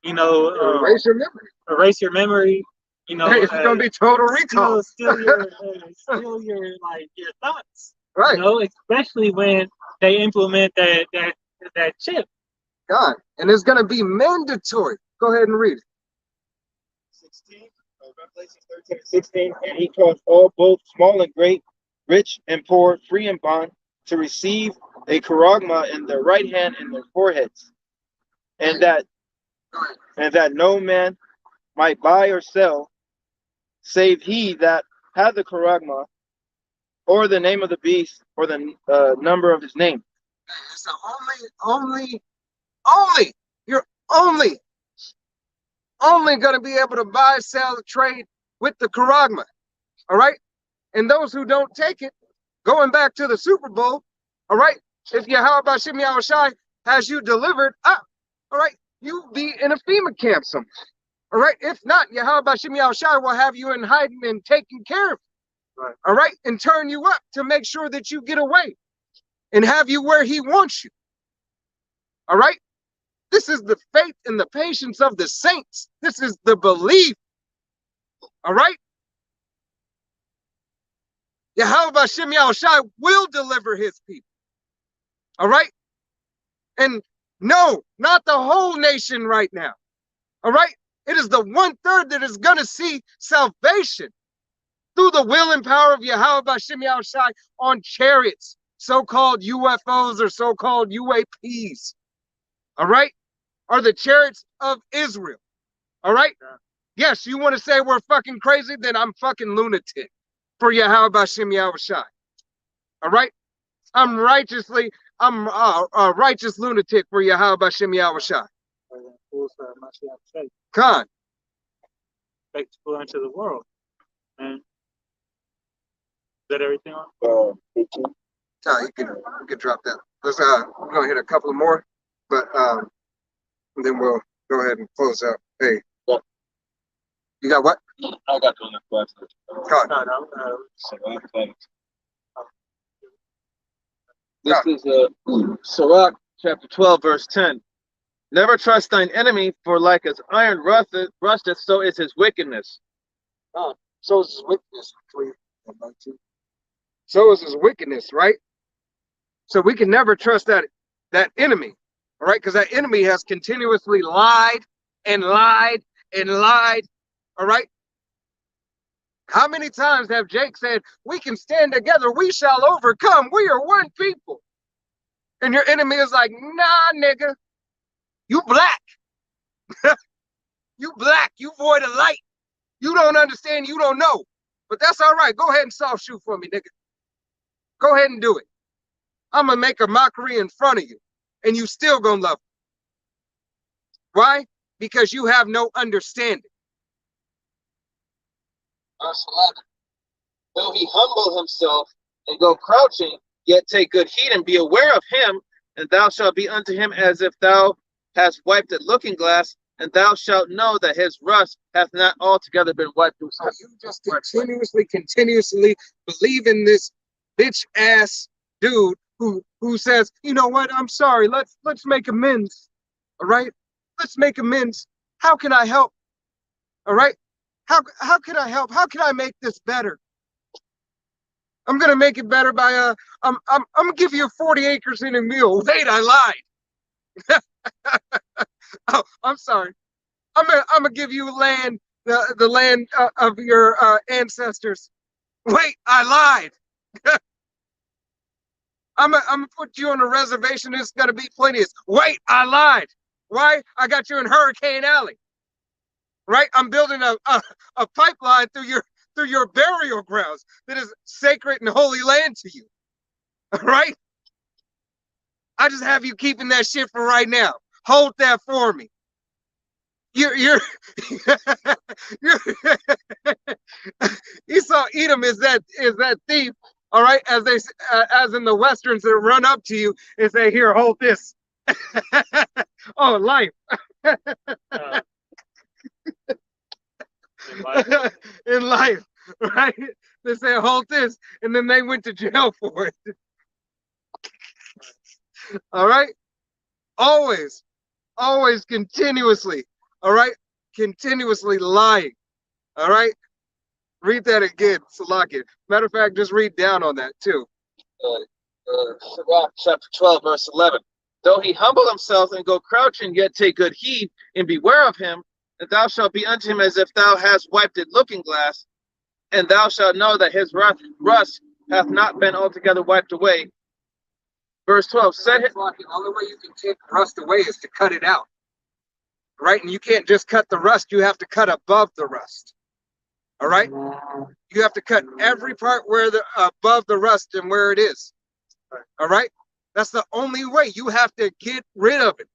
erase your memory. Erase your memory. You know, hey, it's gonna be total recall. Steal your your thoughts. Right. You know, especially when they implement that chip. God, and it's gonna be mandatory. Go ahead and read it. 16, Revelation 13 and 16, and he caused all, both small and great, rich and poor, free and bond, to receive a charagma in their right hand and their foreheads, and that no man might buy or sell, save he that had the charagma, or the name of the beast, or the number of his name. It's the only you're only going to be able to buy, sell, trade with the charagma. All right, and those who don't take it, going back to the Super Bowl. All right, if Yahweh Bashim Yahushai has you delivered up, all right, you be in a FEMA camp somewhere. All right, if not, Yahweh Bashim Yahushai will have you in hiding and taking care of you. Right. All right, and turn you up to make sure that you get away and have you where he wants you. All right, this is the faith and the patience of the saints. This is the belief. All right. Yahweh Shem Shai will deliver his people. All right? And no, not the whole nation right now. All right? It is the 1/3 that is going to see salvation through the will and power of Yahweh Shem Shai on chariots, so-called UFOs or so-called UAPs. All right? Are the chariots of Israel. All right? Yes, you want to say we're fucking crazy? Then I'm fucking lunatic for Yahweh Shem Shai. All right? I'm a righteous lunatic for Yahweh Shem Shai. Khan. Spectacle unto the world. And is that everything on? You can drop that. Let's we're gonna hit a couple more, but and then we'll go ahead and close out. Hey, you got what? I got one question. This is Sirach chapter 12, verse 10. Never trust thine enemy, for like as iron rusteth, so is his wickedness. So is his wickedness. So is his wickedness, right? So we can never trust that enemy, all right? Because that enemy has continuously lied and lied and lied, all right? How many times have Jake said, we can stand together, we shall overcome, we are one people? And your enemy is like, nah, nigga, you black. You black, you void of light. You don't understand, you don't know. But that's all right, go ahead and soft shoot for me, nigga. Go ahead and do it. I'm going to make a mockery in front of you, and you still going to love me. Why? Because you have no understanding. Verse 11. Though he humble himself and go crouching, yet take good heed and be aware of him, and thou shalt be unto him as if thou hast wiped a looking glass, and thou shalt know that his rust hath not altogether been wiped away. So you just continuously believe in this bitch ass dude who says, you know what, I'm sorry, let's make amends. All right? Let's make amends. How can I help? All right? How can I help? How can I make this better? I'm gonna make it better by I'm gonna give you 40 acres and a mule. Wait, I lied. Oh, I'm sorry. I'm gonna give you land, the land of your ancestors. Wait, I lied. I'm gonna put you on a reservation. It's gonna be plenteous. Wait, I lied. Why? I got you in Hurricane Alley. Right? I'm building a pipeline through your burial grounds that is sacred and holy land to you. All right? I just have you keeping that shit for right now. Hold that for me. You're Esau Edom is that thief. All right, as in the westerns that run up to you and say, "Here, hold this." Oh, life. In life, right? They say, "Hold this," and then they went to jail for it. All right, always, continuously. All right, continuously lying. All right. Read that again, Salakia. Matter of fact, just read down on that too. Sirach chapter 12, verse 11. Though he humble himself and go crouching, yet take good heed and beware of him, and thou shalt be unto him as if thou hast wiped a looking glass, and thou shalt know that his rust hath not been altogether wiped away. Verse 12. The only way you can take rust away is to cut it out. Right? And you can't just cut the rust, you have to cut above the rust. All right, you have to cut every part where above the rust and where it is. All right, that's the only way. You have to get rid of it.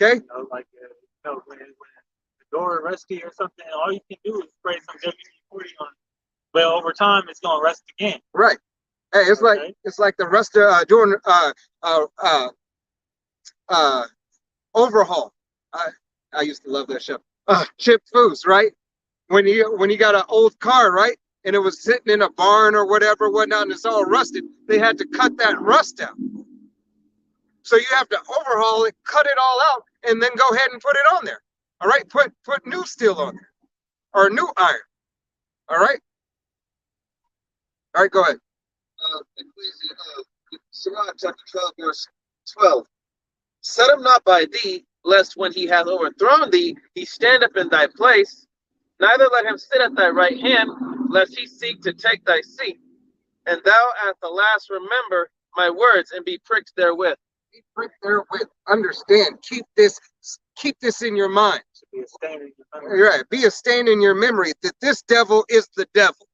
Okay. Like when the door rusty or something, all you can do is spray some WD-40 on it. Well, over time, it's gonna rust again. Right. Hey, it's okay. It's like the rust during overhaul. I used to love that show. Chip Foose, right? When you got an old car, right, and it was sitting in a barn or whatnot, and it's all rusted, they had to cut that rust out. So you have to overhaul it, cut it all out, and then go ahead and put it on there. All right, put new steel on there or new iron. All right. All right, go ahead. Sirach chapter 12, verse 12. Set him not by thee, lest when he hath overthrown thee, he stand up in thy place. Neither let him sit at thy right hand, lest he seek to take thy seat. And thou at the last remember my words and be pricked therewith. Be pricked therewith. Understand. Keep this in your mind. Be a stain in your memory. Right. Be a stain in your memory that this devil is the devil.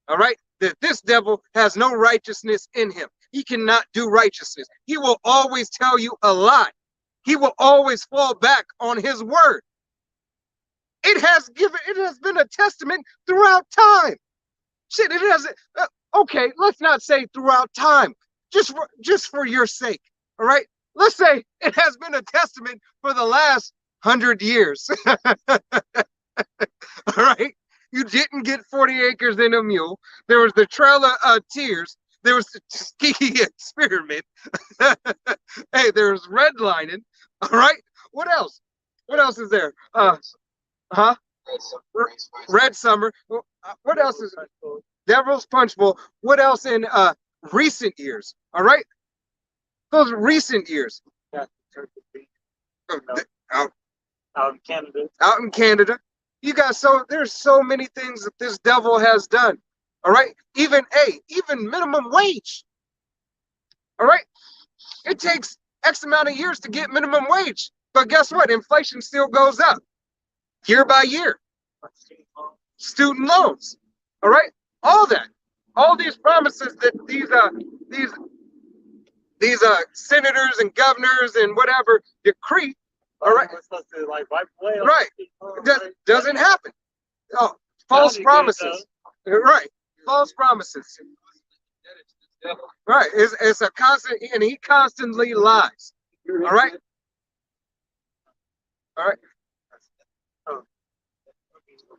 All right. That this devil has no righteousness in him. He cannot do righteousness. He will always tell you a lie. He will always fall back on his word. It has been a testament throughout time. Shit, it hasn't. Okay, let's not say throughout time. Just for your sake. All right. Let's say it has been a testament for the last 100 years. All right. You didn't get 40 acres and a mule. There was the Trail of Tears. There was the Tuskegee Experiment. Hey, there's redlining. All right. What else? What else is there? Red Summer. What else is Devil's Punch Bowl? What else in recent years? All right. Those recent years. Yeah, Out out in Canada. out in Canada. There's so many things that this devil has done. All right. Even minimum wage. All right. It takes X amount of years to get minimum wage. But guess what? Inflation still goes up year by year. Student loans. All right. All that. All these promises that these senators and governors and whatever decree. All right. We're supposed to like wipe away. Right. It doesn't happen. Oh, false promises. Right. False promises. Right. It's a constant, and he constantly lies. All right. All right.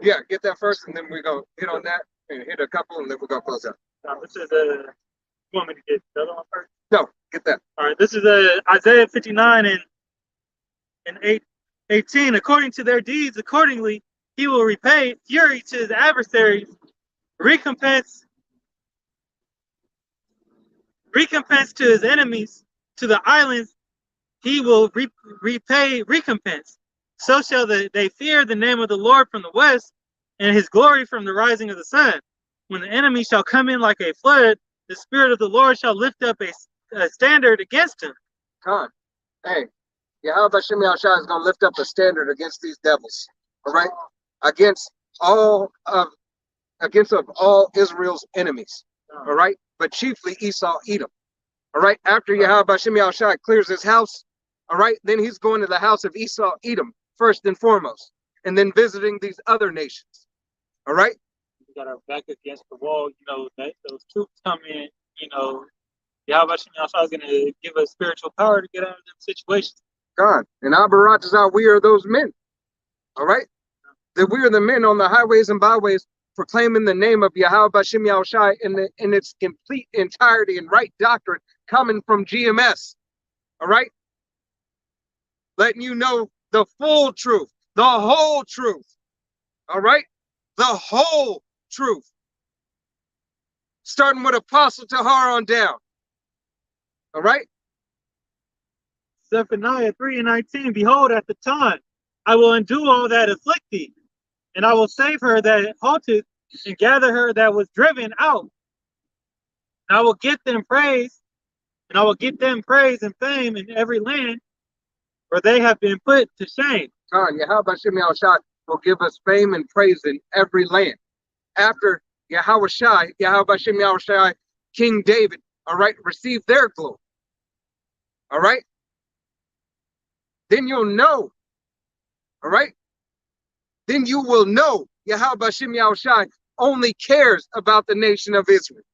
Yeah, get that first, and then we're gonna hit on that and hit a couple, and then we're gonna close out. This is you want me to get the other one first? No, get that. All right, this is Isaiah 59 and 18. According to their deeds, accordingly, he will repay fury to his adversaries, recompense to his enemies, to the islands he will repay recompense. So shall they fear the name of the Lord from the west, and his glory from the rising of the sun. When the enemy shall come in like a flood, the Spirit of the Lord shall lift up a standard against him. Con. Hey, Yahweh Shem Yahushua is gonna lift up a standard against these devils. All right, against all Israel's enemies. All right, but chiefly Esau, Edom. All right, after Yahweh Shem Yahushua clears his house, all right, then he's going to the house of Esau, Edom, first and foremost, and then visiting these other nations. All right. We got our back against the wall. You know, those troops come in. You know, Yahweh Shem Yahushua is going to give us spiritual power to get out of them situations. God. And Abarat is we are those men. All right. That we are the men on the highways and byways proclaiming the name of Yahweh Shem Yahushua in its complete entirety and right doctrine coming from GMS. All right. Letting you know the full truth, the whole truth. All right. The whole truth. Starting with Apostle Tahar on down. All right. Zephaniah 3:19. Behold, at the time I will undo all that afflict thee, and I will save her that halted, and gather her that was driven out. And I will get them praise, and and fame in every land where they have been put to shame. God, Yahweh Shem Yahushua will give us fame and praise in every land. After Yahweh Shem Yahushua, King David, all right, receive their glory. All right. Then you'll know. All right. Then you will know Yahweh Shem Yahushua only cares about the nation of Israel.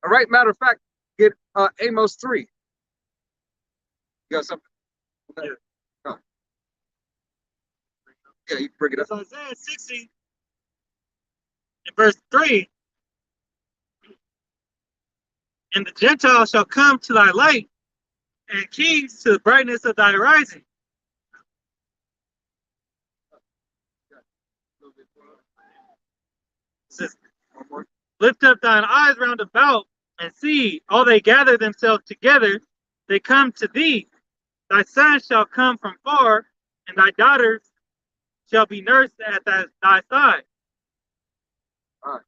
All right. Matter of fact, get Amos 3. You got something? Yeah. Oh. Yeah, you can bring it up. It's Isaiah 60 in verse 3. And the Gentiles shall come to thy light, and kings to the brightness of thy rising. It says, Lift up thine eyes round about, and see, all they gather themselves together, they come to thee. Thy sons shall come from far, and thy daughters shall be nursed at thy side. All right.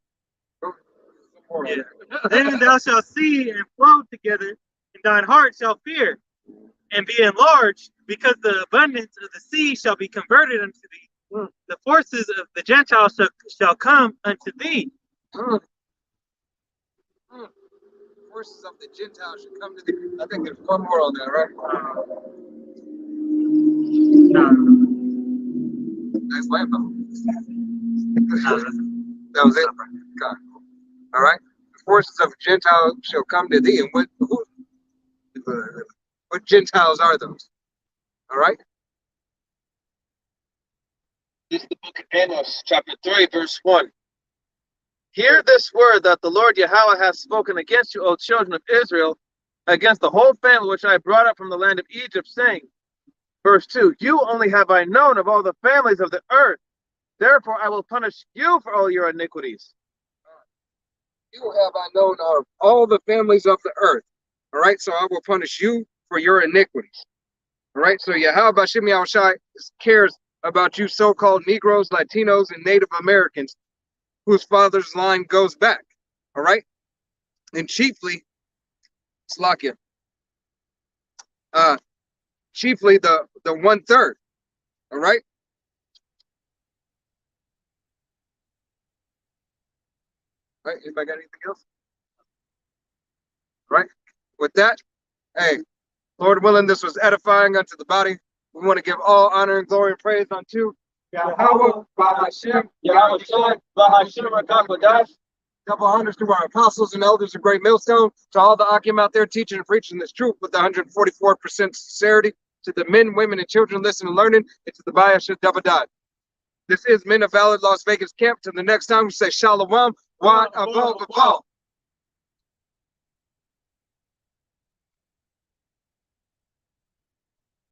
Go some more on Yeah. that. Then thou shalt see and flow together, and thine heart shall fear, and be enlarged, because the abundance of the sea shall be converted unto thee. The forces of the Gentiles shall come unto thee. Mm. Mm. Forces of the Gentiles should come to thee. I think there's one more on that, right? Nice Lambo. That was it. God. All right. The forces of the Gentiles shall come to thee. And what Gentiles are those? All right. This is the book of Amos, chapter 3, verse 1. Hear this word that the Lord Yahweh has spoken against you, O children of Israel, against the whole family which I brought up from the land of Egypt, saying, verse 2, you only have I known of all the families of the earth. Therefore I will punish you for all your iniquities. You have I known of all the families of the earth. All right. So I will punish you for your iniquities. All right. So Yahweh Bashim Yahushai cares about you so-called Negroes, Latinos, and Native Americans whose father's line goes back. All right. And chiefly, Slakia. Chiefly the 1/3. All right. Right. Anybody got anything else? Right. With that, hey, Lord willing, this was edifying unto the body. We want to give all honor and glory and praise unto Yahweh, Bahashem, Yahweh Shai, Bahashem, Rakakwadash. Double honors to our apostles and elders of Great Millstone, to all the Akim out there teaching and preaching this truth with 144% sincerity, to the men, women, and children listening and learning, and to the Bayasha Dabadad. This is Men of Valid Las Vegas Camp. Till the next time, we say Shalom, Wat Abo, Babo.